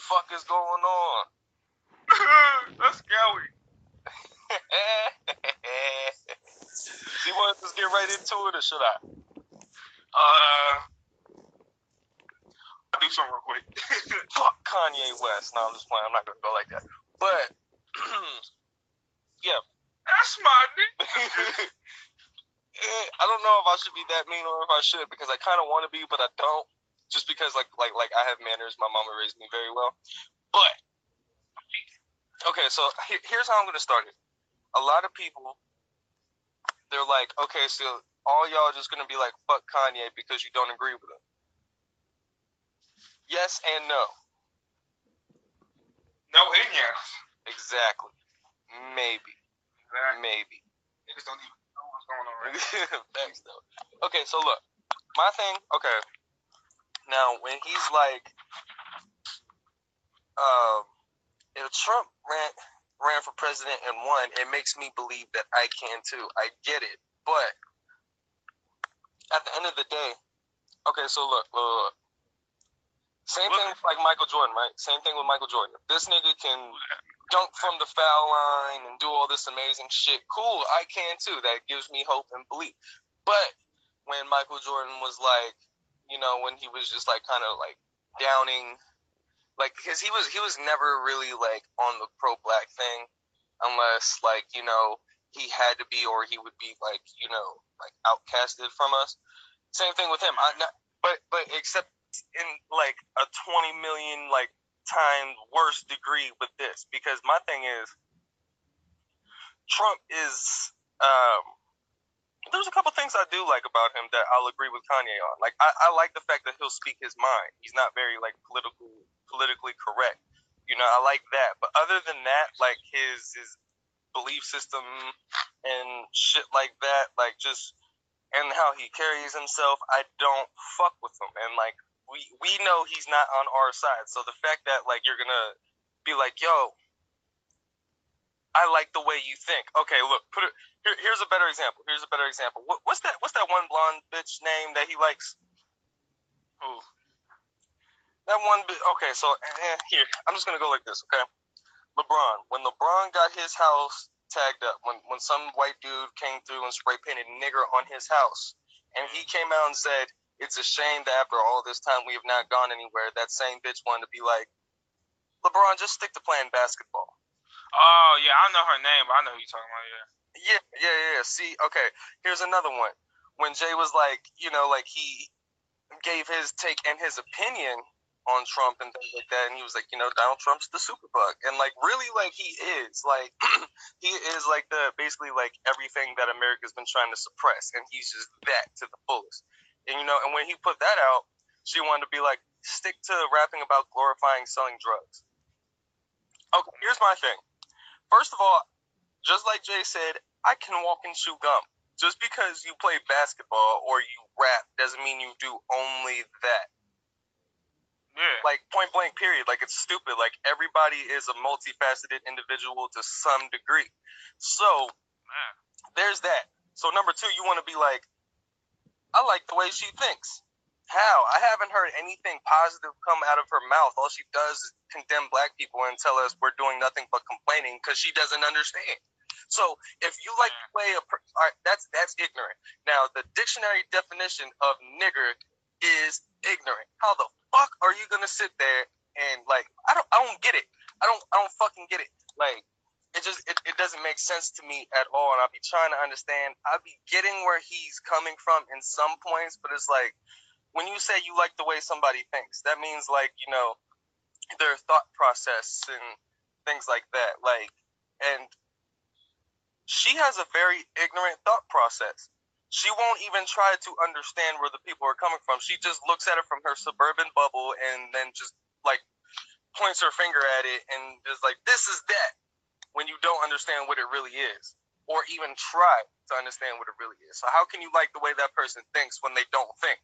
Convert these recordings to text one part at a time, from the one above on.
fuck is going on? That's scary. Do you want to just get right into it, or should I? I'll do something real quick. Fuck Kanye West. No, I'm just playing. I'm not gonna go like that. But yeah, That's my nigga. I don't know if I should be that mean or if I should, because I kind of want to be, but I don't. Just because like I have manners. My mama raised me very well. But okay, so here's how I'm gonna start it. A lot of people, they're like, okay, so all y'all just gonna be like, fuck Kanye because you don't agree with him. Yes and no. No and yes. Exactly. Maybe. Exactly. Maybe. Niggas don't even know what's going on right now. Thanks, though. Okay, so look. My thing, okay. Now, when he's like, if Trump ran for president and won, it makes me believe that I can too. I get it. But at the end of the day, okay, so look. Same thing with like Michael Jordan, right? Same thing with Michael Jordan. If this nigga can dunk from the foul line and do all this amazing shit, cool, I can too. That gives me hope and belief. But when Michael Jordan was like, you know, when he was just like kind of like downing, like, because he was never really like on the pro-black thing unless like, you know, he had to be, or he would be like, you know, like outcasted from us. Same thing with him. But except in like a 20 million like times worse degree with this, because my thing is Trump is there's a couple things I do like about him that I'll agree with Kanye on. Like I like the fact that he'll speak his mind. He's not very like politically correct. You know, I like that. But other than that, like his belief system and shit like that, like just and how he carries himself, I don't fuck with him. And like we know he's not on our side. So the fact that like you're gonna be like, yo, I like the way you think. Okay, look, here's a better example. What's that one blonde bitch name that he likes? Who? That one bitch. Okay, so here, I'm just gonna go like this, okay? LeBron. When LeBron got his house tagged up, when some white dude came through and spray painted nigger on his house, and he came out and said, it's a shame that after all this time we have not gone anywhere, that same bitch wanted to be like, LeBron, just stick to playing basketball. Oh, yeah, I don't know her name, but I know who you're talking about, yeah. Yeah. See, okay, here's another one. When Jay was like, you know, like he gave his take and his opinion on Trump and things like that, and he was like, you know, Donald Trump's the superbug, and like really, like he is, like he is like basically like everything that America's been trying to suppress, and he's just that to the fullest. And you know, and when he put that out, she wanted to be like, stick to rapping about glorifying selling drugs. Okay, here's my thing. First of all, just like Jay said, I can walk and chew gum. Just because you play basketball or you rap doesn't mean you do only that. Yeah. Like, point blank, period. Like, it's stupid. Like, everybody is a multifaceted individual to some degree. So, there's that. So, number two, you want to be like, I like the way she thinks. How? I haven't heard anything positive come out of her mouth. All she does is condemn black people and tell us we're doing nothing but complaining because she doesn't understand. So if you like to play that's ignorant. Now the dictionary definition of nigger is ignorant. How the fuck are you gonna sit there and like I don't get it. I don't fucking get it. Like it doesn't make sense to me at all, and I'll be trying to understand. I'll be getting where he's coming from in some points, but it's like when you say you like the way somebody thinks, that means like, you know, their thought process and things like that. Like, and she has a very ignorant thought process. She won't even try to understand where the people are coming from. She just looks at it from her suburban bubble and then just like points her finger at it and is like, this is that, when you don't understand what it really is, or even try to understand what it really is. So how can you like the way that person thinks when they don't think?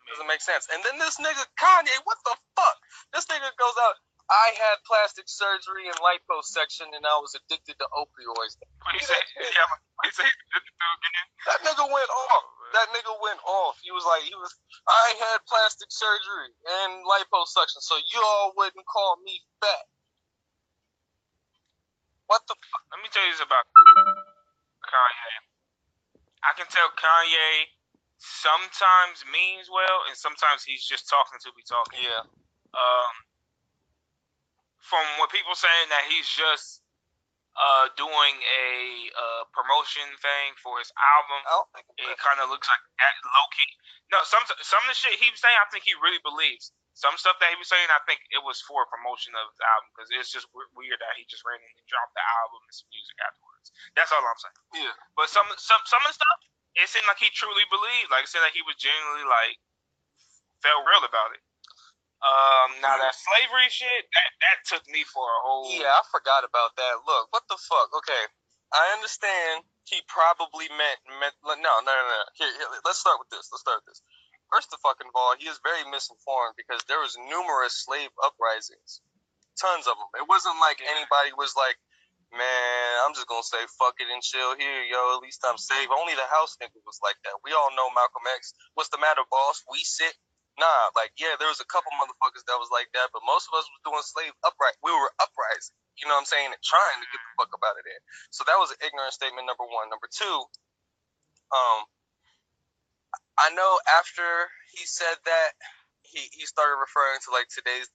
Doesn't make sense. And then this nigga Kanye, what the fuck? This nigga goes out, I had plastic surgery and liposuction and I was addicted to opioids. What he say? Yeah, what he say? That nigga went off. That nigga went off. He was like, I had plastic surgery and liposuction, so you all wouldn't call me fat. What the fuck? Let me tell you this about Kanye. I can tell Kanye sometimes means well, and sometimes he's just talking to be talking. Yeah. From what people saying that he's just doing a promotion thing for his album, it kind of looks like low key. No, some of the shit he was saying, I think he really believes. Some stuff that he was saying, I think it was for a promotion of his album, because it's just weird that he just randomly dropped the album and some music afterwards. That's all I'm saying. Yeah. But some of the stuff, it seemed like he truly believed. Like, it seemed like he was genuinely like felt real about it. Now that slavery shit, that took me for a whole... Yeah, I forgot about that. Look, what the fuck? Okay, I understand he probably meant no. Here, let's start with this. First of all, he is very misinformed, because there was numerous slave uprisings. Tons of them. It wasn't like anybody was like, man, I'm just gonna say fuck it and chill here, yo, at least I'm safe. Only the house nigga was like that. We all know Malcolm X. What's the matter, boss? We sit. Nah, like, yeah, there was a couple motherfuckers that was like that, but most of us was doing slave we were uprising, you know what I'm saying, and trying to get the fuck up out of there. So that was an ignorant statement, number one. Number two, I know after he said that, he started referring to, like, today's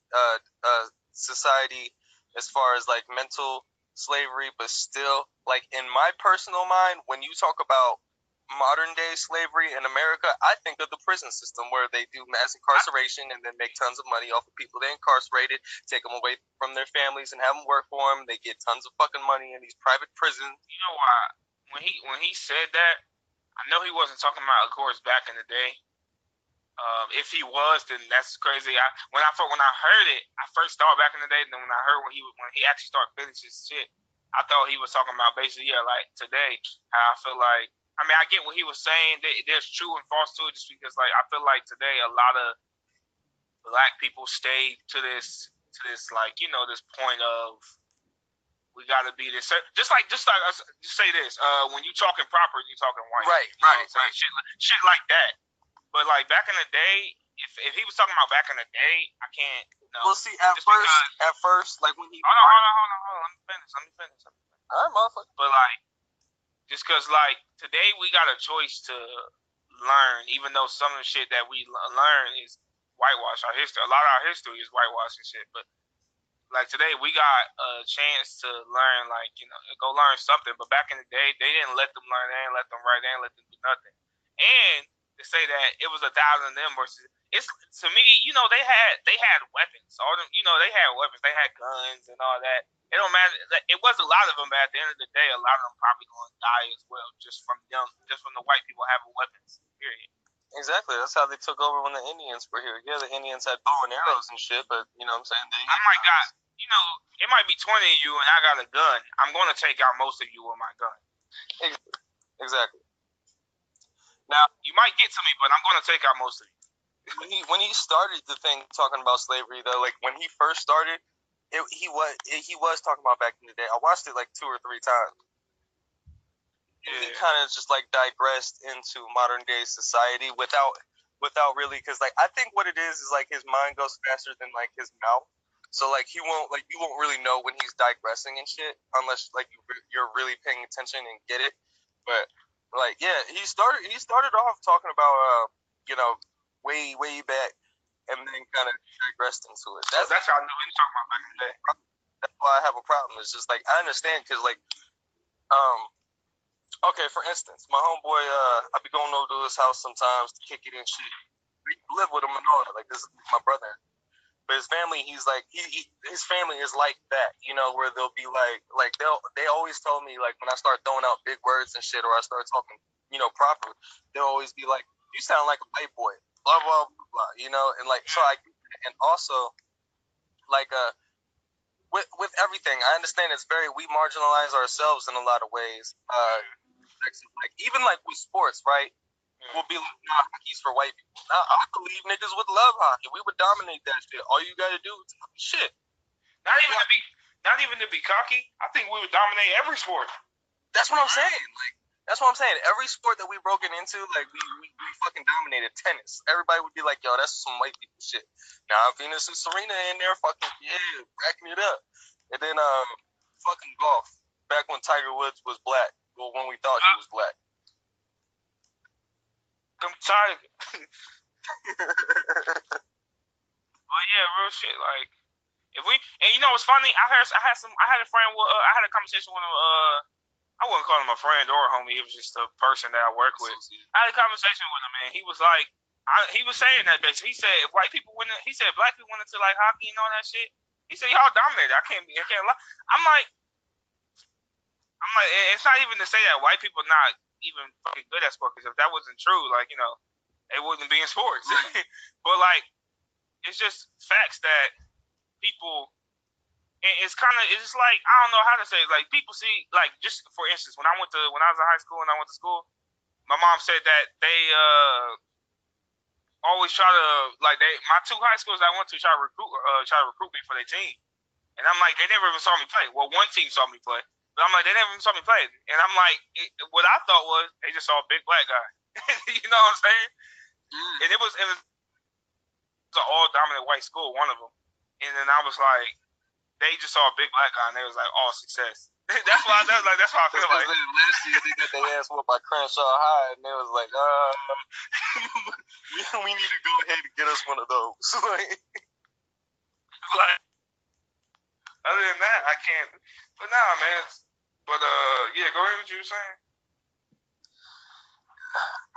society as far as, like, mental slavery, but still, like, in my personal mind, when you talk about modern day slavery in America, I think of the prison system, where they do mass incarceration and then make tons of money off of people they incarcerated, take them away from their families and have them work for them. They get tons of fucking money in these private prisons. You know why? When he said that, I know he wasn't talking about, of course, back in the day. If he was, then that's crazy. When I heard it, I first thought back in the day. Then when I heard when he actually started finishing his shit, I thought he was talking about basically, like today, how I feel like. I mean, I get what he was saying. There's true and false to it, just because, like, I feel like today a lot of black people stay to this like, you know, this point of we got to be this. Just say this. When you talking proper, you talking white. Right. Shit like that. But like back in the day, if he was talking about back in the day, I can't. No. Well, see, at first, like when he. Hold on. Let me finish. All right, motherfucker. But like, just because like today we got a choice to learn, even though some of the shit that we learn is whitewash. Our history, a lot of our history is whitewash and shit. But like today, we got a chance to learn, like, you know, go learn something. But back in the day, they didn't let them learn. They didn't let them write. They didn't let them do nothing. And to say that it was 1,000 of them versus, it's, to me, you know, they had weapons. All them, you know, they had weapons. They had guns and all that. It don't matter. It was a lot of them, but at the end of the day, a lot of them probably going to die as well, just from the white people having weapons. Period. Exactly. That's how they took over when the Indians were here. Yeah, the Indians had bow and arrows and shit, but you know what I'm saying? I might got, you know, it might be 20 of you and I got a gun. I'm going to take out most of you with my gun. Exactly. Now, you might get to me, but I'm going to take out most of you. When he started the thing talking about slavery, though, like when he first started, he was talking about back in the day. I watched it like 2 or 3 times. Yeah. He kind of just like digressed into modern day society without really, because like I think what it is like his mind goes faster than like his mouth. So like you won't really know when he's digressing and shit unless like you're really paying attention and get it. But like, yeah, he started off talking about you know, way back, and then kind of digressed into it. That's how I knew he was talking about back in the day. That's why I have a problem. It's just like I understand, because like okay, for instance, my homeboy, I be going over to his house sometimes to kick it and shit. We live with him and all that. Like, this is my brother. But his family, he's like, his family is like that, you know, where they'll be like they always told me, like, when I start throwing out big words and shit, or I start talking, you know, proper, they'll always be like, you sound like a white boy, blah, blah, blah, blah, you know? And, like, so and also, like, with everything, I understand we marginalize ourselves in a lot of ways. Like, even like with sports, right? We'll be like, nah, hockey's for white people. Now, I believe niggas would love hockey. We would dominate that shit. All you gotta do is shit. Not even to be cocky. I think we would dominate every sport. That's what I'm saying. Like, That's what I'm saying. Every sport that we broken into, like we fucking dominated tennis. Everybody would be like, "Yo, that's some white people shit." Now Venus and Serena in there, fucking racking it up. And then fucking golf. Back when Tiger Woods was black, well, when we thought he was black. I'm tired. But yeah, real shit. Like if we and you know what's funny? I had a friend. I had a conversation with him. I wouldn't call him a friend or a homie. It was just a person that I work with. I had a conversation with him, and he was like, he was saying that basically. He said if white people went, he said black people went into like hockey and all that shit. He said y'all dominated. I can't lie. I'm like, it's not even to say that white people not even fucking good at sports. Because if that wasn't true, like they wouldn't be in sports. But like, it's just facts that people. It's just like I don't know how to say it. Like people see like just for instance when I was in high school and I went to school, my mom said that they always try to my two high schools I went to try to recruit me for their team, and I'm like they never even saw me play. Well, one team saw me play, but I'm like they never even saw me play, and I'm like what I thought was they just saw a big black guy. You know what I'm saying? And it was an all dominant white school, one of them, and then I was like. They just saw a big black guy and they was like, "All success." That's why that's how I feel like. Last year they got their ass whooped by Crenshaw High and they was like, we need to go ahead and get us one of those. Like, other than that, I can't. But nah, man. But yeah, go ahead with what you were saying.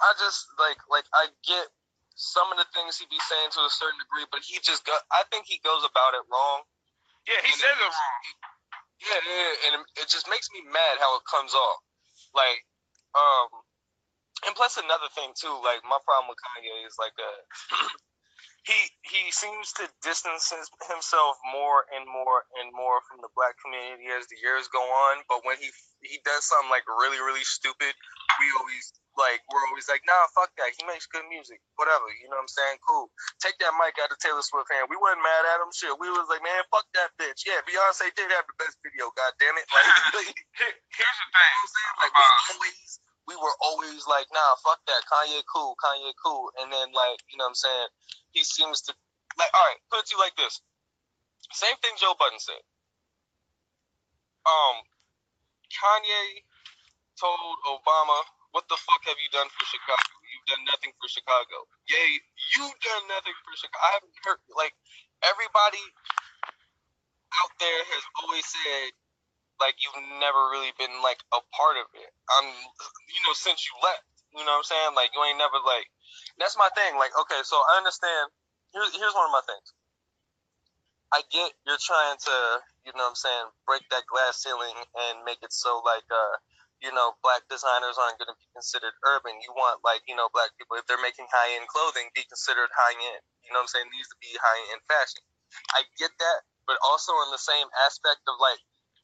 I just like I get some of the things he be saying to a certain degree, but I think he goes about it wrong. Yeah, he said it wrong. Yeah, and it just makes me mad how it comes off. Like, and plus another thing too, like my problem with Kanye is like he seems to distance himself more and more and more from the black community as the years go on. But when he does something like really really stupid, we're always like, nah, fuck that. He makes good music. Whatever. You know what I'm saying? Cool. Take that mic out of Taylor Swift hand. We wasn't mad at him. Shit. We was like, man, fuck that bitch. Yeah, Beyonce did have the best video. God damn it. Like, here's the thing. You know what I'm saying? Like, we were always like, nah, fuck that. Kanye cool. And then like, you know what I'm saying? He seems to like. All right. Put it to you like this. Same thing Joe Budden said. Kanye told Obama, "What the fuck have you done for Chicago? You've done nothing for Chicago. Yay, you've done nothing for Chicago." I haven't heard like everybody out there has always said like you've never really been like a part of it. Since you left. You know what I'm saying? Like you ain't never like. That's my thing. Like okay, so I understand. Here's one of my things. I get you're trying to, you know what I'm saying, break that glass ceiling and make it so like black designers aren't going to be considered urban. You want like, black people, if they're making high-end clothing, be considered high-end. You know what I'm saying? It needs to be high-end fashion. I get that, but also in the same aspect of like,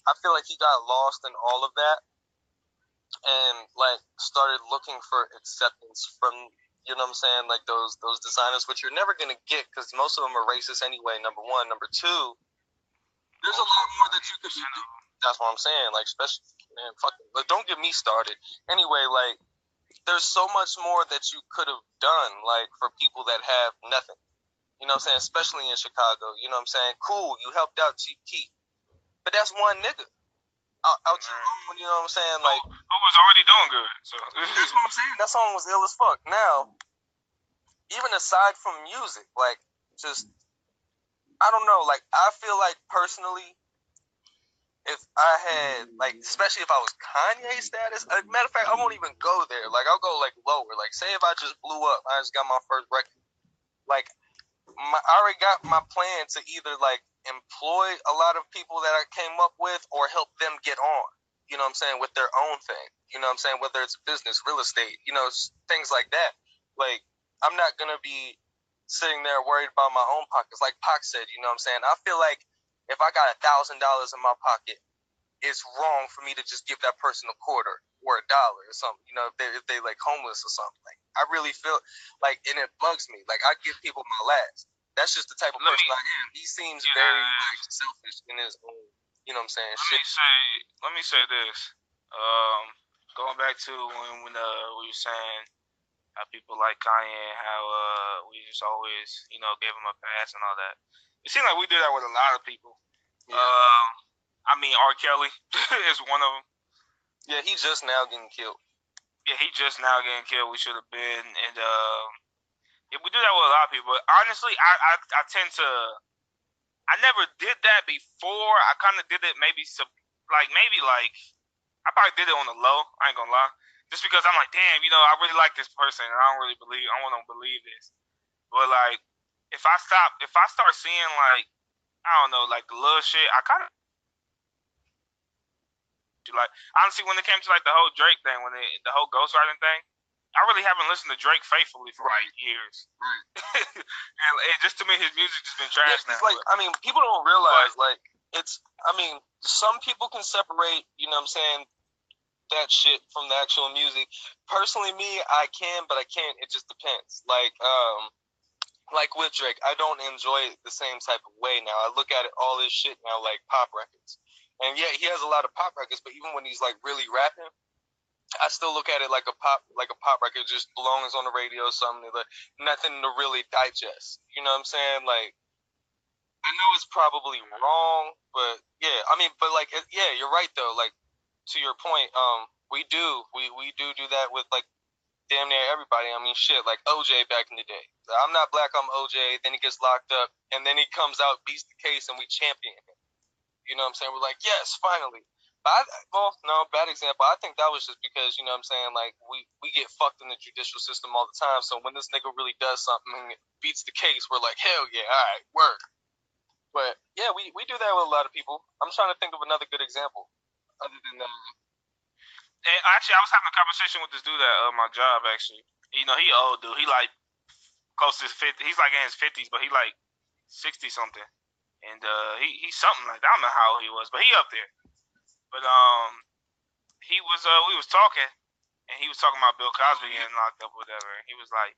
I feel like he got lost in all of that and like started looking for acceptance from, you know what I'm saying, like those designers, which you're never going to get because most of them are racist anyway, number one. Number two, there's a lot more that you could do. That's what I'm saying. Like, especially, man, don't get me started. Anyway, like, there's so much more that you could have done, like, for people that have nothing. You know what I'm saying? Especially in Chicago. You know what I'm saying? Cool, you helped out Chief Keef. But that's one nigga. Out your own, you know what I'm saying? Like, who was already doing good. So that's what I'm saying. That song was ill as fuck. Now, even aside from music, like, just, I don't know, like, I feel like personally, if I had, like, especially if I was Kanye status, matter of fact, I won't even go there. Like, I'll go, like, lower. Like, say if I just blew up, I just got my first record. Like, I already got my plan to either, like, employ a lot of people that I came up with or help them get on, you know what I'm saying, with their own thing. You know what I'm saying? Whether it's business, real estate, things like that. Like, I'm not going to be sitting there worried about my own pockets. Like Pac said, you know what I'm saying? I feel like if I got $1,000 in my pocket, it's wrong for me to just give that person a quarter or $1 or something. If they like homeless or something. Like I really feel like, and it bugs me. Like I give people my last. That's just the type of person I am. He seems very like selfish in his own. You know what I'm saying? Let me say this. going back to when we were saying how people like Kanye, how we just always gave him a pass and all that. It seems like we do that with a lot of people. Yeah. I mean, R. Kelly is one of them. Yeah, he's just now getting killed. Yeah, he just now getting killed. We should have been, and yeah, we do that with a lot of people. But honestly, I tend to. I never did that before. I kind of did it maybe I probably did it on the low. I ain't gonna lie, just because I'm like, damn, I really like this person, and I don't want to believe this. But like, if I start seeing like, I don't know, like the little shit, I kind of like honestly when it came to like the whole Drake thing, the whole ghostwriting thing, I really haven't listened to Drake faithfully for like years. Right. and just to me, his music just been trash now. Like, I mean, people don't realize like some people can separate, you know what I'm saying, that shit from the actual music. Personally, me, I can, but I can't. It just depends. Like with Drake, I don't enjoy it the same type of way now. I look at it all this shit now like pop records. And yeah, he has a lot of pop records, but even when he's like really rapping, I still look at it like a pop record, just belongs on the radio, something like nothing to really digest. You know what I'm saying? Like, I know it's probably wrong, but yeah, I mean, but like, yeah, you're right though. Like, to your point, we do that with like damn near everybody. I mean, shit, like OJ back in the day. I'm not black, I'm OJ. Then he gets locked up, and then he comes out, beats the case, and we champion him. You know what I'm saying? We're like, yes, finally. But bad example. I think that was just because, you know what I'm saying, like, we get fucked in the judicial system all the time. So when this nigga really does something and it beats the case, we're like, hell yeah, all right, work. But yeah, we do that with a lot of people. I'm trying to think of another good example other than that. And actually, I was having a conversation with this dude at my job, actually. He old dude. He like close to his 50s. He's like in his 50s, but he like 60 something. And he's something like that. I don't know how old he was, but he up there. But he was we was talking, and he was talking about Bill Cosby getting locked up, or whatever. And he was like,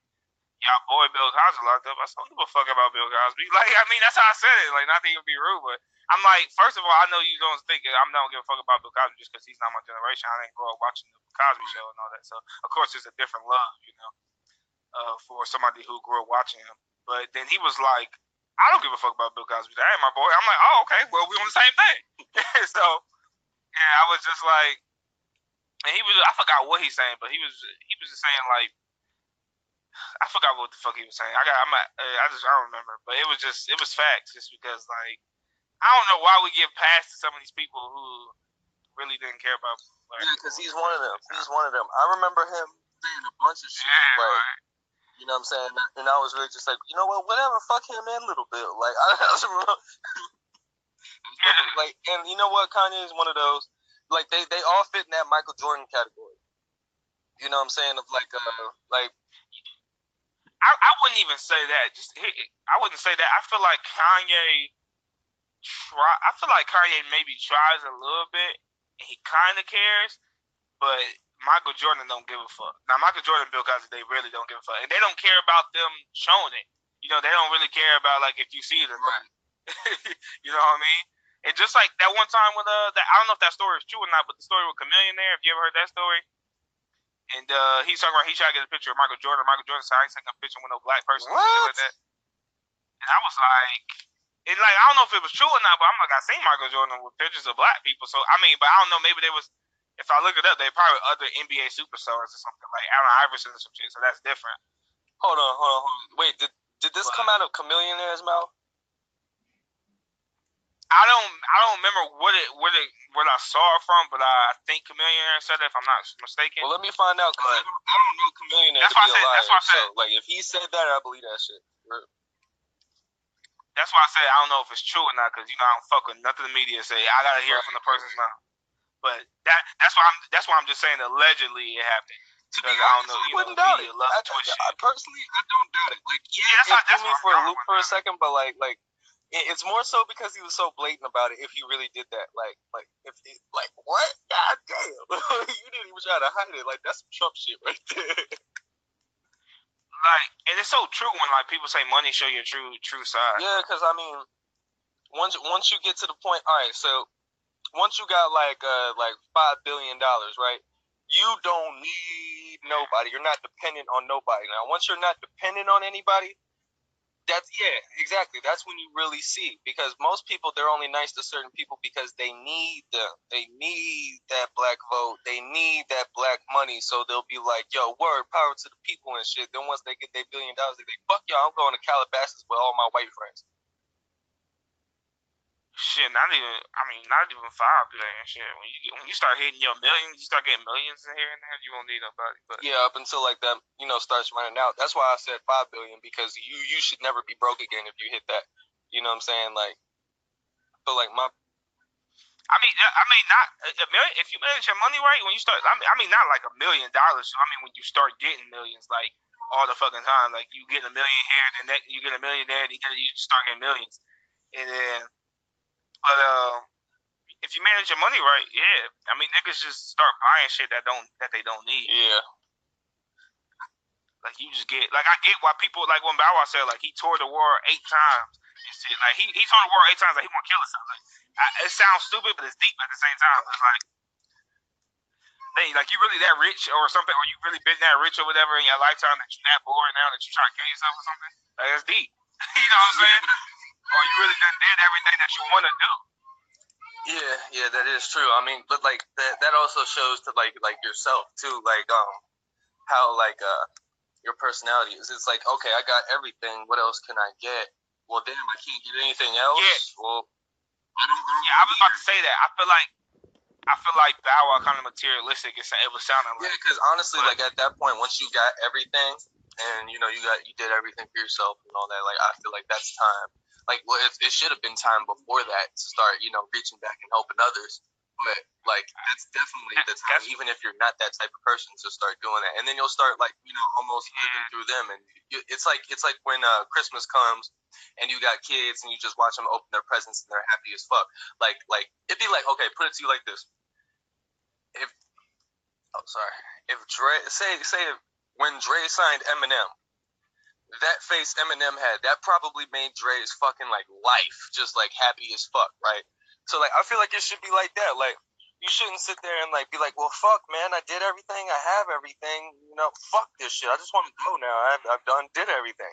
"Y'all boy, Bill Cosby locked up." I said, "Don't give a fuck about Bill Cosby." Like, I mean, that's how I said it. Like, not to even be rude, but I'm like, first of all, I know you don't think I don't give a fuck about Bill Cosby just because he's not my generation. I didn't grow up watching the Cosby Show and all that. So of course, it's a different love, for somebody who grew up watching him. But then he was like, I don't give a fuck about Bill Cosby. That ain't my boy. I'm like, oh, okay. Well, we on the same thing. So, yeah, I was just like, and I forgot what he's saying, but he was just saying like, I forgot what the fuck he was saying. I don't remember, but it was facts, just because like, I don't know why we get past to some of these people who really didn't care about. Yeah, because he's one of them. He's one of them. I remember him saying a bunch of shit. Yeah, like, right. You know what I'm saying? And I was really just like, you know what? Whatever. Fuck him and Little Bill. Like, like, and you know what? Kanye is one of those. Like, they all fit in that Michael Jordan category. You know what I'm saying? Of like. I wouldn't even say that. I wouldn't say that. I feel like Kanye maybe tries a little bit, and he kind of cares, but Michael Jordan don't give a fuck. Now, Michael Jordan and Bill Cosby, they really don't give a fuck. And they don't care about them showing it. They don't really care about, like, if you see it or not. You know what I mean? And just like that one time with, I don't know if that story is true or not, but the story with Chameleon there, if you ever heard that story. And he's talking about, he tried to get a picture of Michael Jordan. Michael Jordan said, I ain't taking a picture with no black person. What? Like that. And I was like, I don't know if it was true or not, but I'm like, I seen Michael Jordan with pictures of black people. So, I mean, but I don't know, maybe they was, if I look it up, they probably other NBA superstars or something like Allen Iverson or some shit. So that's different. Hold on. Wait, did this come out of Chameleonaire's mouth? I don't remember what I saw it from, but I think Chameleonaire said it, if I'm not mistaken. Well, let me find out, because I don't know Chameleonaire to be a liar. That's why I said. So, like, if he said that, I believe that shit. That's why I said I don't know if it's true or not, because I don't fuck with nothing the media say. I gotta hear it from the person's mouth. But that's why I'm just saying allegedly it happened. To be honest, I wouldn't doubt it. Personally, I don't doubt it. Like, it threw me for a loop for a second, but like it's more so because he was so blatant about it. If he really did that, like what? God damn, you didn't even try to hide it. Like, that's some Trump shit right there. Like, and it's so true when like people say money show your true side. Yeah, because I mean, once you get to the point, all right, so once you got like $5 billion, right? You don't need nobody. You're not dependent on nobody. Now, once you're not dependent on anybody, exactly. That's when you really see, because most people, they're only nice to certain people because they need them. They need that black vote. They need that black money. So they'll be like, "Yo, word, power to the people and shit." Then once they get their $1 billion, they think, "Fuck y'all, I'm going to Calabasas with all my white friends." Shit, not even 5 billion. Shit, when you start hitting your millions, you start getting millions in here and there. You won't need nobody. But yeah, up until like that, starts running out. That's why I said 5 billion, because you should never be broke again if you hit that. You know what I'm saying? Like, but like my. Not a million. If you manage your money right, when you start, not like $1 million. So when you start getting millions, like all the fucking time, like you get $1 million here, then you get $1 million there, and you start getting millions, and then, but if you manage your money right, yeah, niggas just start buying shit that they don't need. Yeah. Like you just get, like, I get why people, like when Bow Wow said, like, he toured the world 8 times and shit. Like he toured the world 8 times, like he want to kill himself. Like, it sounds stupid, but it's deep at the same time. It's like, hey, like you really that rich or something, or you really been that rich or whatever in your lifetime that you're that bored now that you try to kill yourself or something. Like that's deep. You know what I'm saying? Or you really done did everything that you want to do. Yeah, that is true. I mean, but like that also shows to like yourself too, like how like your personality is. It's like, okay, I got everything. What else can I get? Well, damn, I can't get anything else. Yeah. Well, I was about to say that. I feel like Bow Wow kind of materialistic. It was sounding like. Yeah, because honestly, like at that point, once you got everything, and you did everything for yourself and all that, like I feel like that's time. Like, well, it should have been time before that to start, reaching back and helping others. But like that's definitely the time, even if you're not that type of person, to start doing that, and then you'll start like almost living through them. And it's like when Christmas comes, and you got kids, and you just watch them open their presents, and they're happy as fuck. Like it'd be like, okay, put it to you like this: if Dre when Dre signed Eminem, that face Eminem had, that probably made Dre's fucking like life just like happy as fuck, right? So like I feel like it should be like that. Like you shouldn't sit there and like be like, well, fuck, man, I did everything, I have everything, fuck this shit. I just want to go now. I've did everything.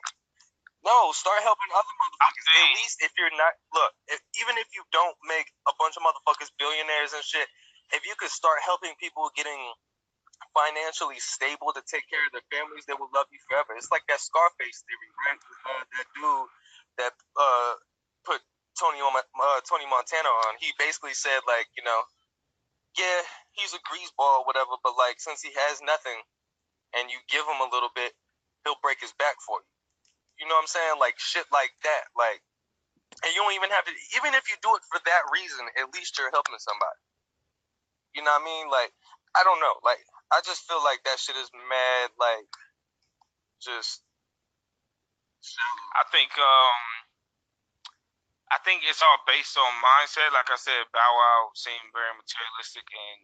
No, start helping other motherfuckers. At least if you're not, even if you don't make a bunch of motherfuckers billionaires and shit, if you could start helping people getting financially stable to take care of their families, they will love you forever. It's like that Scarface theory, right? That dude that put Tony Montana on. He basically said like, yeah, he's a greaseball, whatever, but like since he has nothing, and you give him a little bit, he'll break his back for you. You know what I'm saying? Like shit like that. Like, and you don't even have to. Even if you do it for that reason, at least you're helping somebody. You know what I mean? Like, I don't know. Like, I just feel like that shit is mad. Like, just. I think it's all based on mindset. Like I said, Bow Wow seemed very materialistic, and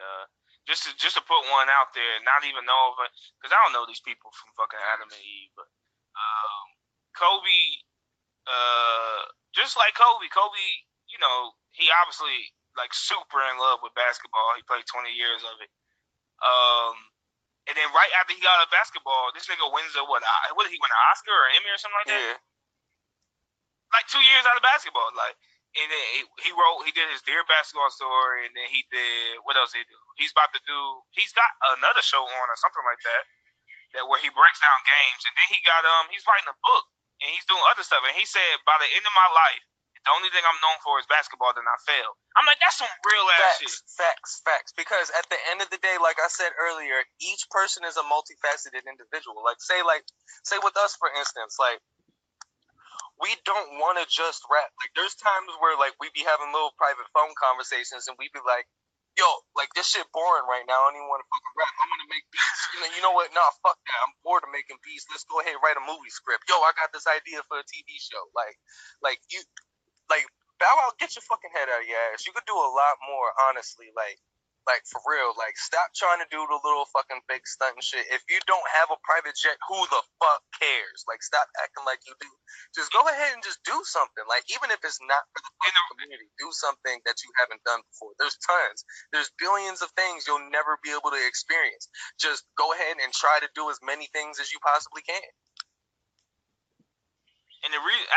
just to put one out there, not even know of it, because I don't know these people from fucking Adam and Eve, but Kobe, just like Kobe, he obviously like super in love with basketball. He played 20 years of it. And then right after he got out of basketball, this nigga wins what did he win, an Oscar or an Emmy or something like that? Yeah. Like 2 years out of basketball, like, and then he did his Dear Basketball Story, and then he did, what else did he do? He's got another show on or something like that where he breaks down games, and then he's writing a book, and he's doing other stuff, and he said, by the end of my life, the only thing I'm known for is basketball, then I failed. I'm like, that's some real ass shit. Facts. Because at the end of the day, like I said earlier, each person is a multifaceted individual. Like say with us, for instance, like we don't want to just rap. Like there's times where like we be having little private phone conversations, and we be like, yo, like this shit boring right now. I don't even want to fucking rap. I want to make beats. You know what? Nah, fuck that. I'm bored of making beats. Let's go ahead and write a movie script. Yo, I got this idea for a TV show. Like Bow Wow, get your fucking head out of your ass. You could do a lot more, honestly. Like Like, for real, like, stop trying to do the little fucking fake stunt and shit. If you don't have a private jet, who the fuck cares? Like, stop acting like you do. Just go ahead and just do something. Like, even if it's not for the fucking community, do something that you haven't done before. There's tons. There's billions of things you'll never be able to experience. Just go ahead and try to do as many things as you possibly can. And the reason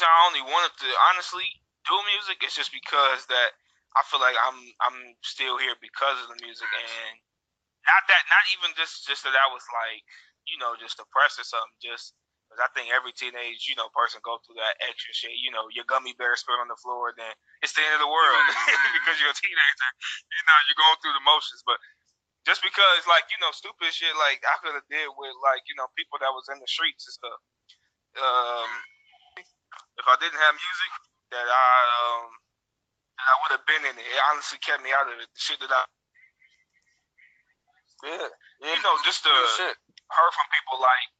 I only wanted to honestly do music is just because that I feel like I'm still here because of the music, and not even just that I was like, you know, just depressed or something. Just because I think every teenage, you know, person go through that extra shit. You know, your gummy bear spit on the floor, then it's the end of the world because you're a teenager. You know, you're going through the motions, but just because, like, you know, stupid shit like I could have did with, like, you know, people that was in the streets and stuff. If I didn't have music, that I would have been in it. It honestly kept me out of it. The shit that I, you know, just to heard from people like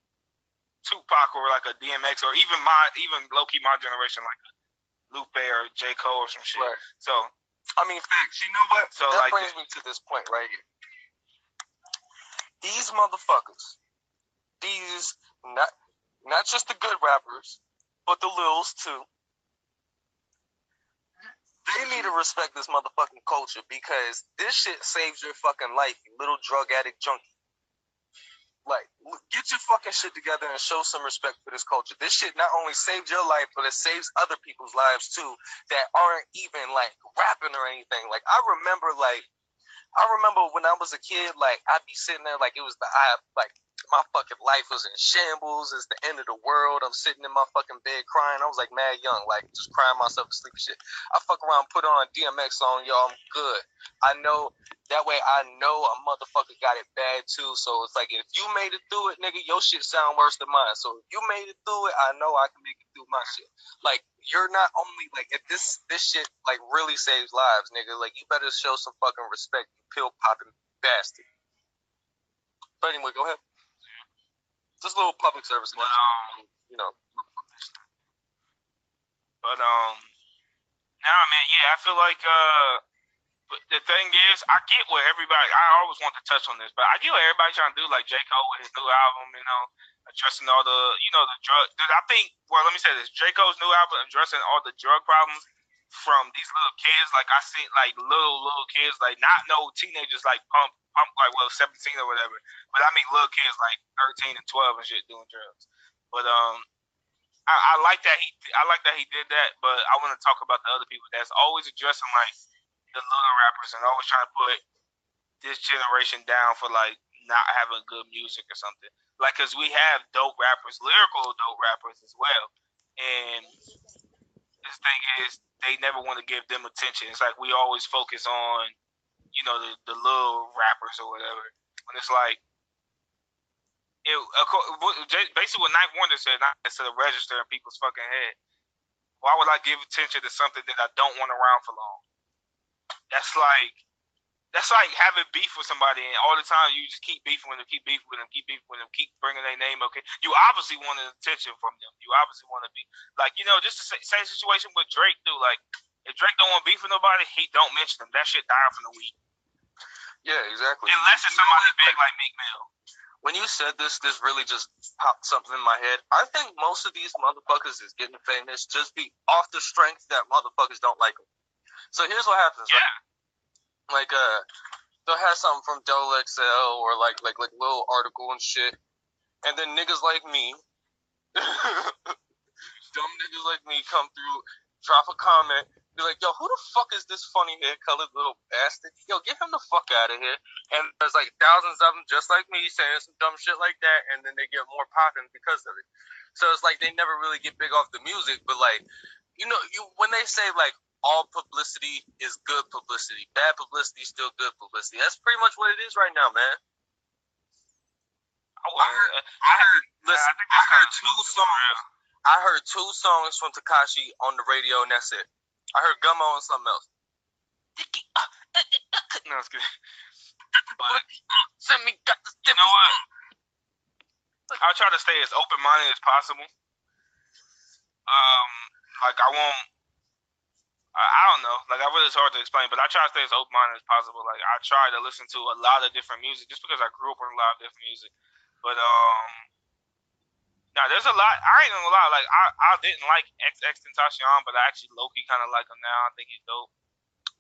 Tupac or like a DMX or even low key my generation, like Lupe or J. Cole or some shit. Right. So I mean, facts. You know what? So that like, brings me to this point right here. These motherfuckers, these not just the good rappers, but the lils too. They need to respect this motherfucking culture because this shit saves your fucking life, you little drug addict junkie. Like, get your fucking shit together and show some respect for this culture. This shit not only saved your life, but it saves other people's lives too that aren't even like rapping or anything. Like, I remember when I was a kid, like, I'd be sitting there like it was like my fucking life was in shambles. It's the end of the world. I'm sitting in my fucking bed crying. I was like mad young, like just crying myself to sleep and shit. I fuck around, put on a DMX song, y'all, I'm good. I know that way. I know a motherfucker got it bad too. So it's like if you made it through it, nigga, your shit sound worse than mine. So if you made it through it, I know I can make it through my shit. Like, you're not only like, if this shit like really saves lives, nigga, like you better show some fucking respect, you pill popping bastard. But anyway, go ahead. Just a little public service, but you know. But nah, man, yeah, I feel like but the thing is, I get what everybody. I always want to touch on this, but I get what everybody trying to do. Like J. Cole with his new album, you know, addressing all the, you know, the drug. I think. Well, let me say this: J. Cole's new album addressing all the drug problems from these little kids. Like I see, like little kids, like not no teenagers, like pump like 17 or whatever. But I mean little kids like 13 and 12 and shit doing drugs. But I like that he did that. But I want to talk about the other people that's always addressing like the little rappers and always trying to put this generation down for like not having good music or something. Like, cause we have dope rappers, lyrical dope rappers as well, and this thing is they never want to give them attention. It's like we always focus on, you know, the little rappers or whatever. When it's like, basically what Ninth Wonder said, not to register in people's fucking head. Why would I give attention to something that I don't want around for long? That's like having beef with somebody, and all the time you just keep beefing with them, keep bringing their name. Okay, you obviously want attention from them. You obviously want to be like, you know, just the same situation with Drake too. Like, if Drake don't want beef with nobody, he don't mention them. That shit die from the week. Yeah, exactly. Unless it's somebody big like Meek Mill. When you said this really just popped something in my head. I think most of these motherfuckers is getting famous just be off the strength that motherfuckers don't like them. So here's what happens, right? Like, they'll have something from Double XL or like little article and shit, and then niggas like me, dumb niggas like me, come through, drop a comment, be like, yo, who the fuck is this funny hair-colored little bastard? Yo, get him the fuck out of here. And there's like thousands of them just like me saying some dumb shit like that, and then they get more popping because of it. So it's like they never really get big off the music, but like, you know, when they say like all publicity is good publicity, bad publicity is still good publicity. That's pretty much what it is right now, man. I heard two songs. I heard two songs from Tekashi on the radio, and that's it. I heard Gummo and something else. No, it's good. But you know what? I'll try to stay as open-minded as possible. Like I I don't know. Like, I really, it's hard to explain, but I try to stay as open minded as possible. Like, I try to listen to a lot of different music just because I grew up with a lot of different music. But now there's a lot. I ain't gonna lie. Like, I didn't like Tentacion, but I actually low key kind of like him now. I think he's dope.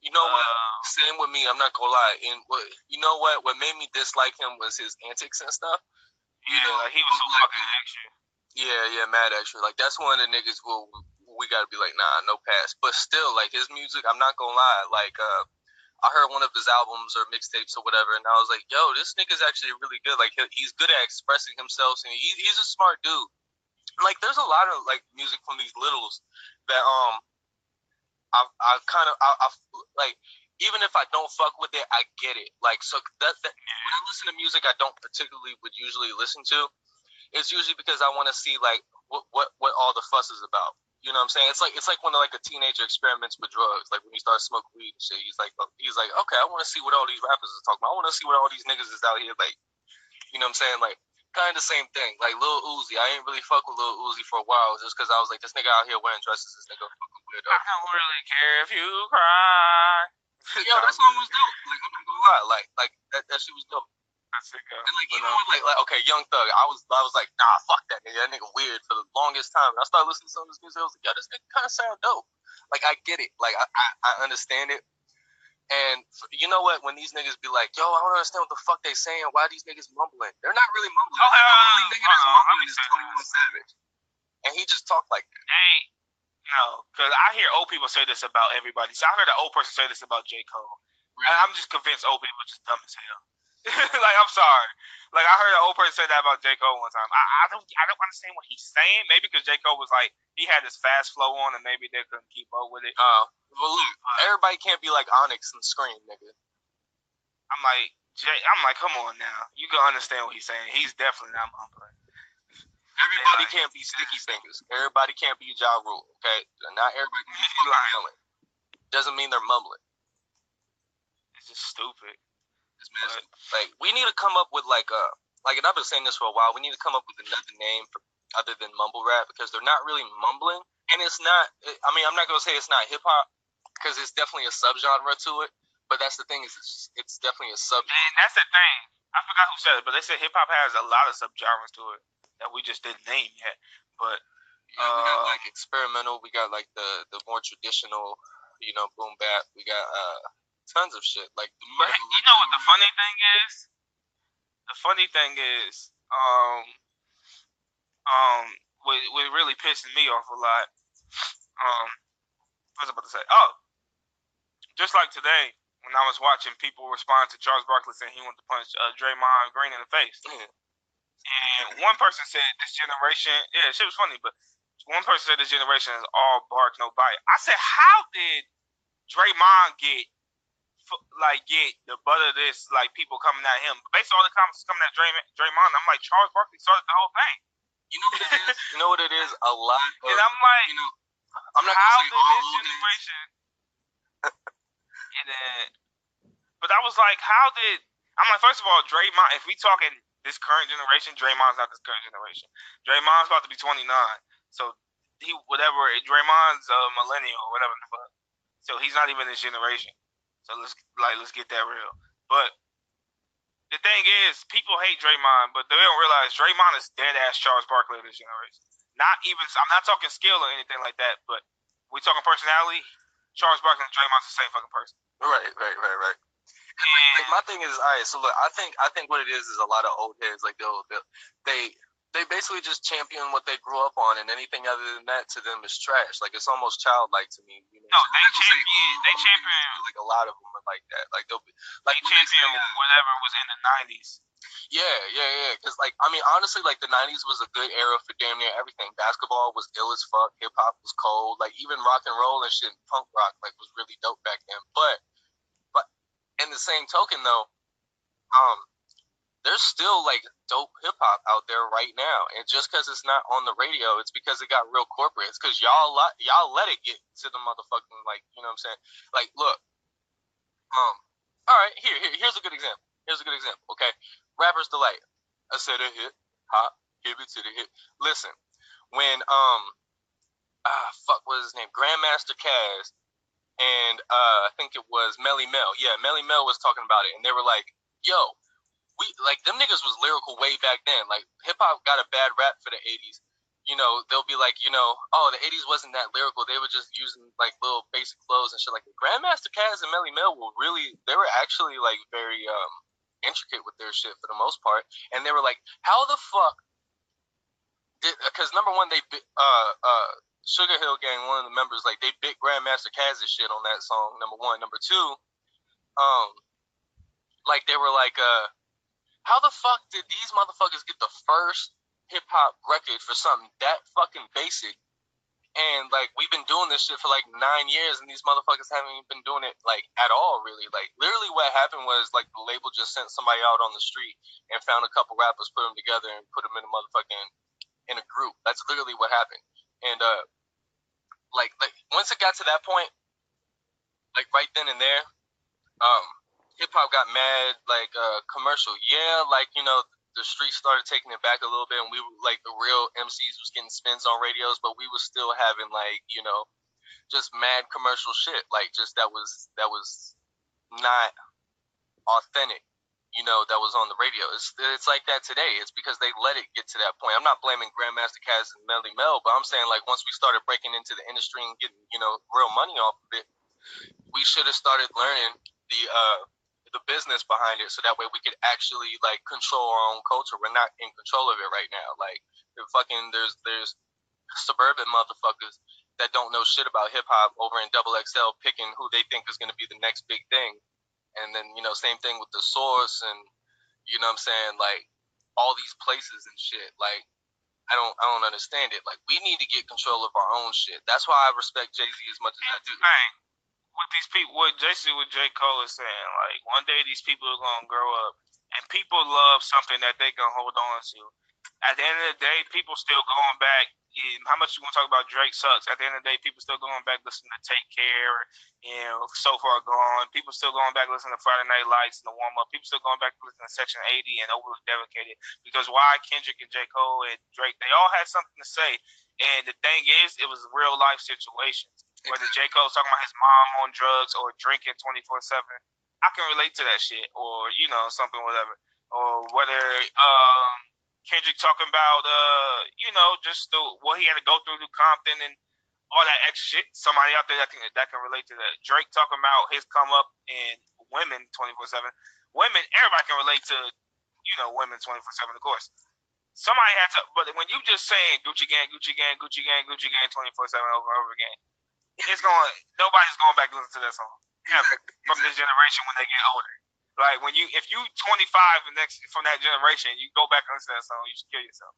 You know what? Same with me. I'm not gonna lie. And you know what? What made me dislike him was his antics and stuff. Yeah, you know, like he was so fucking extra. Yeah, mad extra. Like that's one of the niggas we gotta be like, nah, no pass. But still, like his music, I'm not gonna lie. Like I heard one of his albums or mixtapes or whatever, and I was like, yo, this nigga's actually really good. Like he's good at expressing himself, and he's a smart dude. Like there's a lot of like music from these littles that I kind of I like even if I don't fuck with it, I get it. Like so that when I listen to music I don't particularly would usually listen to, it's usually because I want to see like what all the fuss is about. You know what I'm saying? It's like when like a teenager experiments with drugs. Like when he starts smoking weed and shit, he's like, okay, I want to see what all these rappers are talking about. I want to see what all these niggas is out here like. You know what I'm saying? Like kind of the same thing. Like Lil Uzi, I ain't really fuck with Lil Uzi for a while just because I was like, this nigga out here wearing dresses, this nigga fucking weirdo. I don't really care if you cry. Yo, that song was dope. Like I'm not gonna lie, like that shit was dope. And like even with like okay, Young Thug, I was like, nah, fuck that nigga. That nigga weird for the longest time. And I started listening to some of his music. I was like, yo, this nigga kind of sound dope. Like I get it. Like I understand it. And you know what? When these niggas be like, yo, I don't understand what the fuck they saying. Why are these niggas mumbling? They're not really mumbling. The only nigga that's mumbling is 21 Savage. And he just talked like that. Hey, no, because I hear old people say this about everybody. So I heard an old person say this about J. Cole. Really? And I'm just convinced old people are just dumb as hell. Like, I'm sorry. Like, I heard an old person say that about J. Cole one time. I don't understand what he's saying. Maybe because J. Cole was like, he had this fast flow on and maybe they couldn't keep up with it. Well, look, everybody can't be like Onyx and Scream, nigga. I'm like, come on now. You can understand what he's saying. He's definitely not mumbling. Everybody can't be Sticky Fingers. Everybody can't be Ja Rule, okay? Not everybody can be yelling. Doesn't mean they're mumbling. It's just stupid. Like we need to come up with like and I've been saying this for a while. We need to come up with another name for other than mumble rap because they're not really mumbling, and it's not. I mean, I'm not gonna say it's not hip hop because it's definitely a subgenre to it. But that's the thing is it's definitely a sub. And that's the thing. I forgot who said it, but they said hip hop has a lot of subgenres to it that we just didn't name yet. But we got like experimental. We got like the more traditional, you know, boom bap. We got tons of shit. Like, but you know what the funny thing is? The funny thing is, what really pissing me off a lot. What was I about to say? Oh, just like today when I was watching people respond to Charles Barkley saying he wanted to punch Draymond Green in the face, and one person said this generation, yeah, shit was funny, but one person said this generation is all bark, no bite. I said, how did Draymond get the butt of this, like people coming at him? Based on all the comments coming at Draymond, I'm like, Charles Barkley started the whole thing. You know what it is? You know what it is? A lot of, and I'm like, you know, I'm not how gonna say did this generation and then, but I was like, I'm like, first of all, Draymond, if we talking this current generation, Draymond's not this current generation. Draymond's about to be 29. So Draymond's a millennial or whatever the fuck. So he's not even this generation. So let's get that real. But the thing is, people hate Draymond, but they don't realize Draymond is dead ass Charles Barkley of this generation. I'm not talking skill or anything like that, but we talking personality. Charles Barkley and Draymond's the same fucking person. Right. And like my thing is, all right. So look, I think what it is a lot of old heads. Like they basically just champion what they grew up on, and anything other than that to them is trash. Like it's almost childlike to me. You know? No, they champion. Like a lot of them are like that. Like they'll be like they champion whatever was in the 90s. Yeah. Because like I mean, honestly, like the 90s was a good era for damn near everything. Basketball was ill as fuck. Hip hop was cold. Like even rock and roll and shit, and punk rock like was really dope back then. But in the same token though, there's still like dope hip hop out there right now, and just because it's not on the radio, it's because it got real corporate. It's because y'all let it get to the motherfucking, like, you know what I'm saying? Like, look, all right, here's a good example. Okay, Rapper's Delight. I said a hit, hop, give it to the hit. Listen, when what was his name? Grandmaster Caz and I think it was Melly Mel. Yeah, Melly Mel was talking about it, and they were like, "Yo, we like them niggas was lyrical way back then. Like hip hop got a bad rap for the '80s. They'll be like, oh, the '80s wasn't that lyrical. They were just using like little basic flows and shit. Like Grandmaster Caz and Melly Mel they were actually like very intricate with their shit for the most part. And they were like, how the fuck because number one, Sugar Hill Gang, one of the members, like they bit Grandmaster Caz's shit on that song. Number one, number two, like they were like, how the fuck did these motherfuckers get the first hip hop record for something that fucking basic? And like we've been doing this shit for like 9 years, and these motherfuckers haven't even been doing it like at all, really. Like literally, what happened was like the label just sent somebody out on the street and found a couple rappers, put them together, and put them in a group. That's literally what happened. And like once it got to that point, like right then and there, hip hop got mad like commercial. Yeah, like the streets started taking it back a little bit, and we were like the real MCs was getting spins on radios, but we was still having like just mad commercial shit. Like just that was not authentic. That was on the radio. It's like that today. It's because they let it get to that point. I'm not blaming Grandmaster Caz and Melly Mel, but I'm saying like once we started breaking into the industry and getting real money off of it, we should have started learning the business behind it, so that way we could actually like control our own culture. We're not in control of it right now. Like there's suburban motherfuckers that don't know shit about hip hop over in Double XL picking who they think is going to be the next big thing. And then same thing with the Source, and what I'm saying, like all these places and shit. Like I don't understand it. Like we need to get control of our own shit. That's why I respect Jay-Z as much as I do. What these people, what J Cole is saying, like one day these people are gonna grow up, and people love something that they can hold on to. At the end of the day, people still going back. How much you want to talk about Drake sucks? At the end of the day, people still going back listening to Take Care, So Far Gone. People still going back listening to Friday Night Lights and the Warm Up. People still going back listening to Section 80 and Overly Dedicated. Because why Kendrick and J Cole and Drake, they all had something to say. And the thing is, it was real life situations. Whether J Cole's talking about his mom on drugs or drinking 24/7, I can relate to that shit, or something whatever. Or whether Kendrick talking about just what he had to go through Compton and all that extra shit. Somebody out there that can relate to that. Drake talking about his come up in women 24/7. Women, everybody can relate to women 24/7, of course. Somebody had to, but when you just saying Gucci Gang, Gucci Gang, Gucci Gang, Gucci Gang 24/7 over and over again, nobody's going back to listen to that song from this generation when they get older. Like if you 25 from that generation, you go back and listen to that song, you should kill yourself.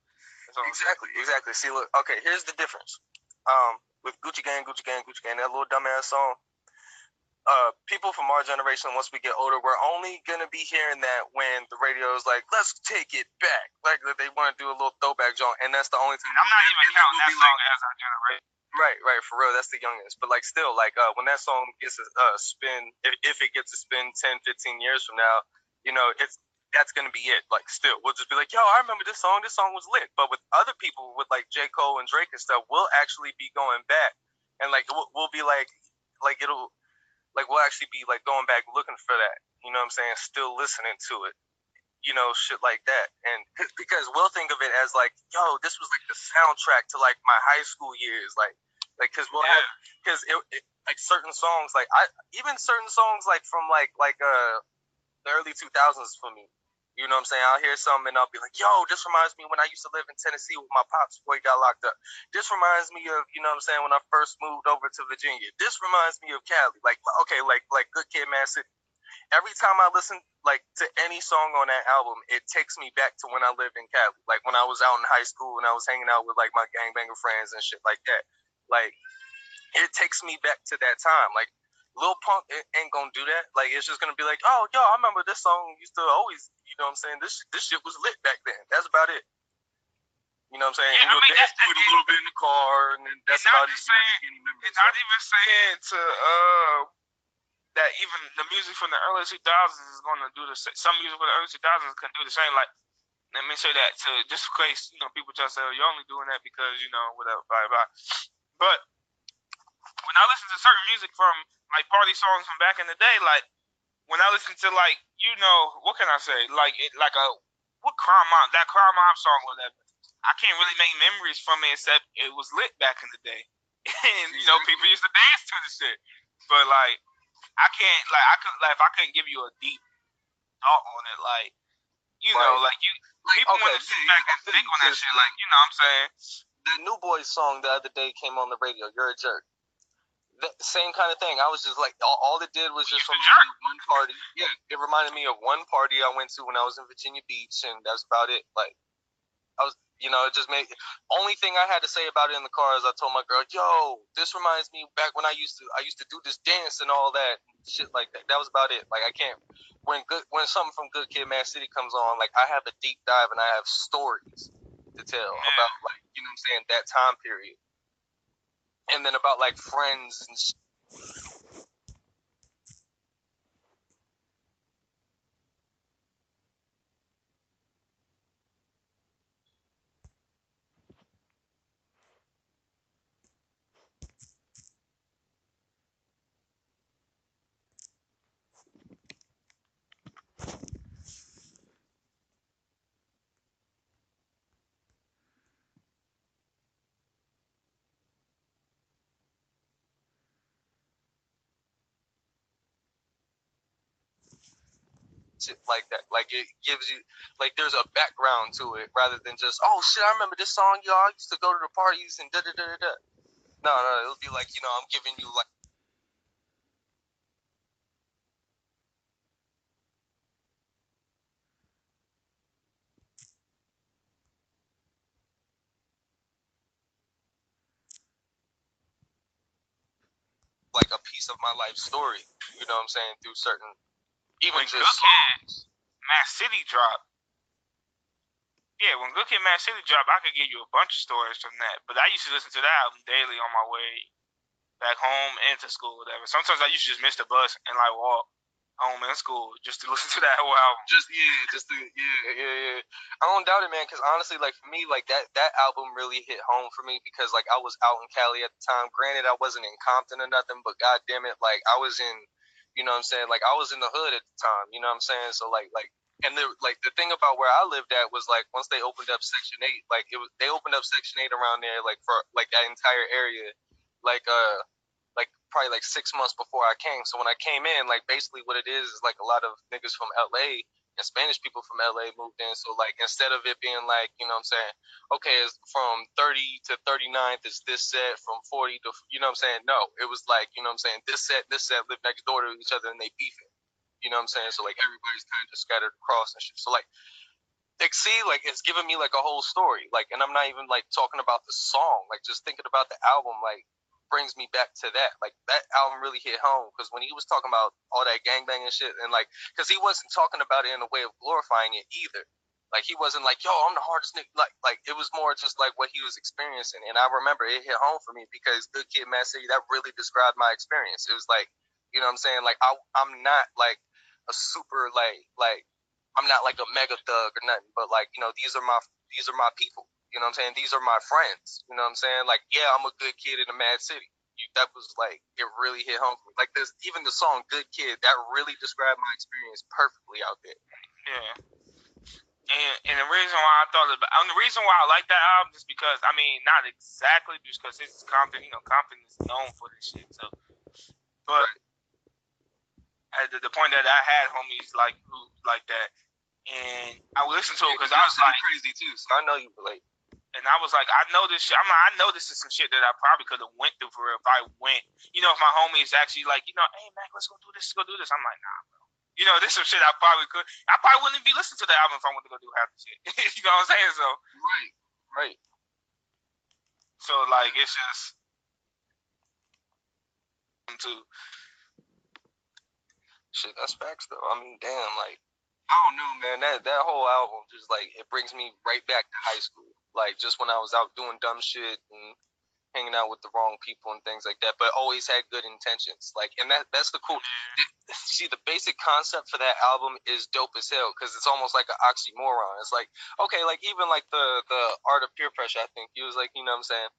Exactly. See, look, okay, here's the difference. With Gucci Gang, Gucci Gang, Gucci Gang, that little dumbass song. People from our generation, once we get older, we're only gonna be hearing that when the radio is like, "Let's take it back," like they want to do a little throwback joint, and that's the only thing. I'm not even counting that song as our generation. Right, for real, that's the youngest. But like, still, like, when that song gets a spin, if it gets a spin 10, 15 years from now, that's gonna be it. Like, still, we'll just be like, "Yo, I remember this song. This song was lit." But with other people, with like J. Cole and Drake and stuff, we'll actually be going back, and like we'll be like it'll. Like we'll actually be like going back looking for that, what I'm saying, still listening to it, shit like that. And because we'll think of it as like, yo, this was like the soundtrack to like my high school years, like because we'll have like certain songs, like even certain songs like from like the early 2000s for me. You know what I'm saying? I'll hear something and I'll be like, yo, this reminds me when I used to live in Tennessee with my pops before he got locked up. This reminds me of, what I'm saying, when I first moved over to Virginia. This reminds me of Cali. Like, okay, like Good Kid, Mad City. Every time I listen like to any song on that album, it takes me back to when I lived in Cali. Like when I was out in high school and I was hanging out with like my gangbanger friends and shit like that. Like it takes me back to that time. Like Lil Pump ain't gonna do that. Like it's just gonna be like, oh, yo, I remember this song used to always, what I'm saying, this shit was lit back then. That's about it. You know what I'm saying? Yeah, and you'll dance to it a little bit in the car, and then that's about it. It's not even saying to that even the music from the early 2000s is gonna do the same. Some music from the early 2000s can do the same. Like, let me say that to just in case people try to say, oh, you're only doing that because whatever, blah blah. But when I listen to certain music from like party songs from back in the day, like when I listen to like what can I say, like like a what crime mob that crime mob song or whatever. I can't really make memories from it except it was lit back in the day, and people used to dance to the shit. But like I can't like I could like if I couldn't give you a deep thought on it, like like you people want to sit back and think on that shit, like what I'm saying. The New Boys song the other day came on the radio. You're a jerk. Same kind of thing. I was just like, all it did was just remind me of one party. Yeah, it reminded me of one party I went to when I was in Virginia Beach, and that's about it. Like, I was, it just made. Only thing I had to say about it in the car is I told my girl, "Yo, this reminds me back when I used to do this dance and all that shit like that." That was about it. Like, I can't. When something from Good Kid, Mad City comes on, like I have a deep dive and I have stories to tell about, like, what I'm saying, that time period. And then about like friends and shit like that. Like, it gives you, like, there's a background to it rather than just, oh shit, I remember this song, y'all. I used to go to the parties and da da da da da. No, it'll be like, I'm giving you like a piece of my life story. You know what I'm saying? Through certain, even when just songs. Mad City dropped. Yeah, when Good Kid, Mad City dropped, I could give you a bunch of stories from that. But I used to listen to that album daily on my way back home and to school, whatever. Sometimes I used to just miss the bus and like walk home in school just to listen to that whole album. Yeah. I don't doubt it, man. Because honestly, like for me, like that album really hit home for me because like I was out in Cali at the time. Granted, I wasn't in Compton or nothing, but god damn it, like I was in, what I'm saying, like I was in the hood at the time. You know what I'm saying? So like. And the thing about where I lived at was like once they opened up Section 8, like they opened up Section 8 around there, like for like that entire area, like probably like 6 months before I came. So when I came in, like basically what it is like a lot of niggas from LA and Spanish people from LA moved in. So like instead of it being like, what I'm saying, okay, it's from 30 to 39th is this set, from 40 to, what I'm saying? No, it was like, what I'm saying, this set live next door to each other and they beefing. You know what I'm saying? So like everybody's kind of just scattered across and shit. So like see, like it's giving me like a whole story. Like, and I'm not even like talking about the song. Like just thinking about the album, like brings me back to that. Like that album really hit home because when he was talking about all that gangbang and shit, and like, because he wasn't talking about it in a way of glorifying it either. Like he wasn't like, yo, I'm the hardest nigga. Like it was more just like what he was experiencing. And I remember it hit home for me because Good Kid, Mad City, that really described my experience. It was like, what I'm saying? Like I'm not like a super like I'm not like a mega thug or nothing, but like, these are my people. You know what I'm saying? These are my friends. You know what I'm saying? Like, yeah, I'm a good kid in a mad city. That was like, it really hit home for me. Like this, even the song "Good Kid," that really described my experience perfectly out there. Yeah. And the reason why I thought about, the reason why I like that album is because, I mean, not exactly because it's Compton. Compton is known for this shit. So, but at the point that I had homies like who like that, and I would listen to it because I was like crazy too. So I know you relate. And I was like, I know this shit. I'm like, I know this is some shit that I probably could have went through for real if I went. If my homies actually like, hey man, let's go do this, let's go do this. I'm like, nah, bro. This is some shit I probably could. I probably wouldn't be listening to the album if I wanted to go do half the shit. You know what I'm saying? So right. So like, it's just to shit. That's facts though. I mean, damn, like I don't know, man. That whole album just like it brings me right back to high school. Like just when I was out doing dumb shit and hanging out with the wrong people and things like that, but always had good intentions. Like, and that's the cool. See, the basic concept for that album is dope as hell because it's almost like an oxymoron. It's like, okay, like even like the art of peer pressure. I think he was like, what I'm saying.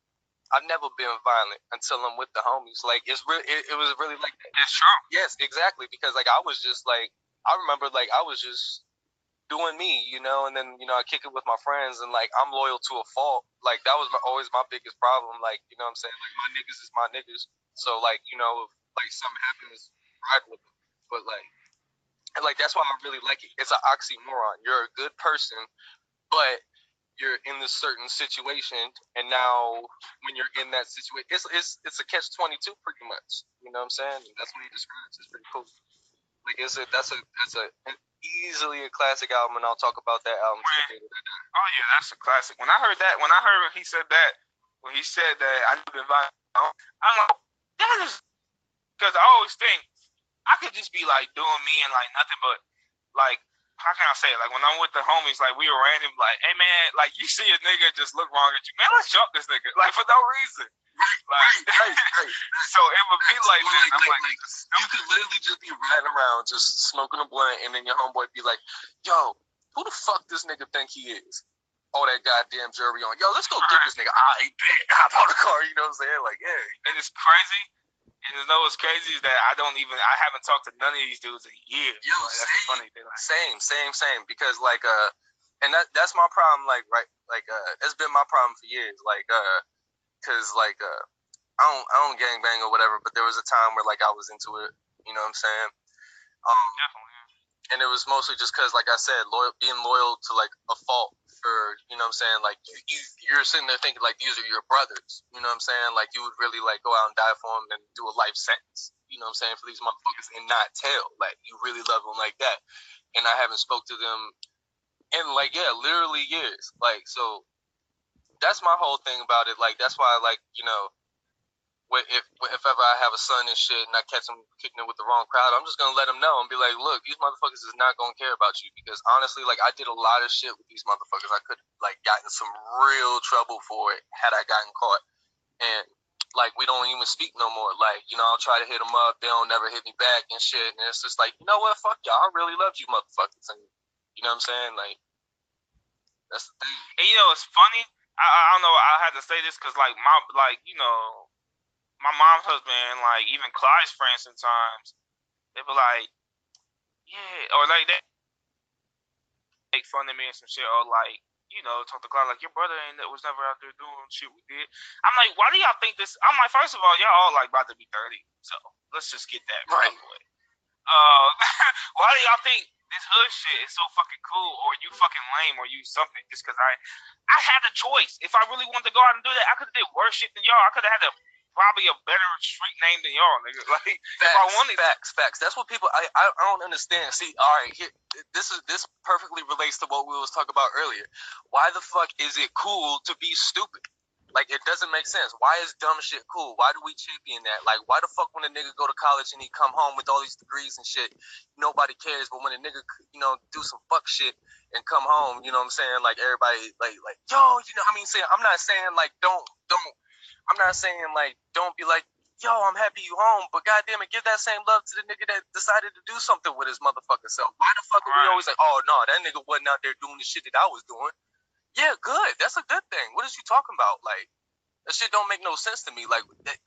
I've never been violent until I'm with the homies. Like it was really like that. It's true. Yes, exactly. Because like I was just like I remember like I was just doing me, you know, and then I kick it with my friends, and like I'm loyal to a fault. Like that was always my biggest problem. Like what I'm saying, like my niggas is my niggas. So like if like something happens, ride with them. But like that's why I really like it. It's an oxymoron. You're a good person, but you're in this certain situation, and now when you're in that situation, it's a catch-22 pretty much. You know what I'm saying? And that's what he describes. It's pretty cool. Like that's an easily a classic album, and I'll talk about that album. Oh yeah, that's a classic. When I heard when he said that, I've been violent, I'm like, that is because I always think I could just be like doing me and like nothing but like how can I say it? Like when I'm with the homies, like we were random, like, hey man, like you see a nigga just look wrong at you, man, let's jump this nigga, like for no reason. Right. So it would be like this. I'm like you could literally just be riding around, just smoking a blunt, and then your homeboy be like, yo, who the fuck this nigga think he is? All that goddamn jury on. Yo, let's go get this nigga. I bet. Hop on the car, you know what I'm saying? Like, yeah. And it's crazy. And you know what's crazy is that I haven't talked to none of these dudes in years. Yo, like, that's the funny thing. Like, same. Because like and that's my problem. Like it's been my problem for years. Like cause like I don't gangbang or whatever. But there was a time where like I was into it. You know what I'm saying? Definitely. And it was mostly just because, like I said, being loyal to like a fault for, you know what I'm saying? Like you're sitting there thinking like these are your brothers. You know what I'm saying? Like you would really like go out and die for them and do a life sentence. You know what I'm saying? For these motherfuckers and not tell. Like you really love them like that. And I haven't spoke to them in like literally years. Like so, that's my whole thing about it. Like that's why like if ever I have a son and shit and I catch him kicking it with the wrong crowd, I'm just gonna let him know and be like, look, these motherfuckers is not gonna care about you, because honestly, like I did a lot of shit with these motherfuckers. I could like gotten some real trouble for it had I gotten caught. And like we don't even speak no more. Like, I'll try to hit them up, they don't never hit me back and shit. And it's just like, you know what, fuck y'all, I really love you motherfuckers. And you know what I'm saying? Like that's the thing. And it's funny. I don't know. I had to say this because like my mom's husband, like even Clyde's friends sometimes, they be like, yeah, or like they make fun of me and some shit, or like, talk to Clyde like your brother was never out there doing shit we did. I'm like, why do y'all think this? I'm like, first of all, y'all all like about to be 30, so let's just get that right away. Why do y'all think this hood shit is so fucking cool, or you fucking lame, or you something? Just because I had a choice. If I really wanted to go out and do that, I could have did worse shit than y'all. I could have had probably a better street name than y'all, nigga. Like if I wanted facts. That's what people I don't understand. See, all right, this perfectly relates to what we was talking about earlier. Why the fuck is it cool to be stupid? Like it doesn't make sense. Why is dumb shit cool? Why do we champion that? Like why the fuck when a nigga go to college and he come home with all these degrees and shit, nobody cares. But when a nigga do some fuck shit and come home, you know what I'm saying? Like everybody like yo, I'm not saying like don't. I'm not saying like don't be like, yo, I'm happy you home, but goddamn it, give that same love to the nigga that decided to do something with his motherfucking self. Why the fuck are we always like, oh no, that nigga wasn't out there doing the shit that I was doing? Yeah, good. That's a good thing. What is you talking about? Like that shit don't make no sense to me. Like that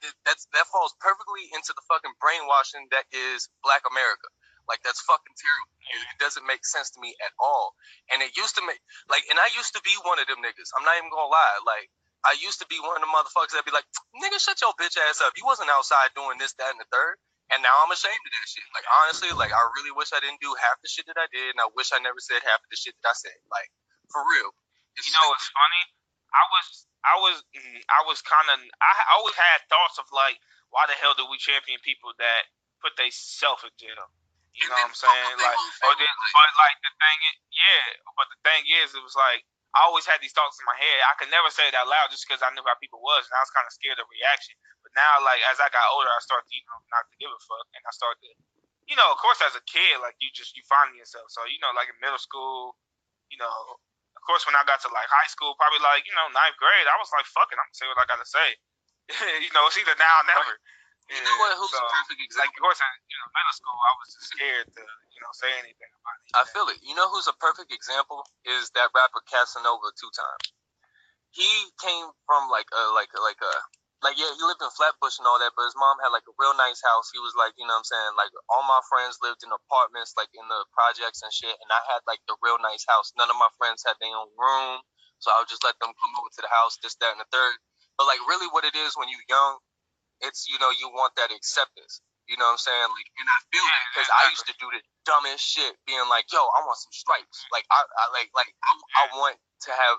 falls perfectly into the fucking brainwashing that is Black America. Like that's fucking terrible. It doesn't make sense to me at all. And it used to make and I used to be one of them niggas. I'm not even gonna lie. Like I used to be one of the motherfuckers that'd be like, nigga, shut your bitch ass up. You wasn't outside doing this, that, and the third. And now I'm ashamed of that shit. Like, honestly, like, I really wish I didn't do half the shit that I did, and I wish I never said half of the shit that I said. Like, for real. It's funny? I always had thoughts of, like, why the hell do we champion people that put they self in jail? You know what I'm saying? Like, but the thing is, it was like, I always had these thoughts in my head. I could never say it out loud just because I knew how people was, and I was kind of scared of reaction. But now, like as I got older, I started to not to give a fuck, and I started to, of course, as a kid, like you find yourself. So like in middle school, of course, when I got to like high school, probably like ninth grade, I was like, fuck it, I'm gonna say what I gotta say. It's either now or never. You know what? Who's a perfect example? Like of course, in middle school, I was just scared to say anything about it. I feel it. You know who's a perfect example is that rapper Casanova 2 Times. he came from yeah, he lived in Flatbush and all that, but his mom had like a real nice house. He was like, you know what I'm saying, like all my friends lived in apartments, like in the projects and shit, and I had like the real nice house. None of my friends had their own room, so I would just let them come over to the house, this, that, and the third. But like really what it is when you're young, it's, you know, you want that acceptance. You know what I'm saying? Like, and I feel it because I used to do the dumbest shit, being like, "Yo, I want some stripes." Like, I want to have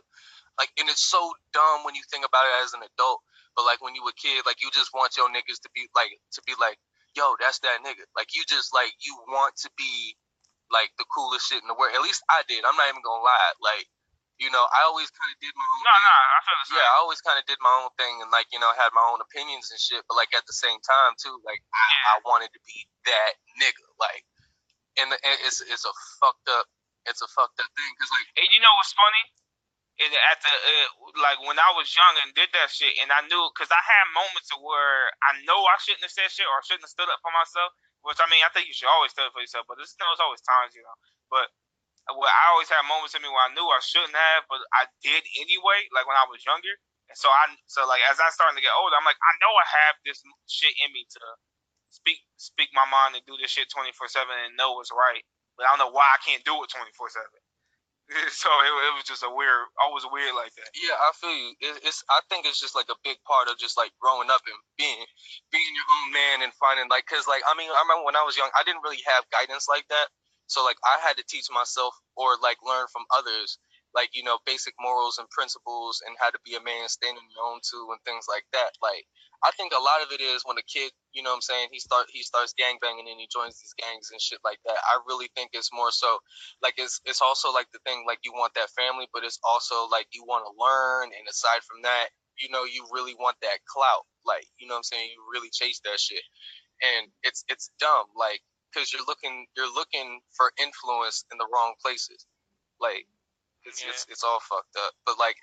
like, and it's so dumb when you think about it as an adult. But like when you were a kid, like you just want your niggas to be like, "Yo, that's that nigga." Like you just like you want to be like the coolest shit in the world. At least I did. I'm not even gonna lie. Like, you know, I always kind of did my own thing. I feel the same. Yeah, I always kind of did my own thing and like, you know, had my own opinions and shit. But like at the same time too, like I wanted to be that nigga. Like, and it's a fucked up thing because like. And you know what's funny? And at the like when I was young and did that shit, and I knew because I had moments where I know I shouldn't have said shit or I shouldn't have stood up for myself. Which I mean, I think you should always stand up for yourself, but there's always times, you know. But I always had moments in me where I knew I shouldn't have, but I did anyway. Like when I was younger, and so like as I starting to get older, I'm like, I know I have this shit in me to speak my mind and do this shit 24/7 and know what's right, but I don't know why I can't do it 24/7. So it was just always weird like that. Yeah, I feel you. I think it's just like a big part of just like growing up and being your own man and finding like, cause like I mean I remember when I was young, I didn't really have guidance like that, so like I had to teach myself or like learn from others, like, you know, basic morals and principles and how to be a man, stand on your own too, and things like that. Like I think a lot of it is when a kid, you know what I'm saying, he starts gang banging and he joins these gangs and shit like that. I really think it's more so like it's also like the thing like you want that family, but it's also like you want to learn, and aside from that, you know, you really want that clout, like, you know what I'm saying, you really chase that shit, and it's dumb, like, because you're looking for influence in the wrong places, like it's all fucked up. But like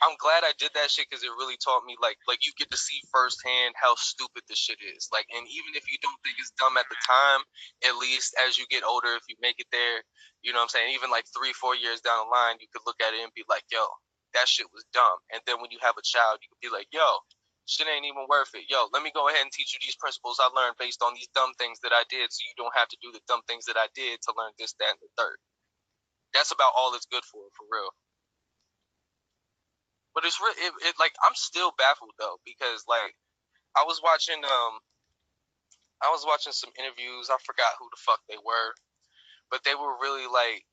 I'm glad I did that shit because it really taught me like you get to see firsthand how stupid this shit is. Like, and even if you don't think it's dumb at the time, at least as you get older, if you make it there, you know what I'm saying. Even like 3-4 years down the line, you could look at it and be like, "Yo, that shit was dumb." And then when you have a child, you could be like, "Yo, shit ain't even worth it. Yo, let me go ahead and teach you these principles I learned based on these dumb things that I did, so you don't have to do the dumb things that I did to learn this, that, and the third." That's about all it's good for real. But it's it like I'm still baffled though because like I was watching some interviews. I forgot who the fuck they were, but they were really like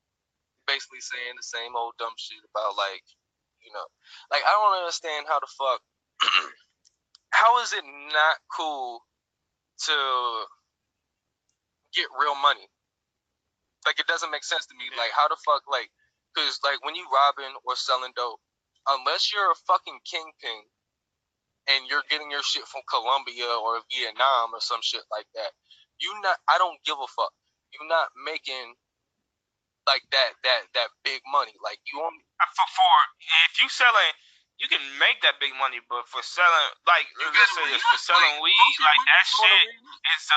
basically saying the same old dumb shit about like, you know, like I don't understand how the fuck how is it not cool to get real money? Like it doesn't make sense to me. Like how the fuck like because like when you robbing or selling dope, unless you're a fucking kingpin and you're getting your shit from Colombia or Vietnam or some shit like that, I don't give a fuck. You're not making like that big money. Like you only for if you selling, you can make that big money, but for selling, like let's say this, for selling weed, like that shit is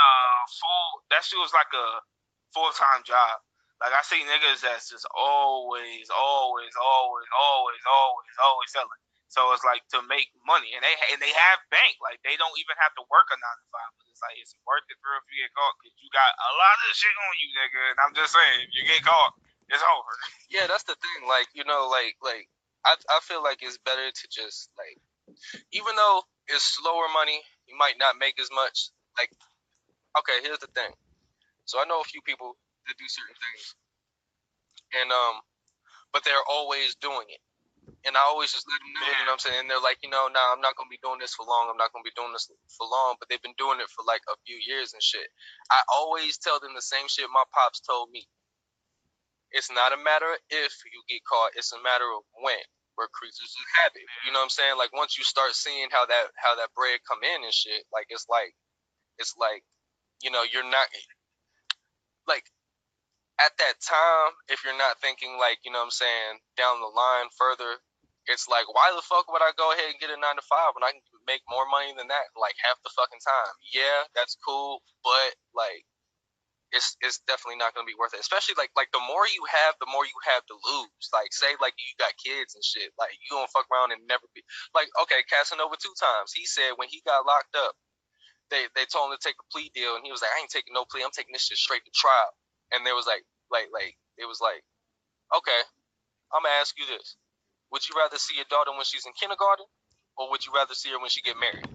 full. That shit was like a full-time job. Like I see niggas that's just always selling. So it's like to make money, and they have bank. Like they don't even have to work a 9 to 5. But it's like it's worth it for if you get caught because you got a lot of shit on you, nigga. And I'm just saying, if you get caught, it's over. Yeah, that's the thing. Like, you know, like I feel like it's better to just like, even though it's slower money, you might not make as much. Like, okay, here's the thing. So I know a few people that do certain things, and but they're always doing it. And I always just let them know, you know what I'm saying? And they're like, you know, nah, I'm not going to be doing this for long. I'm not going to be doing this for long. But they've been doing it for like a few years and shit. I always tell them the same shit my pops told me. It's not a matter of if you get caught. It's a matter of when. We're creatures of habit. You know what I'm saying? Like once you start seeing how that bread come in and shit, like it's like, you know, you're not like at that time, if you're not thinking like, you know what I'm saying, down the line further, it's like, why the fuck would I go ahead and get a 9 to 5 when I can make more money than that like half the fucking time? Yeah, that's cool, but like it's definitely not gonna be worth it. Especially like the more you have, the more you have to lose. Like say like you got kids and shit, like you gonna fuck around and never be like okay, Casanova 2 times. He said when he got locked up, they told him to take a plea deal, and he was like, I ain't taking no plea. I'm taking this shit straight to trial. And they was like it was like okay, I'm gonna ask you this: would you rather see your daughter when she's in kindergarten, or would you rather see her when she get married?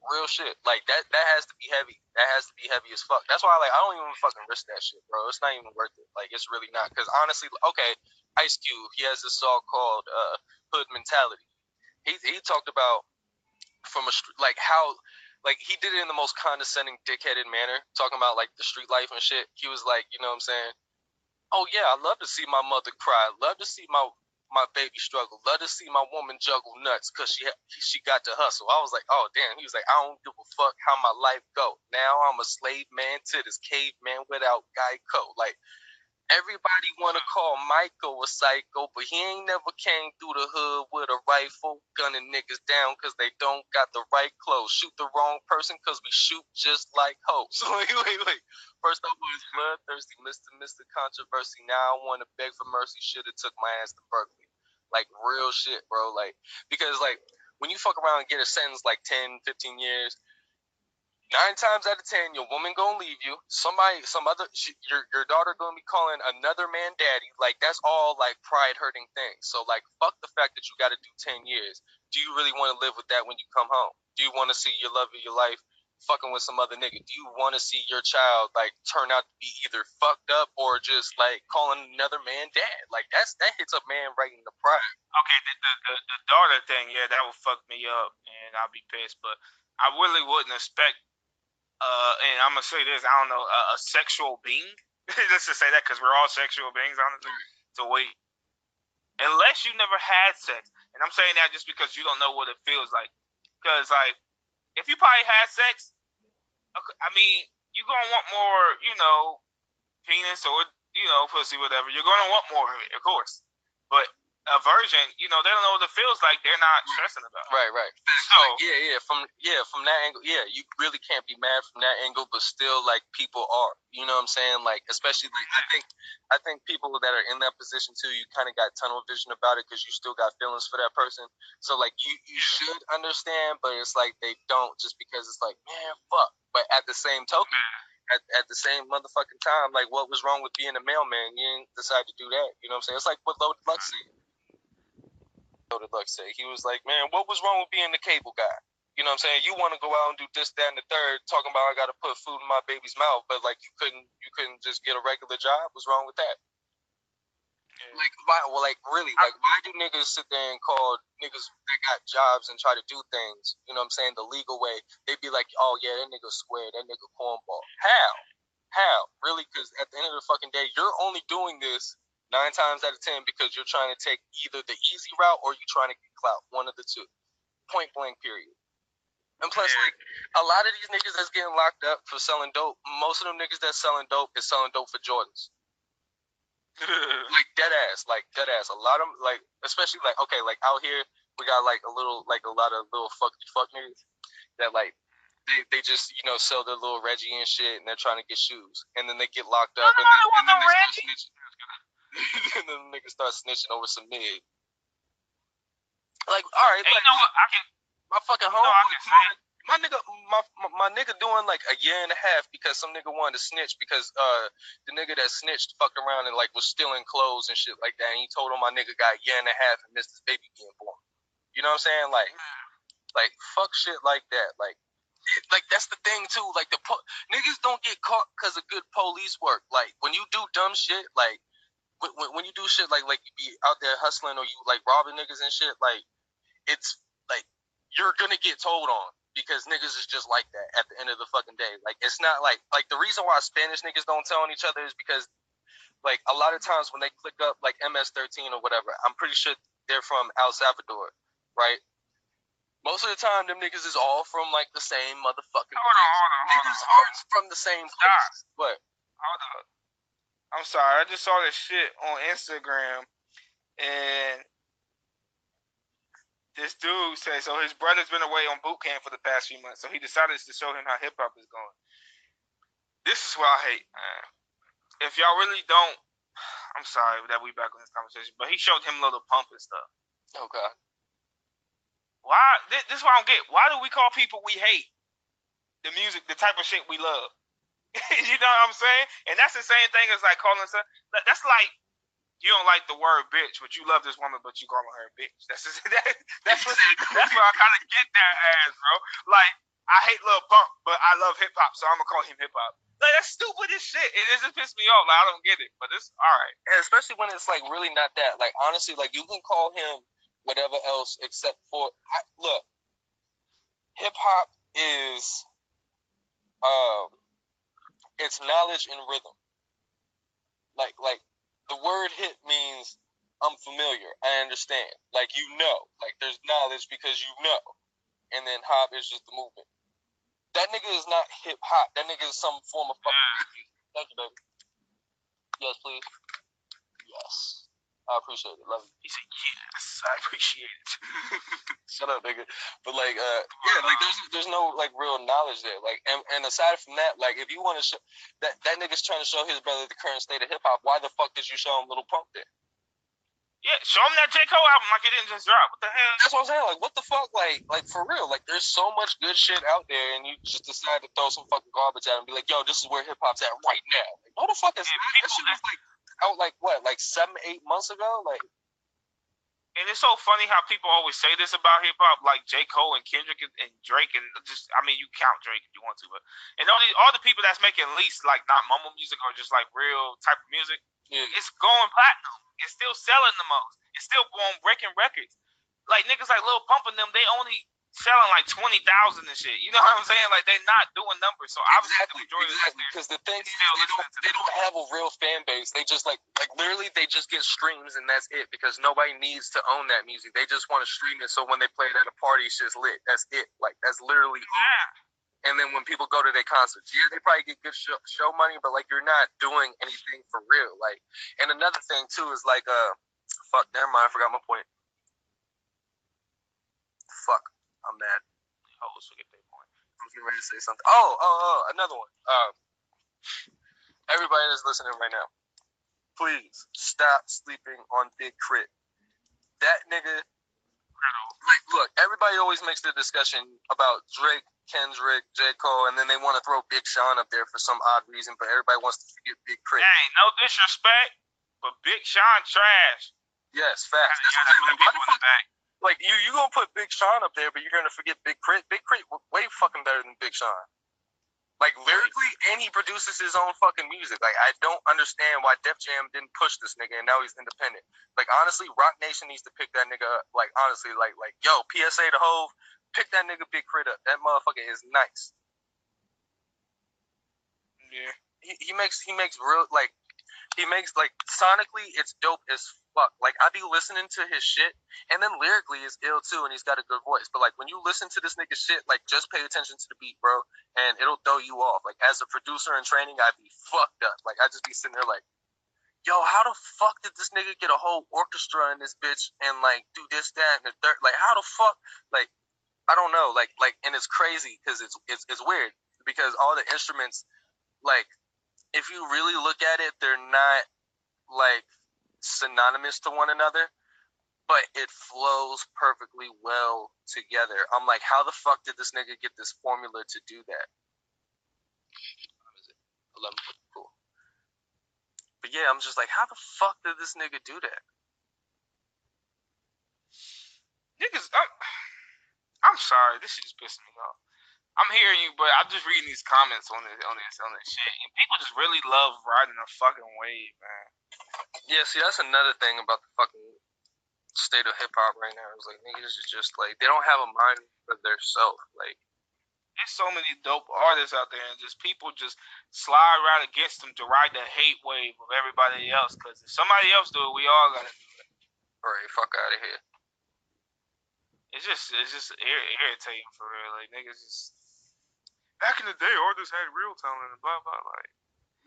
Real shit. Like that has to be heavy. That has to be heavy as fuck. That's why like I don't even fucking risk that shit, bro. It's not even worth it. Like it's really not. Cause honestly, okay, Ice Cube, he has this song called Hood Mentality. He talked about from a like how like he did it in the most condescending dickheaded manner, talking about like the street life and shit. He was like, you know what I'm saying? Oh yeah, I love to see my mother cry. Love to see my baby struggle. Love to see my woman juggle nuts because she got to hustle. I was like, oh damn. He was like, I don't give a fuck how my life go. Now I'm a slave man to this caveman without Geico. Like everybody want to call Michael a psycho, but he ain't never came through the hood with a rifle, gunning niggas down because they don't got the right clothes. Shoot the wrong person because we shoot just like hoes. Wait. First I was bloodthirsty, Mr. Controversy. Now I want to beg for mercy. Should have took my ass to Berkeley. Like real shit, bro. Like because like when you fuck around and get a sentence like 10, 15 years, 9 times out of 10, your woman gonna leave you. Your daughter gonna be calling another man daddy. Like that's all like pride hurting things. So like, fuck the fact that you got to do 10 years. Do you really want to live with that when you come home? Do you want to see your love of your life fucking with some other nigga? Do you want to see your child like turn out to be either fucked up or just like calling another man dad? Like that hits a man right in the pride. Okay, the daughter thing, yeah, that would fuck me up, and I'll be pissed. But I really wouldn't expect and I'm gonna say this, I don't know, a sexual being. Let's just say that because we're all sexual beings, honestly. So wait, unless you never had sex, and I'm saying that just because you don't know what it feels like. Because like, if you probably had sex, I mean, you're gonna want more, penis or pussy, whatever. You're gonna want more of it, of course. But a virgin, they don't know what it feels like. They're not stressing about it. Right. So from that angle, you really can't be mad from that angle, but still like people are, you know what I'm saying? Like especially like I think people that are in that position too, you kind of got tunnel vision about it because you still got feelings for that person. So like you should understand, but it's like they don't just because it's like man fuck. But at the same token. At the same motherfucking time, like what was wrong with being a mailman? You didn't decide to do that. You know what I'm saying? It's like what Loaded Lux said. He was like, man, what was wrong with being the cable guy? You know what I'm saying? You want to go out and do this, that, and the third, talking about I got to put food in my baby's mouth, but like you couldn't just get a regular job. What's wrong with that? Like why? Well, like really, like why do niggas sit there and call niggas that got jobs and try to do things? You know what I'm saying? The legal way. They be like, oh yeah, that nigga square, that nigga cornball. How? Really? Because at the end of the fucking day, you're only doing this 9 times out of 10 because you're trying to take either the easy route or you're trying to get clout. One of the two. Point blank. Period. And plus, like a lot of these niggas that's getting locked up for selling dope, most of them niggas that's selling dope is selling dope for Jordans. Like dead ass. A lot of them, like especially like okay, like out here we got like a lot of little fuck niggas that like they just sell their little Reggie and shit, and they're trying to get shoes, and then they get locked up, and then they start snitching. And then niggas start snitching over some mid. Like all right, like, my fucking homeboy. My nigga doing like a year and a half because some nigga wanted to snitch because the nigga that snitched fucked around and like was stealing clothes and shit like that, and he told him my nigga got a year and a half and missed his baby being born. You know what I'm saying? Like fuck shit like that. Like that's the thing too. Like niggas don't get caught because of good police work. Like when you do dumb shit, like when you do shit like you be out there hustling or you like robbing niggas and shit, like it's like you're gonna get told on. Because niggas is just like that at the end of the fucking day. Like, it's not like the reason why Spanish niggas don't tell on each other is because, like, a lot of times when they click up, like, MS-13 or whatever, I'm pretty sure they're from El Salvador, right? Most of the time, them niggas is all from, like, the same motherfucking place. Niggas aren't from the same place. What? Hold up. I'm sorry. I just saw this shit on Instagram, and this dude said, so his brother's been away on boot camp for the past few months, so he decided to show him how hip-hop is going. This is what I hate, man. If y'all really don't, I'm sorry that we back on this conversation, but he showed him Little Pump and stuff. Okay. Why? This is what I don't get. Why do we call people we hate the music, the type of shit we love? You know what I'm saying? And that's the same thing as like calling us. That's like you don't like the word bitch, but you love this woman, but you calling her a bitch. That's what I kind of get that as, bro. Like I hate Lil Pump, but I love hip hop, so I'm gonna call him hip hop. Like that's stupid as shit. It just pissed me off. Like I don't get it, but it's all right. And especially when it's like really not that. Like honestly, like you can call him whatever else except for look. Hip hop is it's knowledge and rhythm. Like the word hit means I'm familiar. I understand. Like you know. Like there's knowledge because you know. And then hop is just the movement. That nigga is not hip hop. That nigga is some form of fucking music. Thank you, baby. Yes, please. Yes. I appreciate it. Love you. He said, yes, I appreciate it. Shut up, nigga. But like, yeah, like there's no like real knowledge there. Like, and aside from that, like, if you want to show that nigga's trying to show his brother the current state of hip hop, why the fuck did you show him Little Pump there? Yeah, show him that J. Cole album like it didn't just drop. What the hell? That's what I'm saying. Like, what the fuck? Like for real. Like, there's so much good shit out there, and you just decide to throw some fucking garbage at him and be like, yo, this is where hip hop's at right now. Like, what the fuck is that? That shit was like out like what, like 7-8 months ago? Like, and it's so funny how people always say this about hip hop, like J. Cole and Kendrick and Drake, and just I mean, you count Drake if you want to, but and all the people that's making at least like not mumble music or just like real type of music, it's going platinum. It's still selling the most. It's still going breaking records. Like niggas like Lil Pump and them, they only selling like 20,000 and shit. You know what I'm saying? Like they're not doing numbers. So exactly. Because the thing is, they don't have a real fan base. They just like literally they just get streams and that's it. Because nobody needs to own that music. They just want to stream it. So when they play it at a party, it's just lit. That's it. Like that's literally. Yeah. And then when people go to their concerts, yeah, they probably get good show money, but like you're not doing anything for real. Like, and another thing too is like, fuck, never mind, I forgot my point. Fuck, I'm mad. I always forget that point. I'm getting ready to say something. Oh, another one. Everybody that's listening right now, please stop sleeping on Big Crit. That nigga. Like, look, everybody always makes the discussion about Drake, Kendrick, J. Cole, and then they want to throw Big Sean up there for some odd reason, but everybody wants to forget Big Crit. Hey, no disrespect, but Big Sean trash. Yes, facts. That's what I'm saying. Like, you gonna put Big Sean up there, but you're gonna forget Big Crit. Big Crit way fucking better than Big Sean. Like, lyrically, and he produces his own fucking music. Like, I don't understand why Def Jam didn't push this nigga, and now he's independent. Like, honestly, Rock Nation needs to pick that nigga up. Like, honestly, like, yo, PSA to Hove, pick that nigga Big Crit up. That motherfucker is nice. Yeah. He makes real, like, he makes, like, sonically, it's dope as fuck. Like, I be listening to his shit, and then lyrically is ill too, and he's got a good voice. But, like, when you listen to this nigga shit, like, just pay attention to the beat, bro, and it'll throw you off. Like, as a producer in training, I'd be fucked up. Like, I'd just be sitting there like, yo, how the fuck did this nigga get a whole orchestra in this bitch and, like, do this, that, and the third? Like, how the fuck? Like, I don't know. Like, and it's crazy because it's weird because all the instruments, like, if you really look at it, they're not, like, synonymous to one another, but it flows perfectly well together. I'm like, how the fuck did this nigga get this formula to do that? What is it? 11. Cool. But yeah, I'm just like, how the fuck did this nigga do that? Niggas, I'm sorry, this shit just pissing me off. I'm hearing you, but I'm just reading these comments on this shit, and people just really love riding a fucking wave, man. Yeah, see, that's another thing about the fucking state of hip hop right now. It's like niggas is just like they don't have a mind for their self. Like, there's so many dope artists out there, and just people just slide right against them to ride the hate wave of everybody else. Because if somebody else do it, we all gotta do it. Right, fuck out of here. It's just irritating for real. Like niggas just back in the day, artists had real talent and blah blah. Like,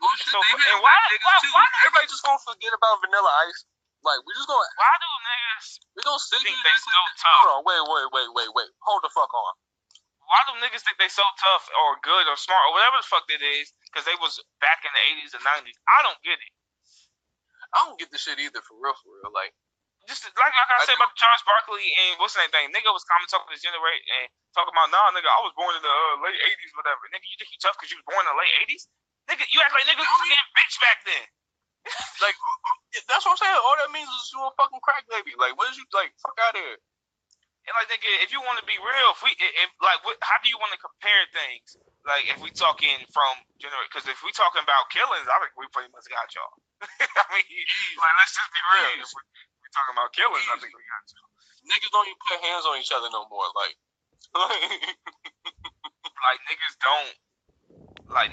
bullshit. So, and why everybody just gonna forget about Vanilla Ice? Like, we just gonna. Why do niggas? We gonna sit think here they and still tough? Hold on, wait. Hold the fuck on. Why do niggas think they so tough or good or smart or whatever the fuck it is? Because they was back in the 80s and 90s. I don't get it. I don't get this shit either, for real, for real. Like, just like I said about Charles Barkley and what's that thing? Nigga was coming talking to this generation and talking about, nah, nigga, I was born in the late 80s, whatever. Nigga, you think you tough because you was born in the late 80s? Nigga, you act like niggas was getting bitch back then. Like, that's what I'm saying. All that means is you a fucking crack baby. Like, what is you, like, fuck out of here. And like, nigga, if you want to be real, if like, how do you want to compare things? Like, if we talking from generation, because if we talking about killings, I think we pretty much got y'all. I mean, like, let's just be real. If we talking about killings, I think we got y'all. Niggas don't even put hands on each other no more. Like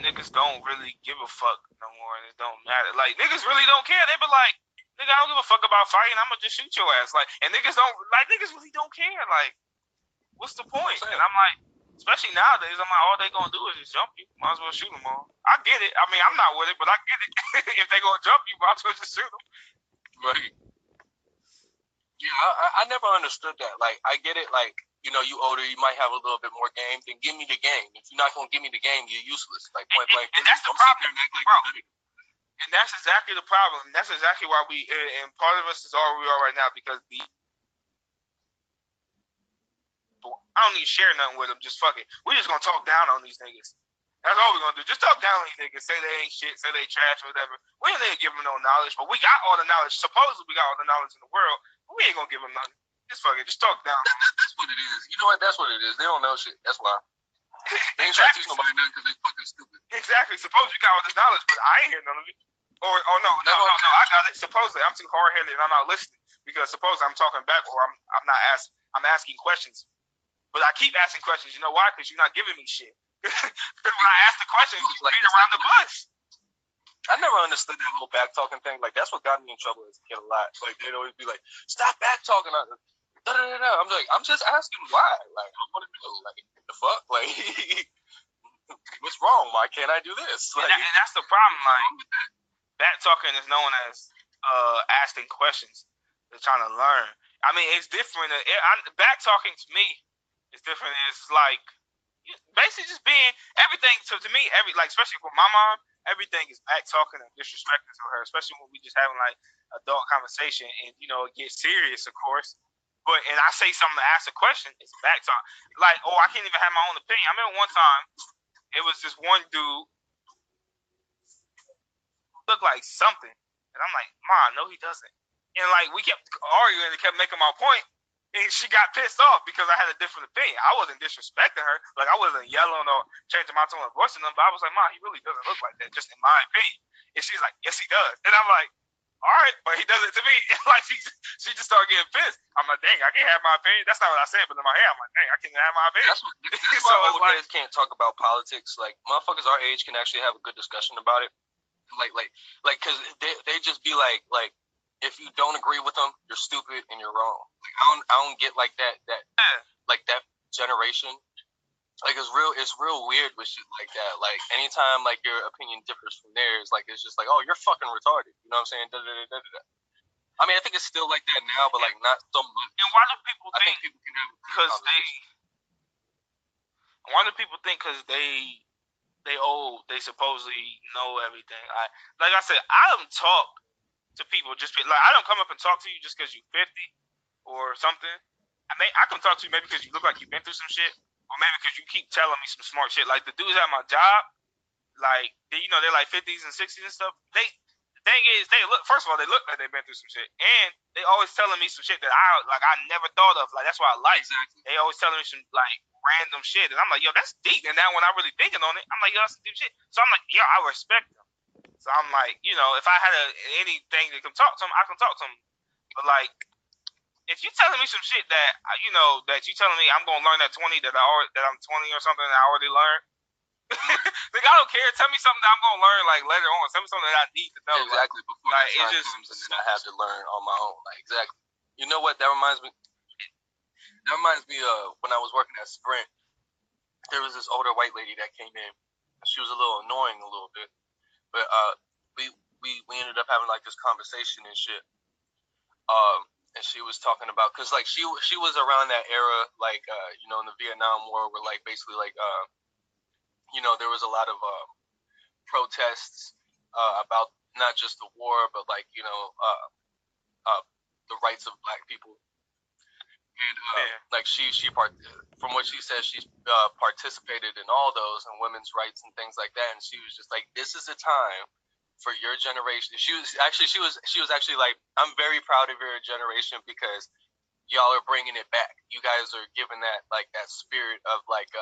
niggas don't really give a fuck no more, and it don't matter. Like, niggas really don't care. They be like, nigga, I don't give a fuck about fighting. I'm gonna just shoot your ass. Like, and niggas really don't care. Like, what's the point? And I'm like, especially nowadays, I'm like, all they gonna do is just jump you. Might as well shoot them all. I get it. I mean, I'm not with it, but I get it. If they gonna jump you, might as well just shoot them. Right. Yeah, I never understood that. Like, I get it. Like, you know, you older, you might have a little bit more game. Then give me the game. If you're not gonna give me the game, you're useless. Like, point blank. And that's the problem, bro. And that's exactly the problem. That's exactly why and part of us is all we are right now, because I don't need to share nothing with them. Just fuck it. We're just gonna talk down on these niggas. That's all we're gonna do. Just talk down on these niggas. Say they ain't shit. Say they trash or whatever. We ain't gonna give them no knowledge, but we got all the knowledge. Supposedly we got all the knowledge in the world, but we ain't gonna give them nothing. Just fuck it. Just talk down. That's what it is. You know what? That's what it is. They don't know shit. That's why. They ain't trying to teach nobody nothing because they fucking stupid. Exactly. Suppose you got all this knowledge, but I ain't hear none of it. No, I got it. Supposedly I'm too hard headed and I'm not listening, because supposedly I'm talking back, or I'm not asking. I'm asking questions, but I keep asking questions. You know why? Because you're not giving me shit. Because when I ask the questions, you beat around the bush. I never understood that whole back talking thing. Like, that's what got me in trouble as a kid a lot. Like, they'd always be like, "Stop back talking." I'm like, I'm just asking why. Like, I want to know, like, the fuck, like, what's wrong? Why can't I do this? Like, and that's the problem. Like, back talking is known as asking questions. They're trying to learn. I mean, it's different. Back talking to me is different. It's like basically just being everything. So to me, like, especially with my mom, everything is back talking and disrespecting to her. Especially when we just having like adult conversation, and you know, it gets serious, of course. But and I say something to ask a question, it's back talk. Like, oh, I can't even have my own opinion. I remember one time, it was this one dude looked like something, and I'm like, "Ma, no, he doesn't." And like, we kept arguing and kept making my point, and she got pissed off because I had a different opinion. I wasn't disrespecting her, like I wasn't yelling or changing my tone of voice to them, but I was like, "Ma, he really doesn't look like that, just in my opinion." And she's like, "Yes, he does." And I'm like, all right, but he does it to me. And like, she just started getting pissed. I'm like, dang, I can't have my opinion. That's not what I said, but in my head, I'm like, dang, I can't have my opinion. That's why old heads can't talk about politics. Like, motherfuckers our age can actually have a good discussion about it. Like, because they just be like, if you don't agree with them, you're stupid and you're wrong. Like, I don't get like that generation. Like, it's real weird with shit like that. Like, anytime like your opinion differs from theirs, like, it's just like, oh, you're fucking retarded. You know what I'm saying? I mean, I think it's still like that now, but like not so much. And why do people think people can have because why do people think because they old, they supposedly know everything? Like I said, I don't talk to people just like, I don't come up and talk to you just because you're 50 or something. I can talk to you maybe because you look like you've been through some shit. Or maybe because you keep telling me some smart shit. Like the dudes at my job, like, you know, they're like 50s and 60s and stuff. The thing is, first of all, they look like they've been through some shit. And they always telling me some shit that I never thought of. Like, that's why I like. Exactly. They always telling me some, like, random shit. And I'm like, yo, that's deep. And now when I really thinking on it, I'm like, yo, that's some deep shit. So I'm like, yo, I respect them. So I'm like, you know, if I had anything to come talk to them, I can talk to them. But, like, if you telling me some shit that you know that you telling me I'm gonna learn at 20 that I'm 20 or something that I already learned, like, I don't care. Tell me something that I'm gonna learn like later on. Tell me something that I need to know. Exactly. Before like, the time comes and then I have to learn on my own. Like, exactly. You know what? That reminds me. When I was working at Sprint, there was this older white lady that came in. She was a little annoying a little bit, but we ended up having like this conversation and shit. and she was talking about, because like she was around that era, like you know, in the Vietnam War, where like basically like you know, there was a lot of protests about not just the war, but like, you know, the rights of Black people. And like from what she says, she's participated in all those and women's rights and things like that. And she was just like, this is a time for your generation. She was actually like, I'm very proud of your generation because y'all are bringing it back. You guys are giving that like that spirit of like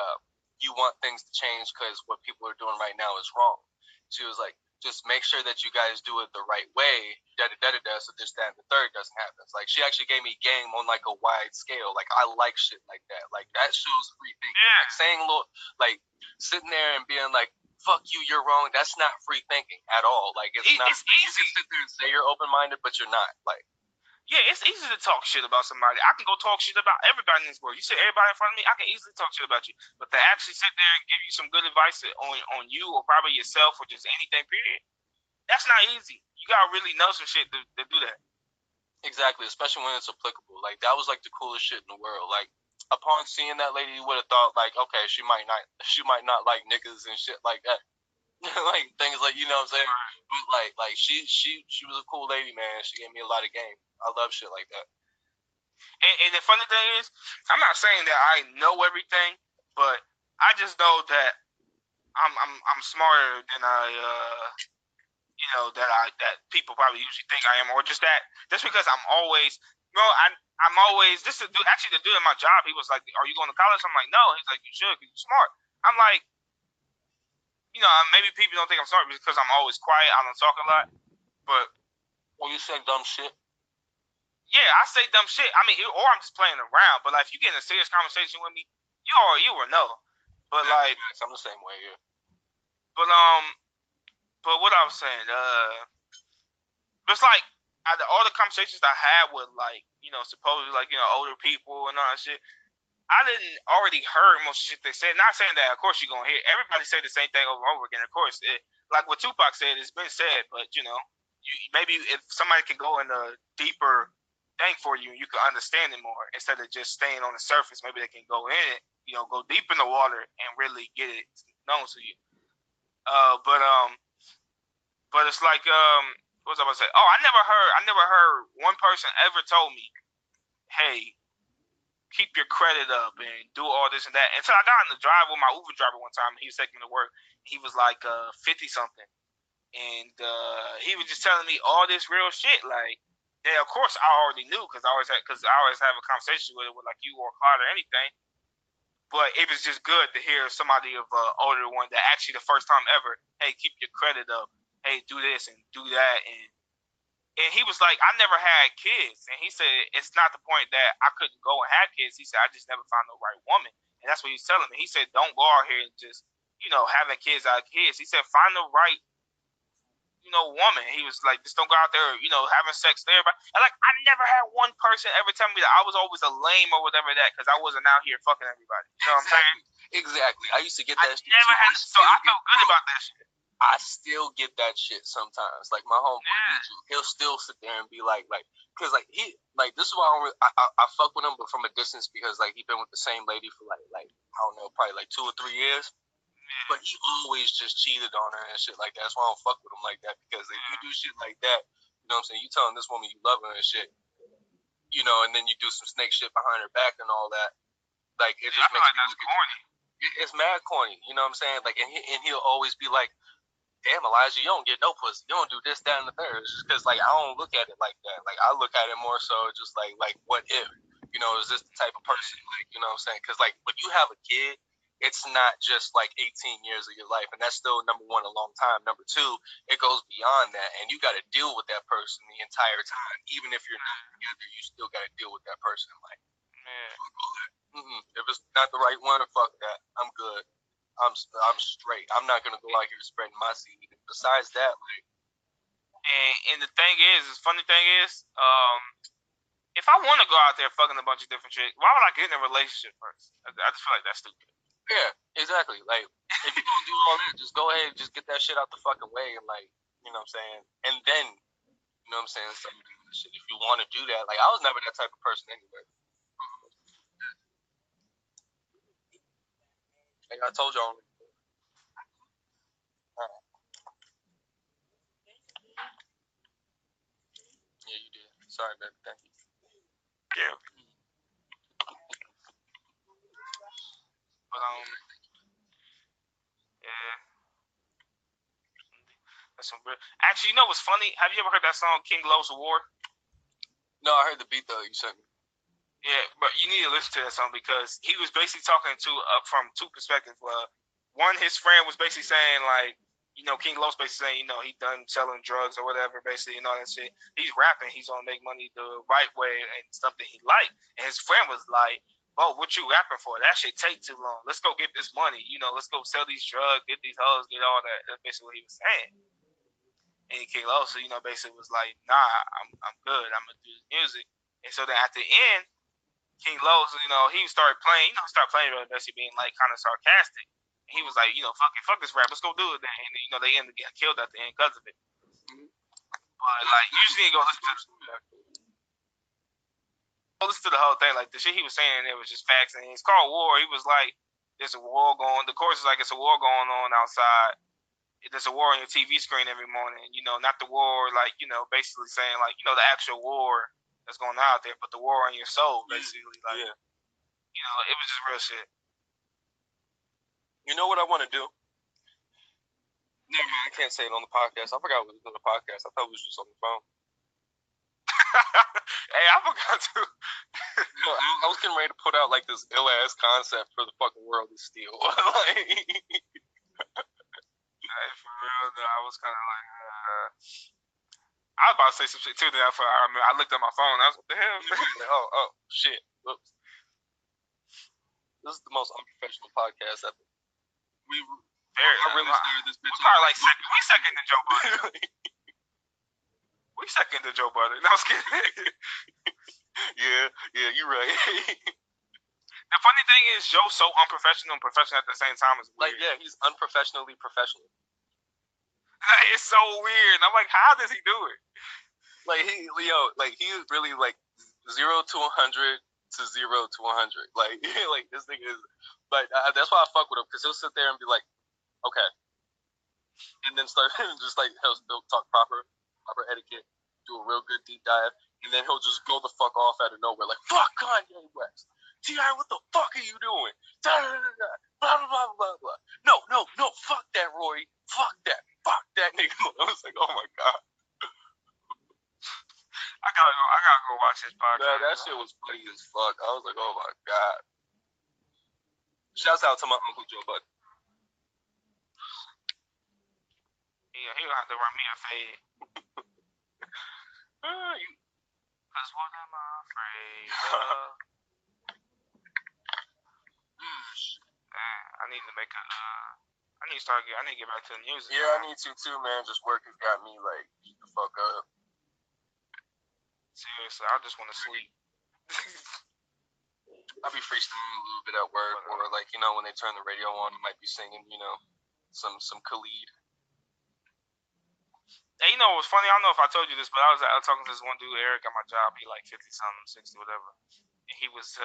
you want things to change because what people are doing right now is wrong. She was like, just make sure that you guys do it the right way, so this, that, and the third doesn't happen. It's like she actually gave me game on like a wide scale. Like I like shit like that. Like that shows free thinking. Yeah. Like saying like sitting there and being like, fuck you, you're wrong. That's not free thinking at all. Like it's not. It's easy. You can sit there and say you're open minded, but you're not. Like. Yeah, it's easy to talk shit about somebody. I can go talk shit about everybody in this world. You say everybody in front of me, I can easily talk shit about you. But to actually sit there and give you some good advice on you or probably yourself or just anything, period, that's not easy. You gotta really know some shit to do that. Exactly, especially when it's applicable. Like that was like the coolest shit in the world. Like upon seeing that lady, you would have thought like, okay, she might not like niggas and shit like that. Like things like, you know what I'm saying? But like she was a cool lady, man. She gave me a lot of game. I love shit like that. And the funny thing is, I'm not saying that I know everything, but I just know that I'm smarter than you know, that people probably usually think I am, or just because I'm always, I'm always, the dude at my job, he was like, are you going to college? I'm like, no. He's like, you should, because you're smart. I'm like, you know, maybe people don't think I'm smart because I'm always quiet, I don't talk a lot, but. Well, you say dumb shit? Yeah, I say dumb shit. I mean, or I'm just playing around, but like, if you get in a serious conversation with me, you will know. But like, I'm the same way, yeah. But what I was saying, it's like all the conversations I had with like, you know, supposedly like, you know, older people and all that shit, I didn't already heard most shit they said. Not saying that, of course, you're gonna hear everybody say the same thing over and over again. Of course, like what Tupac said, it's been said, but you know, maybe if somebody can go in a deeper thing for you, you can understand it more instead of just staying on the surface. Maybe they can go in it, you know, go deep in the water and really get it known to you. But it's like what was I about to say? Oh, I never heard one person ever told me, hey, keep your credit up and do all this and that. Until I got in the drive with my Uber driver one time, and he was taking me to work. He was like 50 something, and he was just telling me all this real shit. Like, yeah, of course I already knew because I always have a conversation with like you or Clyde or anything. But it was just good to hear somebody of older one that actually the first time ever, hey, keep your credit up. Hey, do this and do that, and he was like, I never had kids. And he said, it's not the point that I couldn't go and have kids. He said, I just never found the right woman. And that's what he was telling me. He said, don't go out here and just, you know, having kids out of kids. He said, find the right, you know, woman. He was like, just don't go out there, you know, having sex with everybody. And like, I never had one person ever tell me that I was always a lame or whatever that because I wasn't out here fucking everybody. You know what I'm saying? Exactly. I used to get that shit. So I felt good about that shit. I still get that shit sometimes. Like my homeboy, he'll still sit there and be like, cause like this is why I fuck with him, but from a distance because like he been with the same lady for like I don't know, probably like 2 or 3 years. Yeah. But he always just cheated on her and shit like that. That's why I don't fuck with him like that because if you do shit like that, you know what I'm saying? You telling this woman you love her and shit, you know, and then you do some snake shit behind her back and all that. Like it just makes me look corny. It's mad corny, you know what I'm saying? Like, and he'll always be like, damn, Elijah, you don't get no pussy. You don't do this, that, and the third. It's just because, like, I don't look at it like that. Like, I look at it more so just like what if? You know, is this the type of person, like, you know what I'm saying? Because, like, when you have a kid, it's not just, like, 18 years of your life. And that's still, number one, a long time. Number two, it goes beyond that. And you got to deal with that person the entire time. Even if you're not together, you still got to deal with that person. Like, if it's not the right one, fuck that. I'm good. I'm straight. I'm not gonna go out here spreading my seed. Besides that, like, and the thing is, the funny thing is, if I want to go out there fucking a bunch of different shit, why would I get in a relationship first? I just feel like that's stupid. Yeah, exactly. Like, if you gonna do all that, just go ahead and just get that shit out the fucking way, and like, you know what I'm saying, and then, you know what I'm saying. shit, if you want to do that. Like, I was never that type of person anyway. Like I told y'all. Yeah, you did. Sorry, baby. Thank you. Yeah. But yeah. That's some real. Actually, you know what's funny? Have you ever heard that song "King Loves a War"? No, I heard the beat though. You sent me. Yeah, but you need to listen to that song because he was basically talking to from two perspectives. One, his friend was basically saying like, King Lowe's basically saying, he done selling drugs or whatever, basically, and all that shit. He's rapping, he's gonna make money the right way and something he liked. And his friend was like, "Oh, what you rapping for? That shit take too long. Let's go get this money. Let's go sell these drugs, get these hoes, get all that." That's basically what he was saying. And King Lowe, so basically was like, "Nah, I'm good. I'm gonna do music." And so then at the end, King Lowe's, he started playing, basically being like kind of sarcastic. And he was like, fuck this rap, let's go do it then. And they ended up getting killed at the end because of it. But like, usually go listen to the whole thing. Like the shit he was saying, it was just facts. And it's called War. He was like, "There's a war going." The chorus is like, "It's a war going on outside. There's a war on your TV screen every morning." Not the war, like basically saying like the actual war that's going on out there, but the war on your soul, basically. Like, it was just real shit. You know what I want to do? Never mind, I can't say it on the podcast. I forgot what was on the podcast. I thought it was just on the phone. Hey, I forgot to. I was getting ready to put out like this ill ass concept for the fucking world to steal. Hey, for real, though, I was kind of like, I was about to say some shit too. Then I looked at my phone. I was what the hell? oh shit! Whoops. This is the most unprofessional podcast ever. I really started this bitch. Probably like we second to Joe Budden. We second to Joe Budden. No, I was kidding. yeah, you're right. The funny thing is, Joe's so unprofessional and professional at the same time. Is weird. Like, yeah, he's unprofessionally professional. It's so weird. I'm like, how does he do it? Like he is really like 0 to 100 to 0 to 100. Like this thing is. But that's why I fuck with him, because he'll sit there and be like, okay, and then start just like he'll talk proper etiquette, do a real good deep dive, and then he'll just go the fuck off out of nowhere like, fuck Kanye West. T.I., what the fuck are you doing? Da, da, da, da, blah, blah, blah, blah. No, fuck that, Roy. Fuck that nigga. I was like, oh my god. I gotta go watch his podcast. Man, that shit was funny as fuck. I was like, oh my god. Shouts out to my Uncle Joe Budden. Yeah, he gonna have to run me a fade. Cause what am I afraid of? I need to make I need to get back to the music. Yeah, I need to too, man. Just work has got me like the fuck up. Seriously, I just want to sleep. I'll be freestyling a little bit at work, or like when they turn the radio on, I might be singing some Khalid. Hey, what's funny? I don't know if I told you this, but I was talking to this one dude, Eric, at my job. He like 50-something, 60, whatever. And he was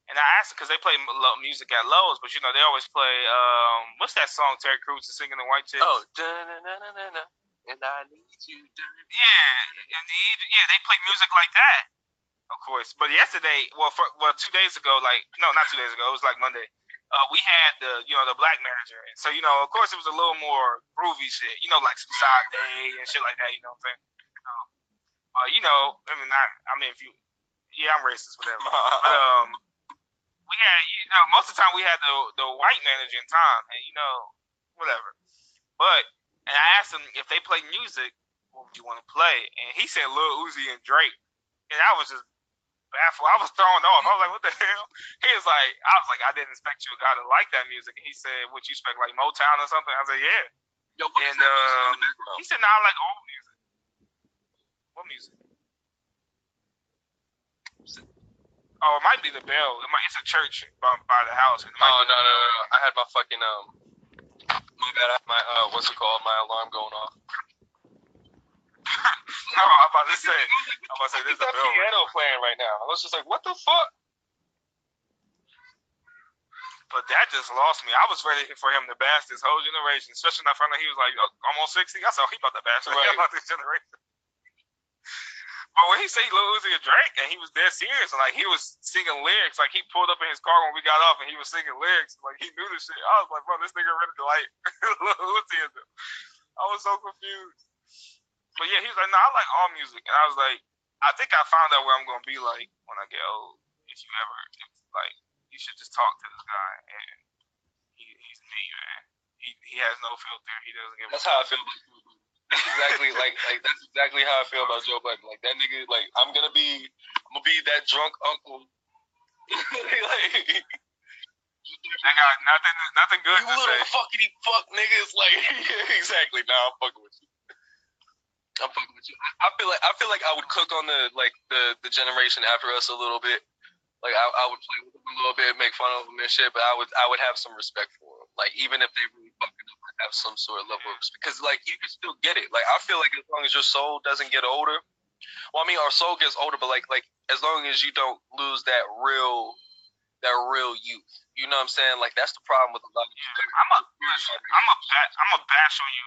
and I asked him because they play music at Lowe's, but they always play what's that song Terry Crews is singing, the White Chicks? Oh, da-na-na-na-na-na, and I need you. Yeah, they play music like that, of course. But yesterday, 2 days ago, not 2 days ago, it was like Monday. We had the black manager, and so of course it was a little more groovy shit, like some Sade and shit like that. You know what I'm saying? If you, yeah, I'm racist, whatever. But we had, most of the time we had the white manager in time, and whatever. But and I asked him if they play music, what would you want to play? And he said Lil Uzi and Drake, and I was just baffled. I was thrown off. I was like, what the hell? I was like, I didn't expect you a guy to like that music. And he said, what you expect, like Motown or something? I said, yeah. Yo, what is that music in the background? He said, no, I like old music. What music? Oh, it might be the bell. It's a church by the house. No. I had my fucking my bad. My what's it called? My alarm going off. I'm about to say this is the piano playing right now. I was just like, what the fuck? But that just lost me. I was ready for him to bash this whole generation, especially when I found out he was like almost 60. I said, he about to bash about this generation. But when he said Lil Uzi a Drake, and he was dead serious, and like he was singing lyrics, like he pulled up in his car when we got off, and he was singing lyrics, like he knew this shit. I was like, bro, this nigga ready to like Lil Uzi. I was so confused. But yeah, he was like, no, I like all music, and I was like, I think I found out where I'm gonna be like when I get old. If you ever like, you should just talk to this guy, and he's me, man. He has no filter. He doesn't give. That's how I feel. That's exactly that's exactly how I feel about Joe Budden. Like that nigga, like I'm gonna be that drunk uncle. Like, I got nothing good you to little say. fuckity fuck niggas. Like exactly. Nah, I'm fucking with you. I'm fucking with you. I feel like I would cook on the generation after us a little bit. Like I would play with them a little bit, make fun of them and shit, but I would have some respect for them. Like even if they really fucking up, I'd have some sort of level of respect. Because like you can still get it. Like I feel like as long as your soul doesn't get older, well, I mean our soul gets older, but like as long as you don't lose that real youth. You know what I'm saying? Like that's the problem with a lot of people. I'm a bash on you.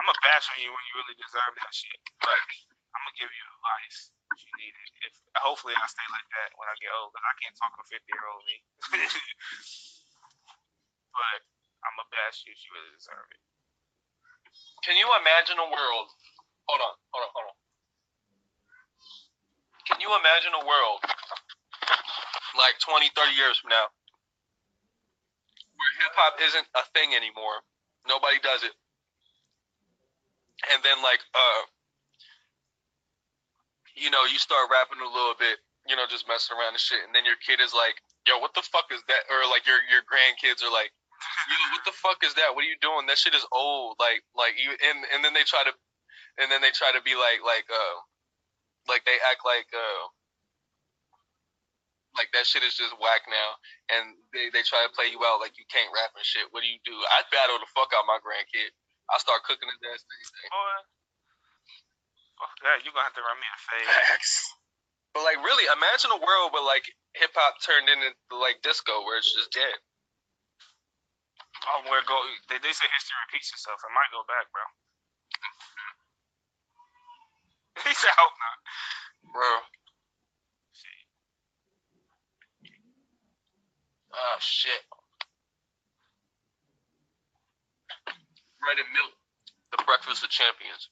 I'm a bash on you when you really deserve that shit. But I'm gonna give you advice if you need it. Hopefully I stay like that when I get old. I can't talk to 50-year-old me. But I'm a bash you if you really deserve it. Can you imagine a world? Hold on. Can you imagine a world like 20, 30 years from now where hip hop isn't a thing anymore? Nobody does it. And then like you know, you start rapping a little bit, you know, just messing around and shit, and then your kid is like, yo, what the fuck is that? Or like your grandkids are like, yo, what the fuck is that? What are you doing? That shit is old. Like you and then they try to be like they act like that shit is just whack now, and they try to play you out like you can't rap and shit. What do you do? I'd battle the fuck out my grandkid. I start cooking his ass and everything. Boy, fuck that. You're gonna have to run me a fade. But like, really, imagine a world where like hip hop turned into like disco, where it's just dead. Oh, where go? They say history repeats itself. It might go back, bro. He said, "Hope not, bro." Oh shit. Bread and milk. The breakfast of champions.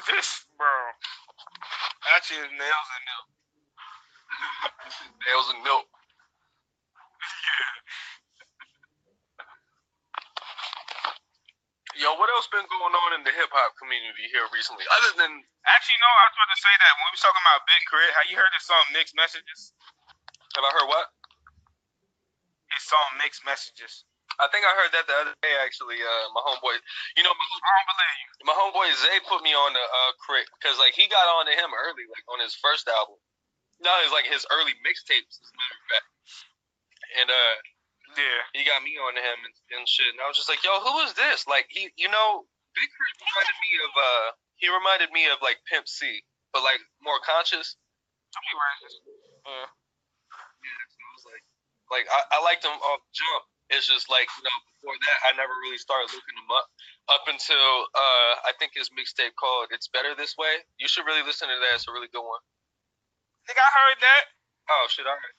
This, bro. Actually, it's nails and milk. Nails and milk. Yo, what else been going on in the hip hop community here recently? Other than actually, no, I was about to say that when we was talking about Big Crit, have you heard his song Mixed Messages? Have I heard what? His song Mixed Messages. I think I heard that the other day, actually. My homeboy, you know, my homeboy Zay put me on the Crit because like he got on to him early, like on his first album. No, it's like his early mixtapes, as a matter of fact. And yeah, he got me on to him and shit. And I was just like, yo, who is this? Like he, you know, Big Crit reminded me of like Pimp C, but like more conscious. Yeah. So I was like I liked him off jump. It's just like, you know, before that, I never really started looking him up until I think his mixtape called "It's Better This Way." You should really listen to that. It's a really good one. I think I heard that. Oh shit! All right.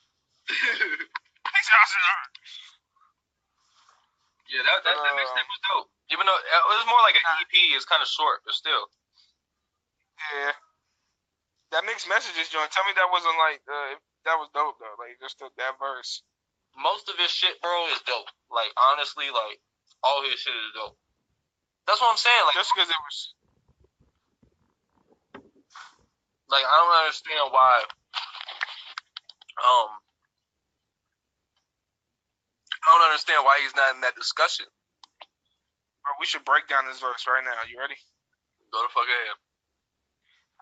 Yeah, that mixtape was dope. Even though it was more like an EP, it's kind of short, but still. Yeah. That Mixed Messages joint. Tell me that wasn't like that was dope though. Like just that verse. Most of his shit, bro, is dope. Like honestly, like all his shit is dope. That's what I'm saying. Like just because it was. Like I don't understand why. I don't understand why he's not in that discussion. Bro, we should break down this verse right now. You ready? Go the fuck ahead.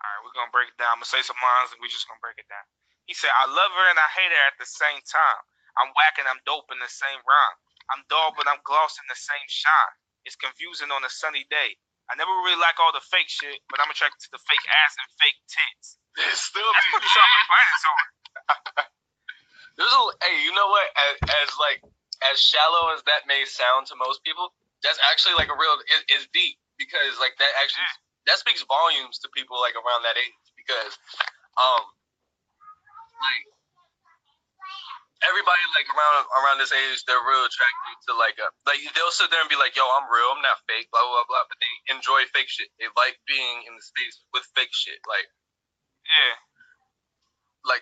Alright, we're gonna break it down. I'm gonna say some lines and we're just gonna break it down. He said, I love her and I hate her at the same time. I'm whack and I'm dope in the same rhyme. I'm dull but I'm gloss in the same shine. It's confusing on a sunny day. I never really like all the fake shit, but I'm attracted to the fake ass and fake tits. It's still That's pretty self-explanatory. Hey, you know what? As shallow as that may sound to most people, that's actually like a real. It's deep because like that actually that speaks volumes to people like around that age because like everybody like around this age, they're real attracted to like they'll sit there and be like, yo, I'm real, I'm not fake, blah blah blah, but they enjoy fake shit. They like being in the space with fake shit. Like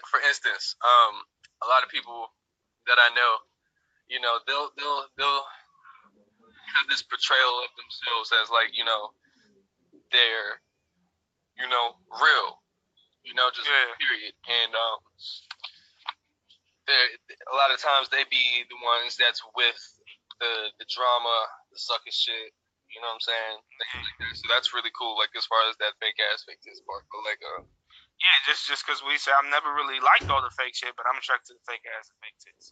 for instance, a lot of people that I know, you know, they'll have this portrayal of themselves as like, you know, they're, you know, real, you know, just period. And a lot of times they be the ones that's with the drama, the sucker shit. You know what I'm saying? Things like that. So that's really cool. Like as far as that fake ass fake tits part, but like yeah, just because we say I've never really liked all the fake shit, but I'm attracted to the fake ass and fake tits.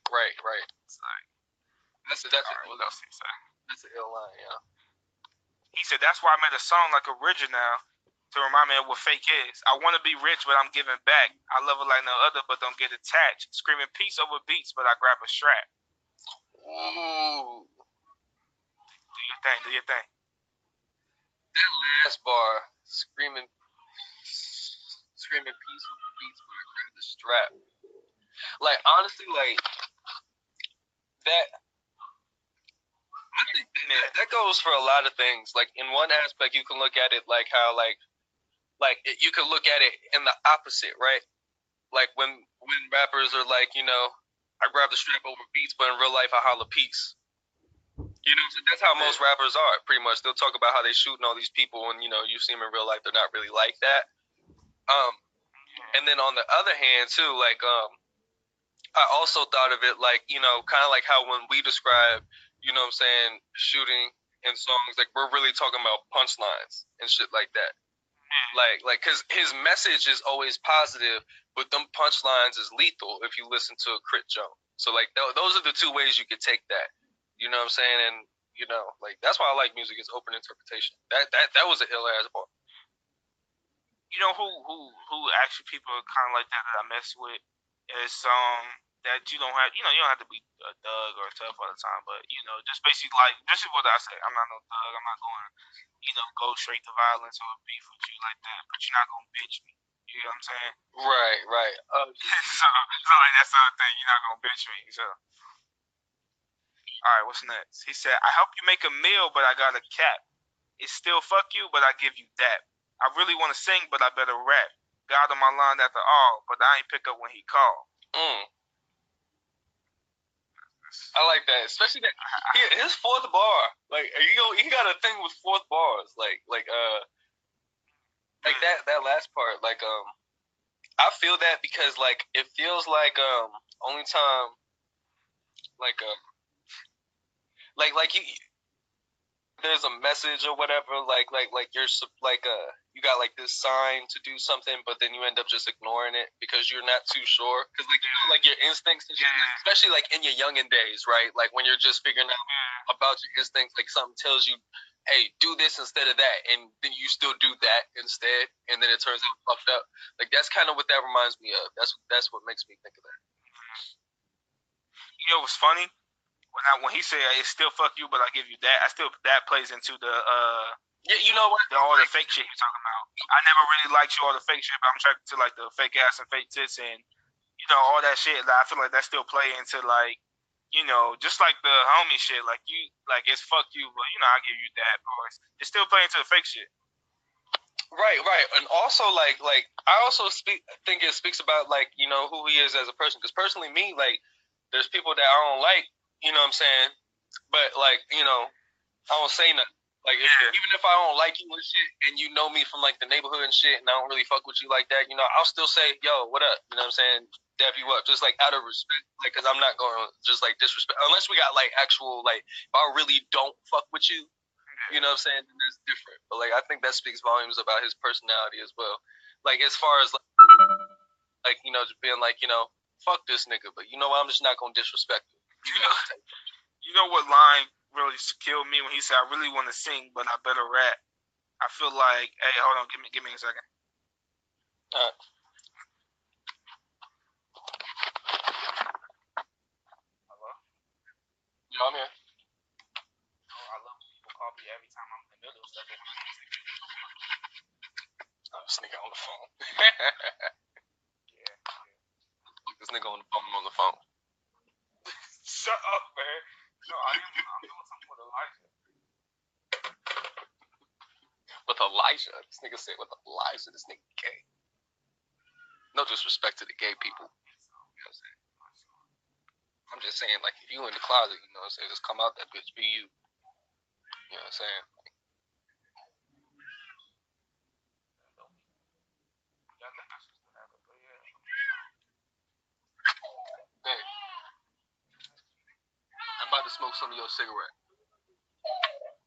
Right. It's like that's right, what else did he say? That's an ill line, yeah. He said that's why I made a song like Original to remind me of what fake is. I want to be rich, but I'm giving back. I love it like no other, but don't get attached. Screaming peace over beats, but I grab a strap. Ooh. Do your thing. That last bar, screaming peace over beats, but I grab the strap. Like honestly, like that. I think that goes for a lot of things. Like in one aspect, you can look at it like how like you can look at it in the opposite, right? Like when rappers are like, you know, I grab the strap over beats, but in real life I holler peace. You know, so that's how most rappers are. Pretty much, they'll talk about how they shooting all these people, and you know, you see them in real life, they're not really like that. And then on the other hand, too, like I also thought of it like, you know, kind of like how when we describe, you know what I'm saying, shooting in songs, like we're really talking about punchlines and shit like that. Like, cause his message is always positive, but them punchlines is lethal if you listen to a Crit Jones. So like, those are the two ways you could take that. You know what I'm saying? And you know, like that's why I like music is open interpretation. That was a ill ass part. You know who actually people are kind of like that I mess with is that you don't have, you know, you don't have to be a thug or tough all the time, but you know, just basically like this is what I say. I'm not no thug. I'm not going, you know, go straight to violence or beef with you like that. But you're not gonna bitch me. You know what I'm saying? Right. so like that's the other thing. You're not gonna bitch me. So. All right, what's next? He said, I help you make a meal, but I got a cap. It's still fuck you, but I give you that. I really want to sing, but I better rap. God on my line after all, but I ain't pick up when he called. I like that, especially that his fourth bar. Like he got a thing with fourth bars. Like that last part. Like I feel that because like it feels like only time like like you there's a message or whatever like you're like you got like this sign to do something, but then you end up just ignoring it because you're not too sure. Because like you know, like your instincts and shit, especially like in your youngin' days, right? Like when you're just figuring out about your instincts, like something tells you, hey, do this instead of that, and then you still do that instead, and then it turns out fucked up. Like that's kind of what that reminds me of. That's what makes me think of that. You know what's funny? When he said it's still fuck you, but I give you that, that plays into the yeah, you know what? All the fake shit you're talking about. I never really liked you all the fake shit, but I'm attracted to like the fake ass and fake tits and you know all that shit. Like, I feel like that still play into like you know just like the homie shit. Like you like it's fuck you, but you know I give you that. Or it's still playing into the fake shit. Right, and also like I also think it speaks about like you know who he is as a person. Because personally, me like there's people that I don't like. You know what I'm saying? But like you know I don't say nothing. Like even if I don't like you and shit, and you know me from like the neighborhood and shit, and I don't really fuck with you like that, you know, I'll still say, yo, what up? You know what I'm saying? Dap you up, just like out of respect, like, cause I'm not going to just like disrespect, unless we got like actual like, if I really don't fuck with you, you know what I'm saying? Then that's different. But like, I think that speaks volumes about his personality as well. Like as far as like you know, just being like, you know, fuck this nigga, but you know what? I'm just not gonna disrespect him. You know what line really killed me when he said, "I really want to sing, but I better rap." I feel like, hey, hold on, give me a second. Hello? Yeah, I'm here. Oh, I love when people call me every time I'm in the middle of something. Oh, this nigga on the phone. Yeah. This nigga on the phone. Shut up, man. No, I'm doing something with Elijah. With Elijah. This nigga said with Elijah. This nigga gay. No disrespect to the gay people. You know what I'm saying? I'm just saying, like, if you in the closet, you know what I'm saying, just come out that bitch, be you. You know what I'm saying? Hey, I'm about to smoke some of your cigarette.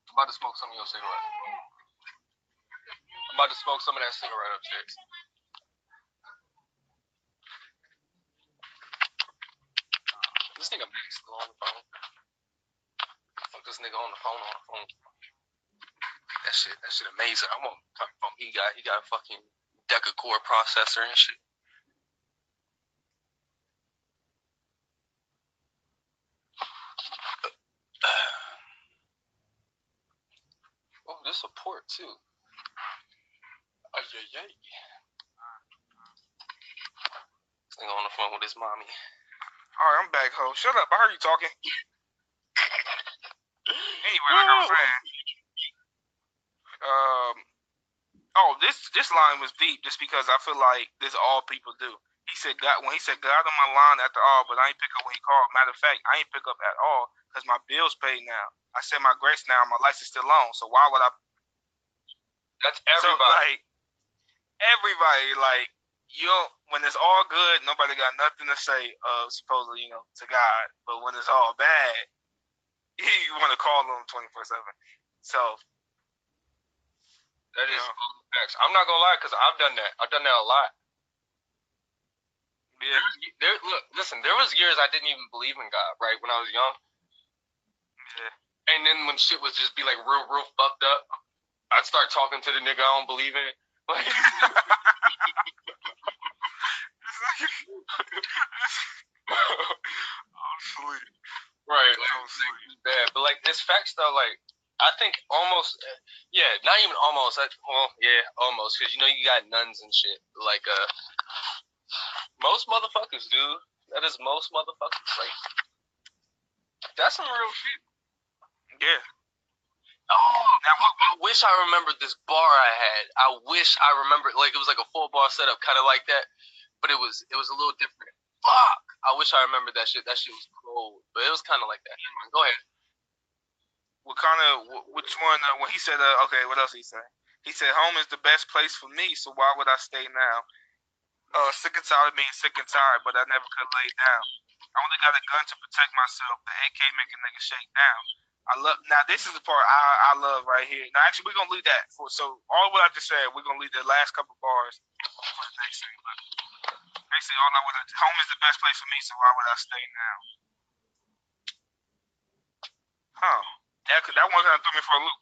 I'm about to smoke some of your cigarette. I'm about to smoke some of that cigarette upstairs. This nigga Max still on the phone. Fuck this nigga on the phone. That shit amazing. I want from he got a fucking deca-core processor and shit. Oh, this support too. Ay. This nigga on the phone with his mommy. Alright, I'm back, ho. Shut up. I heard you talking. Anyway, like I was saying. This line was deep just because I feel like this all people do. He said God when he said God on my line after all, but I ain't pick up when he called. Matter of fact, I ain't pick up at all because my bill's paid now. I said my grace now, my license still on. So why would I? That's everybody. So like everybody, like you don't, when it's all good, nobody got nothing to say. Supposedly, to God, but when it's all bad, you want to call them 24/7. So that is facts. I'm not gonna lie, because I've done that. I've done that a lot. Yeah. Listen. There was years I didn't even believe in God, right, when I was young. Yeah. And then when shit was just be like real fucked up, I'd start talking to the nigga I don't believe in. Like, right, like it's bad. But like it's facts though. Like I think almost, not even almost. Almost, because you got nuns and shit. Like most motherfuckers, dude. That is most motherfuckers. Like that's some real shit. Yeah. Oh, I wish I remembered this bar I had. I wish I remembered, like it was like a full bar setup, kind of like that, but it was a little different. Fuck! I wish I remembered that shit. That shit was cold, but it was kind of like that. Go ahead. Which one? When he said, okay, what else he say? He said, home is the best place for me, so why would I stay now? Sick and tired of being sick and tired, but I never could lay down. I only got a gun to protect myself. The AK make a nigga shake down. Now this is the part I love right here. Now actually we're gonna leave that for all what I just said, we're gonna leave the last couple bars for the next thing. But basically home is the best place for me, so why would I stay now? Huh. That one kinda threw me for a loop.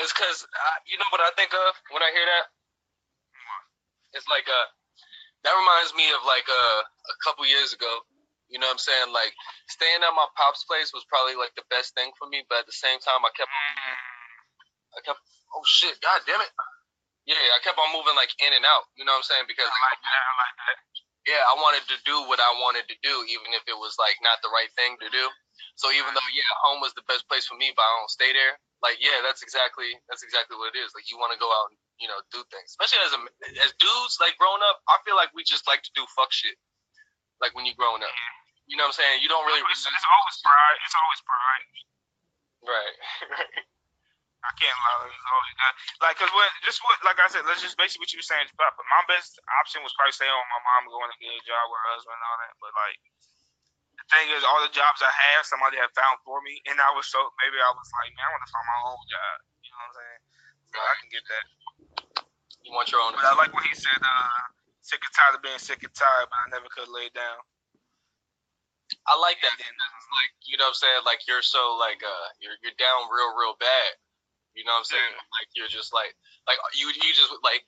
It's because you know what I think of when I hear that? It's like that reminds me of like a couple years ago. You know what I'm saying? Like staying at my pop's place was probably like the best thing for me, but at the same time I kept oh shit, god damn it. Yeah, I kept on moving like in and out. You know what I'm saying? Because I like that. Yeah, I wanted to do what I wanted to do, even if it was like not the right thing to do. So even though home was the best place for me, but I don't stay there. Like that's exactly what it is. Like you want to go out and do things, especially as dudes. Like growing up, I feel like we just like to do fuck shit. Like when you're growing up, you know what I'm saying? You don't really. It's always pride. It's always pride. Right. I can't lie. It's always cause like I said, let's just basically what you were saying. But my best option was probably staying with my mom, going to get a job with her husband and all that. But like the thing is, all the jobs I have, somebody had found for me, and I was maybe I was like, man, I want to find my own job. You know what I'm saying? So I can get that. You want your own. But I like what he said. Sick and tired of being sick and tired, but I never could lay down. I like that. Then it's like, you know what I'm saying? Like you're so like you're down real bad. You know what I'm saying? Yeah. Like you're just like you just like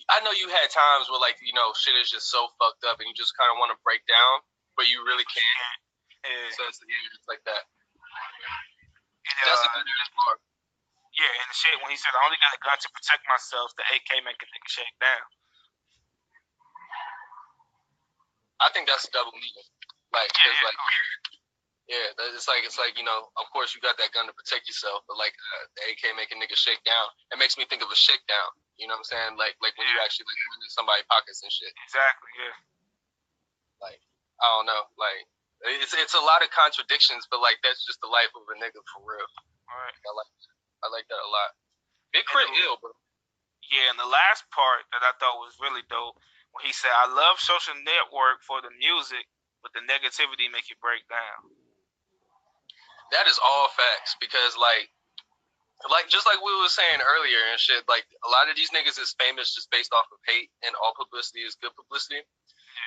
I know you had times where like, you know, shit is just so fucked up and you just kind of want to break down, but you really can't. Yeah. So it's like that. That's a good part. Yeah, and the shit when he said I only got a gun to protect myself, the AK make a nigga shake down. I think that's a double meaning. Like, cause like, yeah, it's like you know, of course you got that gun to protect yourself, but like the AK make a nigga shake down. It makes me think of a shakedown. You know what I'm saying? Like when you actually like run in somebody's pockets and shit. Exactly. Yeah. Like I don't know. Like it's a lot of contradictions, but like that's just the life of a nigga for real. All right. I like that a lot. Big Crit ill, bro. Yeah, and the last part that I thought was really dope when he said, "I love social network for the music, but the negativity make it break down." That is all facts because like just like we were saying earlier and shit, like a lot of these niggas is famous just based off of hate, and all publicity is good publicity.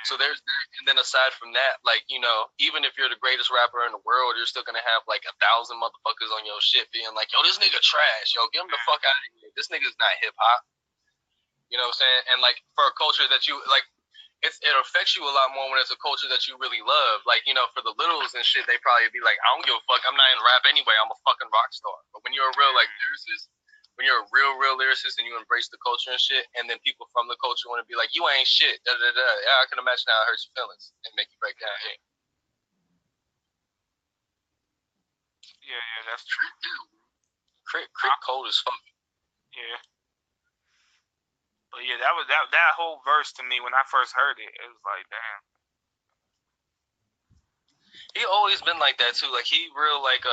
So there's that, and then aside from that, like, you know, even if you're the greatest rapper in the world, you're still gonna have like 1,000 motherfuckers on your shit being like, yo, this nigga trash, yo, get him the fuck out of here. This nigga's not hip hop. You know what I'm saying? And like for a culture that you like, it affects you a lot more when it's a culture that you really love. Like, you know, for the littles and shit, they probably be like, I don't give a fuck, I'm not in rap anyway, I'm a fucking rock star. But when you're a real like lyricist, when you're a real lyricist and you embrace the culture and shit, and then people from the culture want to be like, you ain't shit, da da da. Yeah, I can imagine how it hurts your feelings and make you break down. Yeah, that's true. Crit cold as fuck. Yeah. But yeah, that was that whole verse to me when I first heard it. It was like, damn. He always been like that too. Like he real like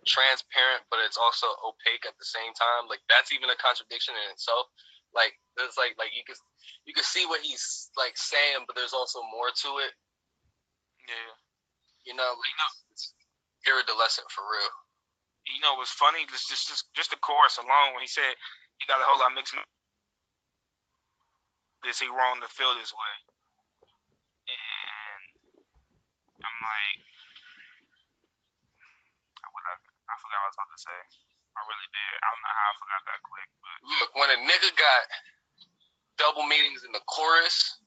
transparent, but it's also opaque at the same time. Like that's even a contradiction in itself. Like there's like you can see what he's like saying, but there's also more to it. Yeah. You know, like it's iridescent for real. You know what's funny? Just the chorus alone when he said he got a whole lot of mixed. Is he wrong to feel this way? And I'm like, I forgot what I was about to say. I really did. I don't know how I forgot that quick. But look, when a nigga got double meanings in the chorus,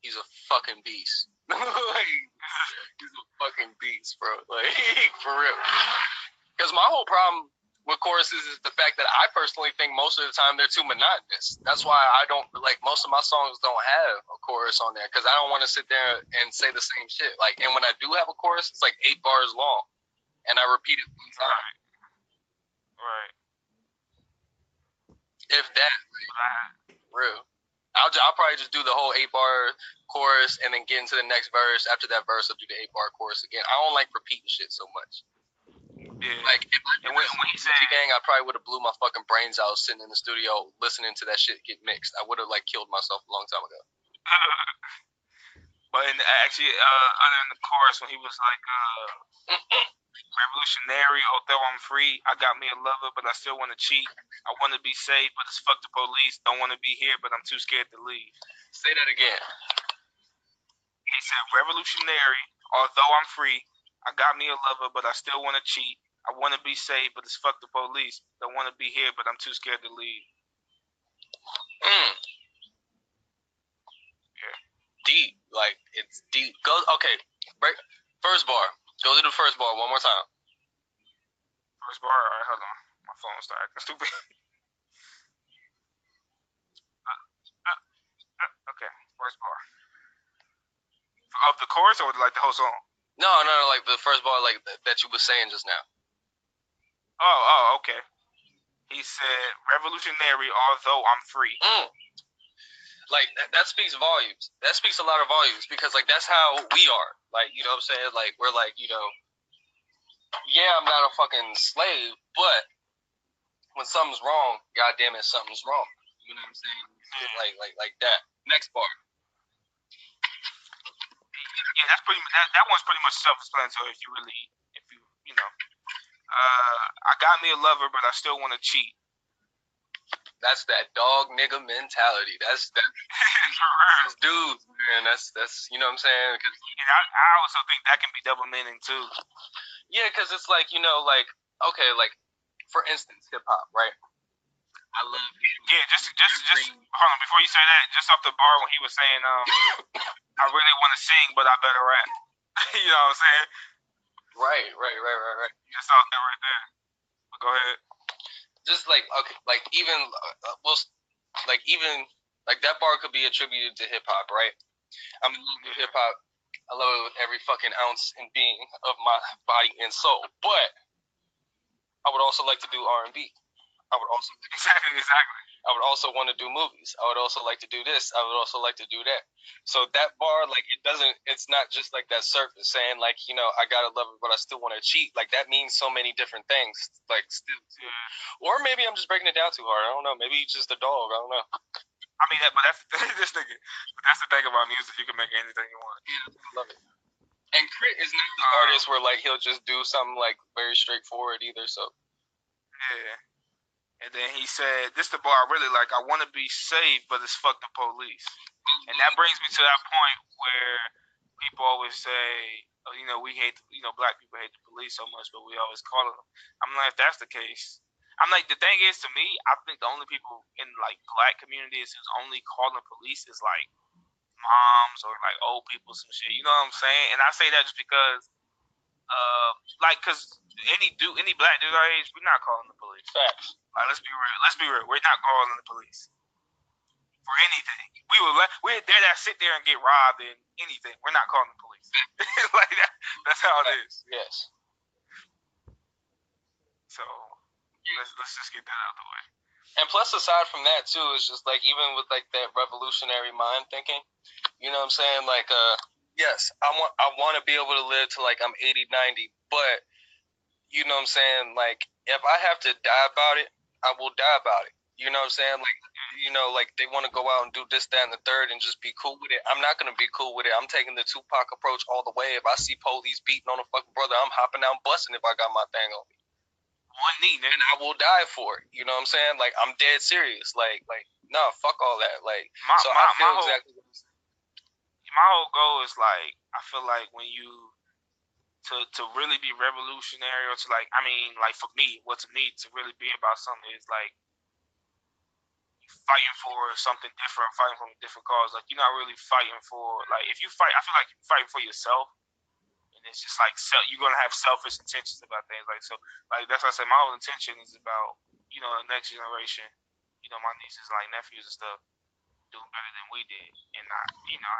he's a fucking beast. He's a fucking beast, bro. Like for real. Because my whole problem with choruses is the fact that I personally think most of the time they're too monotonous. That's why I don't like most of my songs don't have a chorus on there because I don't want to sit there and say the same shit. Like, and when I do have a chorus, it's like 8 bars long, and I repeat it one time. Right. If that, real. I'll probably just do the whole 8-bar chorus and then get into the next verse. After that verse, I'll do the 8-bar chorus again. I don't like repeating shit so much. Yeah. Like if I when he said gang, I probably would have blew my fucking brains out sitting in the studio listening to that shit get mixed. I would have like killed myself a long time ago. But actually, other than the chorus, when he was like, revolutionary, although I'm free, I got me a lover, but I still want to cheat. I want to be safe, but it's fuck the police. Don't want to be here, but I'm too scared to leave. Say that again. He said, revolutionary, although I'm free, I got me a lover, but I still want to cheat. I want to be safe, but it's fuck the police. Don't want to be here, but I'm too scared to leave. Yeah. Deep. Like, it's deep. Go, okay. Break. First bar. Go to the first bar one more time. First bar? Alright, hold on. My phone started acting stupid. Okay, first bar. Of the chorus or like the whole song? No, like the first bar like that you were saying just now. Oh, okay. He said, revolutionary, although I'm free. Like, that speaks volumes. That speaks a lot of volumes because, like, that's how we are. Like, you know what I'm saying? Like, we're like, you know, yeah, I'm not a fucking slave, but when something's wrong, goddamn it, something's wrong. You know what I'm saying? Like that. Next bar. Yeah, that's pretty. That one's pretty much self-explanatory. If you know, I got me a lover, but I still want to cheat. That's that dog nigga mentality. That's dudes, man. That's you know what I'm saying? And I also think that can be double meaning too. Yeah, because it's like, you know, like, okay, like for instance, hip hop, right? I love it. Yeah, just hold on before you say that. Just off the bar when he was saying, I really want to sing, but I better rap. You know what I'm saying? Right. Just off that right there. But go ahead. Just like, okay, like even like that bar could be attributed to hip hop, right? I'm in love with hip hop. I love it with every fucking ounce and being of my body and soul. But I would also like to do R&B. I would also exactly. I would also want to do movies. I would also like to do this. I would also like to do that. So that bar, like, it's not just like that surface saying like, you know, I gotta love it, but I still want to cheat. Like that means so many different things. Like still, or maybe I'm just breaking it down too hard. I don't know. Maybe he's just a dog. I don't know. I mean, but that's this nigga. But that's the thing about music. You can make anything you want. Yeah, I love it. And Crit is not the artist where like he'll just do something like very straightforward either. So yeah. And then he said, "This the bar I really like. I want to be safe, but it's fuck the police." And that brings me to that point where people always say, oh, you know, we hate, you know, black people hate the police so much, but we always call them. I'm like, if that's the case, I'm like, the thing is, to me, I think the only people in like black communities who's only calling police is like moms or like old people, some shit. You know what I'm saying? And I say that just because, like, cause any black dude our age, we're not calling the police. Facts. Like, let's be real. We're not calling the police for anything. We're there to sit there and get robbed and anything. We're not calling the police. Like that's how it is. Yes. So let's just get that out of the way. And plus, aside from that too, it's just like even with like that revolutionary mind thinking, you know what I'm saying? Like, yes, I want to be able to live to like I'm 80, 90, but you know what I'm saying? Like, if I have to die about it, I will die about it. You know what I'm saying? Like, you know, like they want to go out and do this, that, and the third and just be cool with it. I'm not going to be cool with it. I'm taking the Tupac approach all the way. If I see police beating on a fucking brother, I'm hopping out and busting if I got my thing on me. One knee, and I will die for it. You know what I'm saying? Like, I'm dead serious. Like, no, fuck all that. Like, I feel exactly what you're saying. My whole goal is like, I feel like when you to really be revolutionary or to like, I mean, like for me, what to me to really be about something is like fighting for something different, fighting for a different cause. Like you're not really fighting for like if you fight, I feel like you're fighting for yourself, and it's just like you're gonna have selfish intentions about things. Like so, like that's why I say my whole intention is about the next generation, my nieces like nephews and stuff doing better than we did, and not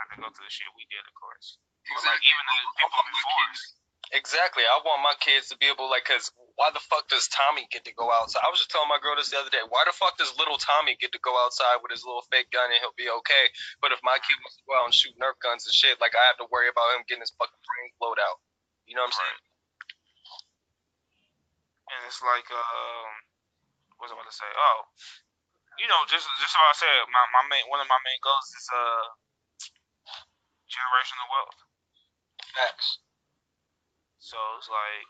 have to go through the shit we did, of course. Exactly. But like even the people before us. Exactly. I want my kids to be able, like, because why the fuck does Tommy get to go outside? I was just telling my girl this the other day. Why the fuck does little Tommy get to go outside with his little fake gun and he'll be okay? But if my kid wants to go out and shoot Nerf guns and shit, like, I have to worry about him getting his fucking brain blowed out. You know what I'm saying? And it's like, what was I about to say? Oh, just what I said. One of my main goals is generational wealth. Facts. So it's like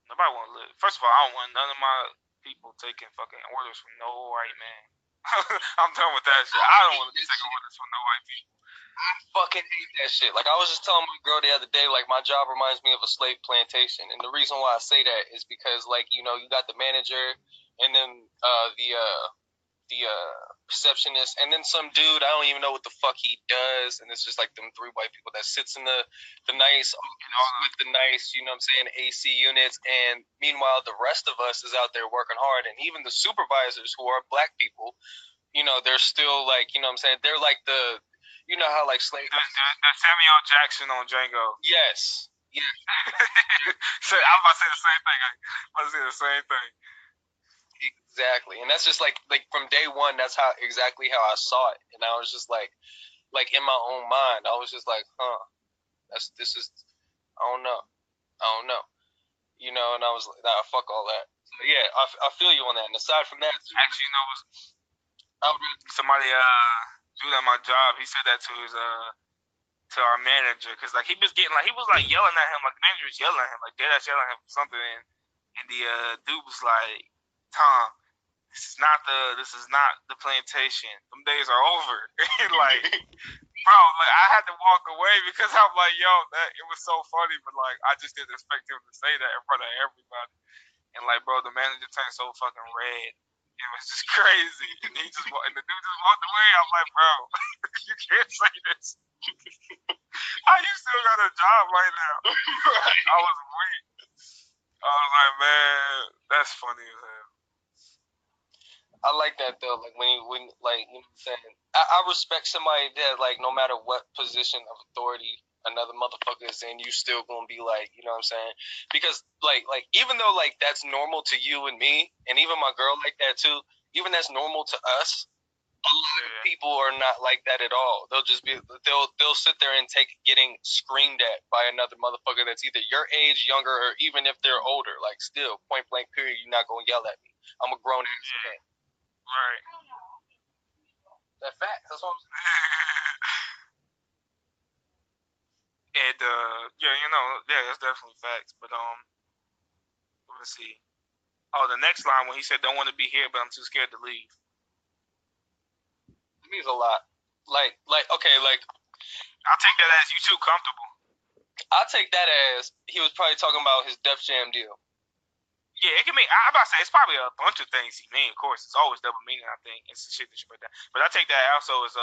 nobody want to live. First of all, I don't want none of my people taking fucking orders from no white man. I'm done with that shit. I don't want to be taking orders from no white people. I fucking hate that shit. Like, I was just telling my girl the other day, like, my job reminds me of a slave plantation. And the reason why I say that is because, like, you got the manager and then the receptionist, and then some dude, I don't even know what the fuck he does, and it's just like them three white people that sits in the nice with the nice, you know what I'm saying, AC units, and meanwhile the rest of us is out there working hard, and even the supervisors who are black people, they're still like, you know what I'm saying, they're like the, how like slave the Samuel Jackson on Django. Yes. Yeah. So I'm about to say the same thing. Exactly, and that's just like from day one. That's exactly how I saw it, and I was just like in my own mind, I was just like, this is, I don't know, and I was like, nah, fuck all that. So yeah, I feel you on that. And aside from that, actually, somebody dude at my job, he said that to his to our manager, because like he was yelling at him, like the manager was yelling at him, like dead ass yelling at him for something, and the dude was like, Tom, this is not the plantation. Them days are over. Like, bro, like I had to walk away because I'm like, yo, that it was so funny, but like I just didn't expect him to say that in front of everybody. And like, bro, the manager turned so fucking red. It was just crazy. And and the dude just walked away. I'm like, bro, you can't say this. How you still got a job right now? I was weak. I was like, man, that's funny as hell. I like that though. Like when like you know what I'm saying. I respect somebody that like no matter what position of authority another motherfucker is in, you still gonna be like, you know what I'm saying? Because like even though like that's normal to you and me, and even my girl like that too. Even that's normal to us. A lot of people are not like that at all. They'll just be they'll sit there and take getting screamed at by another motherfucker that's either your age, younger, or even if they're older. Like still, point blank period, you're not gonna yell at me. I'm a grown ass man. Right. That fact. That's what I'm saying. And yeah, you know, yeah, that's definitely facts. But let's see. Oh, the next line when he said, "Don't want to be here, but I'm too scared to leave." It means a lot. Like okay, like I'll take that as you too comfortable. I'll take that as he was probably talking about his Def Jam deal. Yeah, it can mean. I'm about to say it's probably a bunch of things he mean. Of course, it's always double meaning. I think it's the shit that you put down. But I take that also as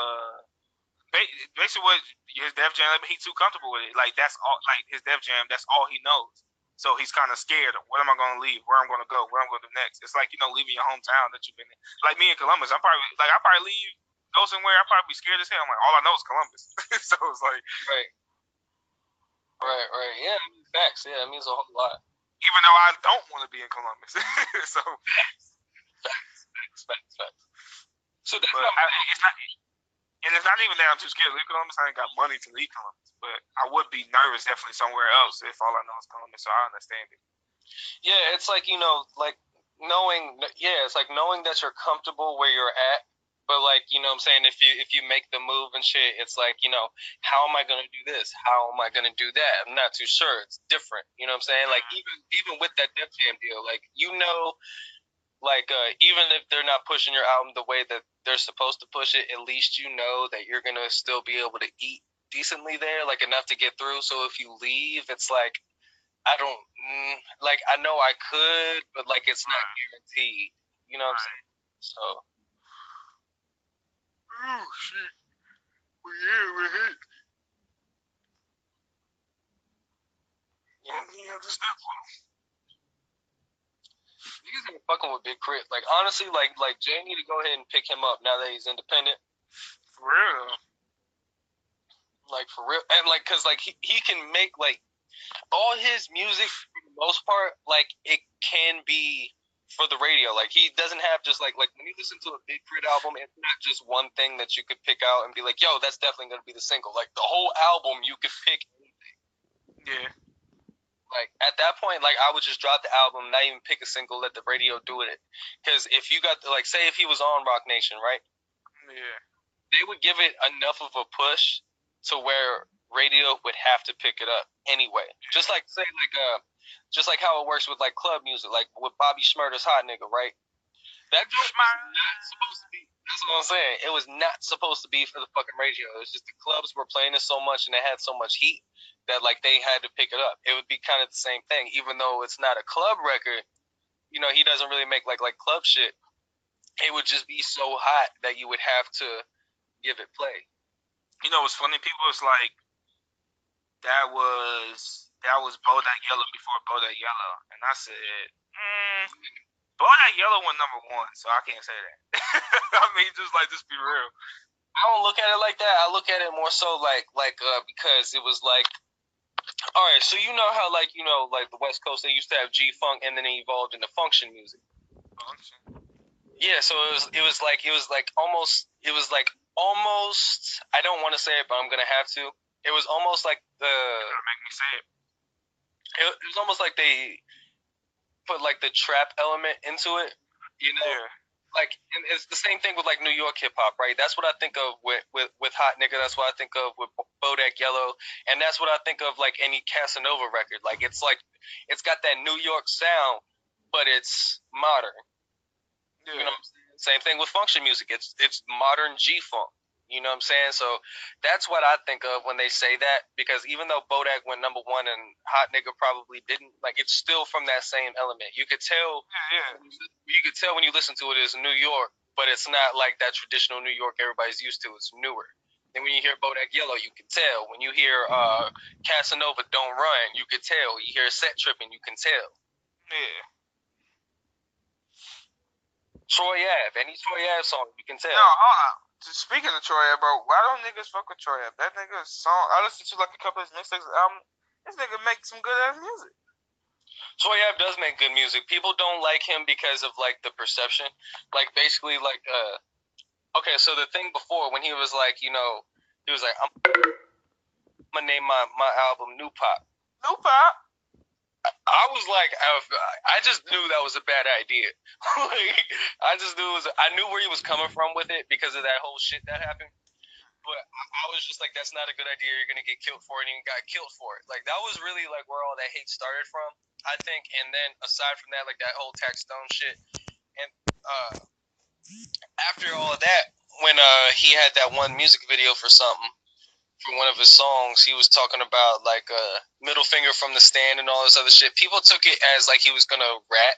basically what his Def Jam. He too comfortable with it. Like that's all. Like his Def Jam. That's all he knows. So he's kind of scared of what am I going to leave, where I'm going to go, where I'm going to do next. It's like leaving your hometown that you've been in. Like me in Columbus, I probably leave, go somewhere. I probably be scared as hell. I'm like, all I know is Columbus. So it's like right. Yeah, I mean, facts. Yeah, it means a whole lot. Even though I don't want to be in Columbus, so facts. So that's it's not. And it's not even that I'm too scared to leave Columbus. I ain't got money to leave Columbus. But I would be nervous definitely somewhere else if all I know is Columbus. So I understand it. Yeah, it's like, you know, like knowing, it's like knowing that you're comfortable where you're at. But like, you know what I'm saying, if you make the move and shit, it's like, you know, how am I going to do this? How am I going to do that? I'm not too sure. It's different. You know what I'm saying? Like even with that Def Jam deal, like, you know, like even if they're not pushing your album the way that they're supposed to push it, at least you know that you're gonna still be able to eat decently there, like enough to get through. So if you leave, it's like I don't like I know I could, but like it's not guaranteed. You know what I'm saying? So. Oh shit! We're hit. Yeah, just that one. Niggas ain't fucking with Big Crit. Like honestly, like Jay need to go ahead and pick him up now that he's independent. For real. Like for real, and like cause like he can make like all his music for the most part, like it can be for the radio. Like he doesn't have just like when you listen to a Big Crit album, it's not just one thing that you could pick out and be like, yo, that's definitely gonna be the single. Like the whole album, you could pick anything. Yeah. Like at that point, like I would just drop the album, not even pick a single, let the radio do it. Because if you got like, say if he was on Rock Nation, right? Yeah. They would give it enough of a push to where radio would have to pick it up anyway. Just like say just like how it works with like club music, like with Bobby Shmurda's Hot Nigga, right? That joke was not supposed to be. That's what I'm saying. It was not supposed to be for the fucking radio. It was just the clubs were playing it so much and it had so much heat that like they had to pick it up. It would be kind of the same thing, even though it's not a club record. You know, he doesn't really make like club shit. It would just be so hot that you would have to give it play. You know what's funny? People was like, that was Bodak Yellow before Bodak Yellow, and I said, Bodak Yellow went #1, so I can't say that. I mean, just be real. I don't look at it like that. I look at it more so like because it was like, all right, so you know how like the West Coast, they used to have G-Funk and then it evolved into function music. Function. Yeah, so it was like almost I don't want to say it, but I'm gonna have to. It was almost like make me say it. It was almost like they put like the trap element into it, you know. Yeah. Like it's the same thing with like New York hip hop, right? That's what I think of with Hot Nigga. That's what I think of with Bodak Yellow, and that's what I think of like any Casanova record. Like it's got that New York sound, but it's modern. Yeah. You know what I'm saying? Same thing with function music. It's modern G funk. You know what I'm saying? So that's what I think of when they say that, because even though Bodak went #1 and Hot Nigga probably didn't, like, it's still from that same element. You could tell. Yeah. You could tell when you listen to it, it's New York, but it's not like that traditional New York everybody's used to. It's newer. And when you hear Bodak Yellow, you can tell. When you hear Casanova Don't Run, you can tell. You hear Set Tripping, you can tell. Yeah. Troy Ave, any Troy Ave song, you can tell. No, hold on. Speaking of Troy Ave, bro, why don't niggas fuck with Troy Ave? That nigga's song, I listened to like a couple of his mixtapes. This nigga makes some good ass music. Troy Ave does make good music. People don't like him because of like the perception. Like basically like okay, so the thing before when he was like, you know, he was like, I'm gonna name my album New Pop. New Pop? I was like, I just knew that was a bad idea. Like, I just knew I knew where he was coming from with it because of that whole shit that happened. But I was just like, that's not a good idea. You're gonna get killed for it, and you got killed for it. Like that was really like where all that hate started from, I think. And then aside from that, like that whole Tax Stone shit, and after all of that, when he had that one music video for something. For one of his songs, he was talking about like middle finger from the stand and all this other shit. People took it as like he was gonna rat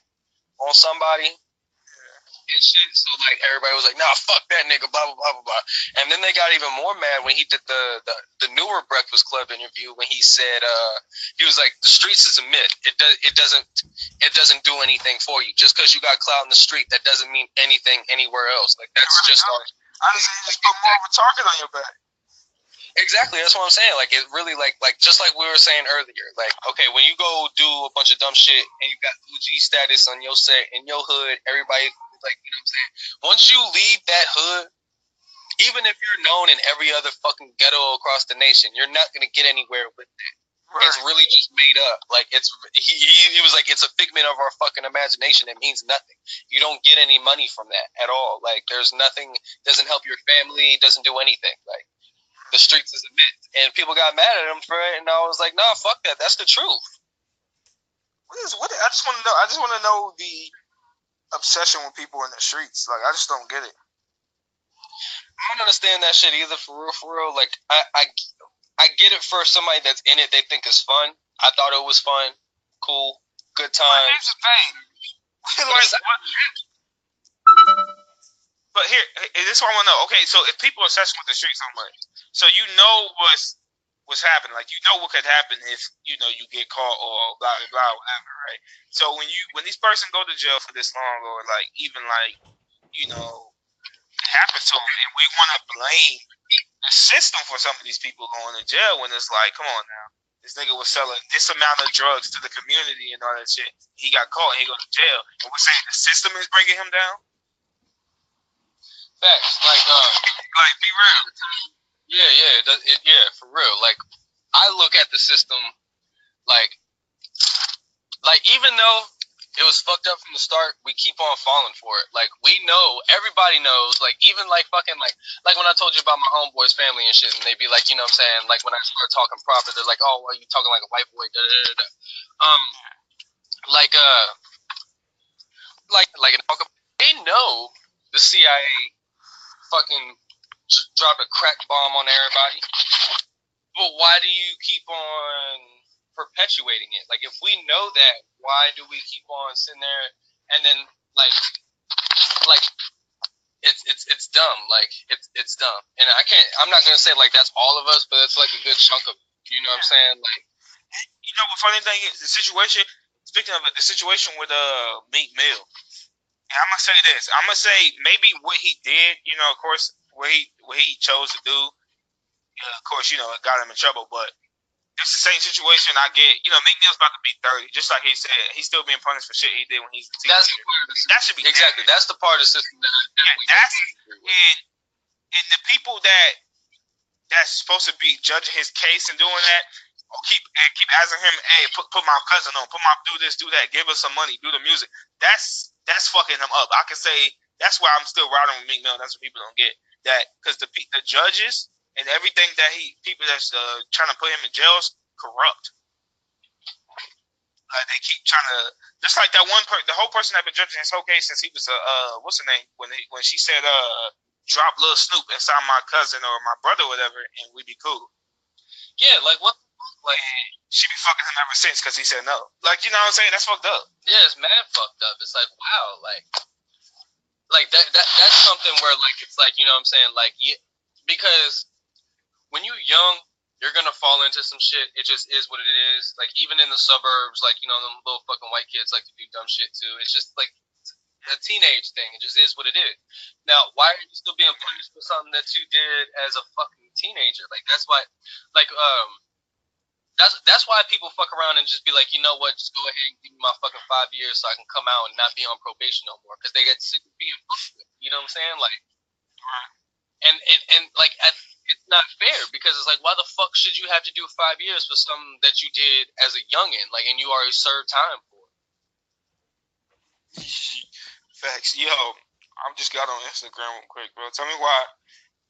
on somebody and shit. So like everybody was like, "Nah, fuck that nigga," blah blah blah blah blah. And then they got even more mad when he did the newer Breakfast Club interview when he said he was like, "The streets is a myth. It doesn't do anything for you. Just because you got clout in the street, that doesn't mean anything anywhere else. Like that's just honestly, you just put more of a target on your back." Exactly, that's what I'm saying. Like it really like just like we were saying earlier. Like, okay, when you go do a bunch of dumb shit and you got OG status on your set in your hood, everybody like, you know what I'm saying? Once you leave that hood, even if you're known in every other fucking ghetto across the nation, you're not gonna get anywhere with that. Right. It's really just made up. Like it's he was like, it's a figment of our fucking imagination. It means nothing. You don't get any money from that at all. Like there's nothing. Doesn't help your family. Doesn't do anything. Like. The streets is a myth, and people got mad at him for it, and I was like, "Nah, fuck that. That's the truth." What? I just want to know. I just want to know the obsession with people in the streets. Like, I just don't get it. I don't understand that shit either. For real. Like, I get it for somebody that's in it. They think it's fun. I thought it was fun, cool, good times. But here's the thing. But here, this is what I want to know. Okay, so if people are obsessed with the streets so much, so you know what's happening. Like you know what could happen if you get caught or blah blah blah whatever, right? So when these person go to jail for this long or like even like it happens to them, and we want to blame the system for some of these people going to jail when it's like, come on now, this nigga was selling this amount of drugs to the community and all that shit. He got caught and he go to jail, and we're saying the system is bringing him down. Facts, like be real. Yeah, for real. Like, I look at the system, like even though it was fucked up from the start, we keep on falling for it. Like, we know, everybody knows, like, even like fucking like when I told you about my homeboy's family and shit, and they be like, you know what I'm saying, like when I start talking proper, they're like, oh, well, you talking like a white boy, da da da da. They know the CIA fucking dropped a crack bomb on everybody. But why do you keep on perpetuating it? Like, if we know that, why do we keep on sitting there and then like it's dumb. Like it's dumb. And I'm not gonna say like that's all of us, but it's like a good chunk of it. You know what I'm saying? Like, you know what funny thing is, the situation. Speaking of it, the situation with Meek Mill. And I'm gonna say this. I'm gonna say maybe what he did. Of course, what he chose to do. Of course, it got him in trouble. But it's the same situation I get. Meek Mill's about to be 30, just like he said. He's still being punished for shit he did when he's a teenager. That's the part of the system. That should be exactly. Bad. That's the part of the system that I definitely and the people that's supposed to be judging his case and doing that. Keep asking him, hey, put my cousin on, do this, do that, give us some money, do the music. That's fucking him up. I can say that's why I'm still riding with Meek Mill. That's what people don't get, that because the judges and everything that people that's trying to put him in jail is corrupt. Like they keep trying to, just like that one the whole person that been judging his whole case since he was what's her name when she said drop Lil Snoop inside my cousin or my brother or whatever and we be cool. Yeah, like what? Like she be fucking him ever since because he said no. Like you know what I'm saying? That's fucked up. Yeah, it's mad fucked up. It's like wow, like that's something where like it's like you know what I'm saying like yeah, because when you're young, you're gonna fall into some shit. It just is what it is. Like even in the suburbs, like you know, them little fucking white kids like to do dumb shit too. It's just like a teenage thing. It just is what it is. Now, why are you still being punished for something that you did as a fucking teenager? Like that's why, like that's why people fuck around and just be like, you know what, just go ahead and give me my fucking 5 years so I can come out and not be on probation no more because they get sick of being fucked with. You know what I'm saying? Like, and like it's not fair because it's like why the fuck should you have to do 5 years for something that you did as a youngin like and you already served time for it? Facts. Yo, I just got on Instagram real quick, bro. Tell me why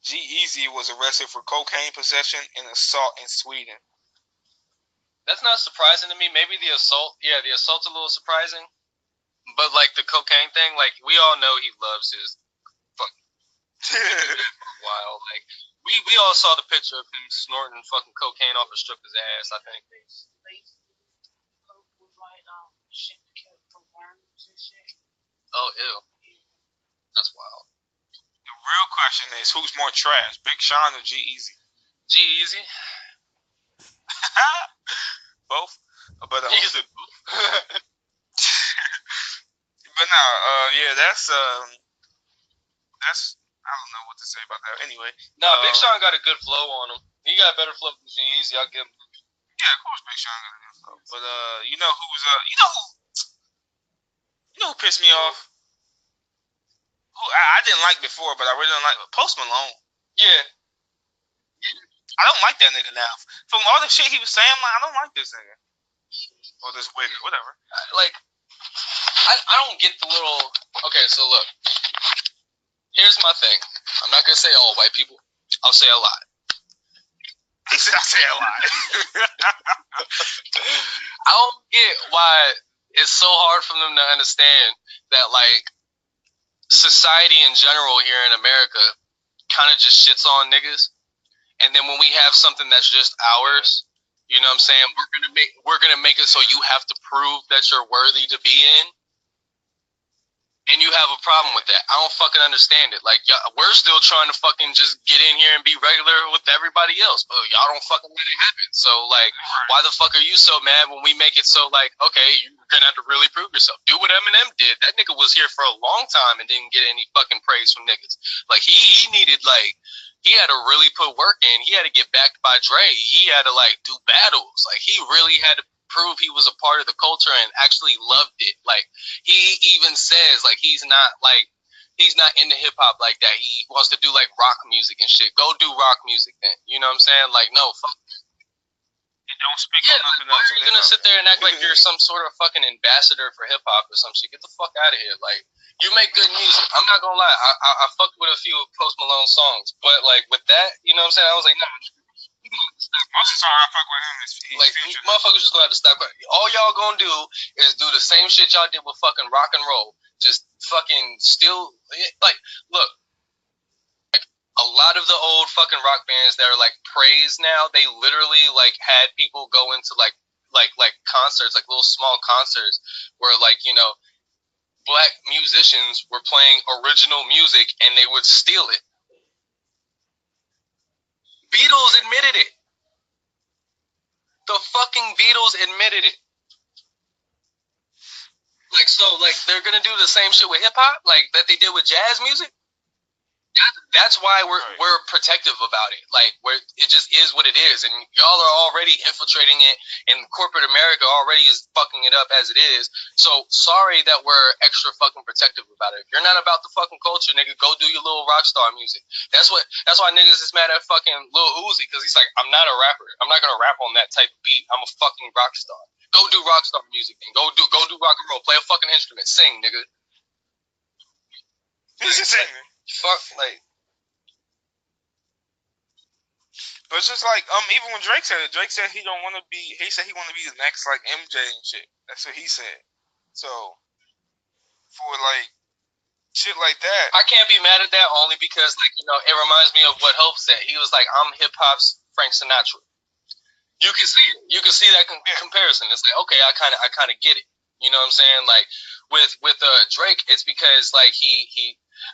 G-Eazy was arrested for cocaine possession and assault in Sweden. That's not surprising to me. Maybe the assault's a little surprising, but like the cocaine thing, like we all know he loves his wild. Like we all saw the picture of him snorting fucking cocaine off a stripper's ass. I think. Oh ew, that's wild. The real question is, who's more trash, Big Sean or G-Eazy? G-Eazy. Both, but he said both. But no, yeah, that's I don't know what to say about that. Anyway, Big Sean got a good flow on him. He got a better flow than G-Eazy. I'll give him. Yeah, of course, Big Sean got a good flow. But you know who pissed me off? Who I didn't like before, but I really don't like Post Malone. Yeah. I don't like that nigga now. From all the shit he was saying, like, I don't like this nigga. Or this wig, whatever. Like, I don't get the little. Okay, so look. Here's my thing. I'm not gonna say all white people. I'll say a lot. He said I say a lot. I don't get why it's so hard for them to understand that, like, society in general here in America kind of just shits on niggas. And then when we have something that's just ours, you know what I'm saying? We're gonna make it so you have to prove that you're worthy to be in. And you have a problem with that. I don't fucking understand it. Like, we're still trying to fucking just get in here and be regular with everybody else, but y'all don't fucking let it happen. So, like, why the fuck are you so mad when we make it so, like, okay, you're gonna have to really prove yourself. Do what Eminem did. That nigga was here for a long time and didn't get any fucking praise from niggas. Like, he needed, like, he had to really put work in. He had to get backed by Dre. He had to, like, do battles. Like, he really had to prove he was a part of the culture and actually loved it. Like, he even says, like, he's not into hip hop like that. He wants to do like rock music and shit. Go do rock music then. You know what I'm saying? Like, no, fuck. And don't speak on nothing why else. are you gonna sit there and act like you're some sort of fucking ambassador for hip hop or some shit? Get the fuck out of here. Like, you make good music. I'm not gonna lie. I fucked with a few Post Malone songs, but like with that, you know what I'm saying? I was like, nah. Most of the time I fuck with him is like motherfuckers just gonna have to stop. All y'all gonna do is do the same shit y'all did with fucking rock and roll. Just fucking still like look. Like a lot of the old fucking rock bands that are like praised now, they literally like had people go into like concerts, like little small concerts where like, you know, black musicians were playing original music and they would steal it. Beatles admitted it. The fucking Beatles admitted it. Like, so, like, they're gonna do the same shit with hip hop, like that they did with jazz music. That's why we're protective about it. Like, where it just is what it is, and y'all are already infiltrating it, and corporate America already is fucking it up as it is. So sorry that we're extra fucking protective about it. If you're not about the fucking culture, nigga, go do your little rock star music. That's why niggas is mad at fucking Lil Uzi, because he's like, I'm not a rapper. I'm not gonna rap on that type of beat. I'm a fucking rock star. Go do rock star music, and go do rock and roll. Play a fucking instrument. Sing, nigga. Sing. Fuck, like. But it's just like even when Drake said it, Drake said he don't want to be. He said he want to be the next like MJ and shit. That's what he said. So for like shit like that, I can't be mad at that only because like it reminds me of what Hope said. He was like, I'm hip hop's Frank Sinatra. You can see it. You can see that comparison. It's like, okay, I kind of get it. You know what I'm saying? Like with Drake, it's because like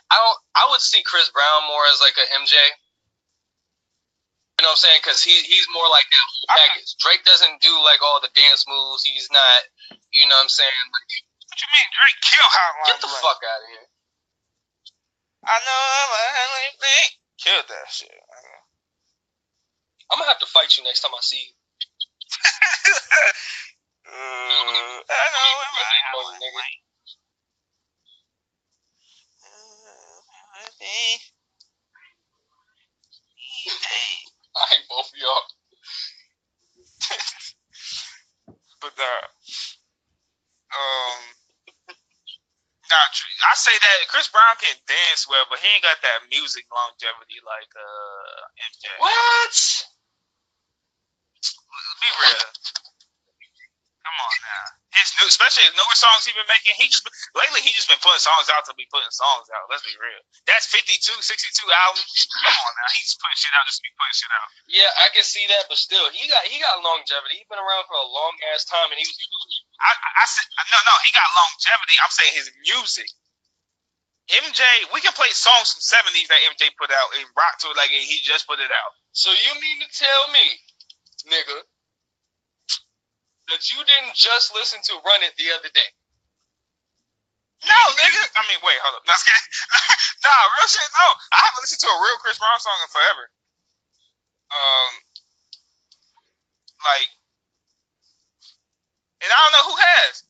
I would see Chris Brown more as like a MJ. You know what I'm saying? Because he's more like that whole package. Drake doesn't do like all the dance moves. He's not. You know what I'm saying? Like, what you mean Drake kill Hotline? Get the fuck out of here. I know killed that shit. I'm gonna have to fight you next time I see you. I know. I hate both of y'all. But I say that Chris Brown can dance well, but he ain't got that music longevity like MJ. What? Be real. Come on now. Especially his newer songs he been making. Lately he just been putting songs out to be putting songs out. Let's be real. That's 52, 62 albums. Come on now. He's putting shit out just to be putting shit out. Yeah, I can see that, but still, he got longevity. He's been around for a long ass time, and he was. I said no. He got longevity. I'm saying his music. MJ, we can play songs from '70s that MJ put out and rock to it like he just put it out. So you mean to tell me, nigga, that you didn't just listen to Run It the other day? No, nigga. I mean, wait, hold up. Nah, real shit. No, I haven't listened to a real Chris Brown song in forever. Like, and I don't know who has.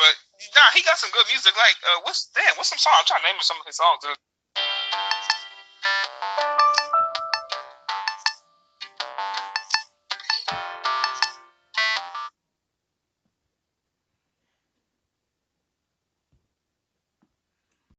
But nah, he got some good music. Like, what's some song? I'm trying to name some of his songs.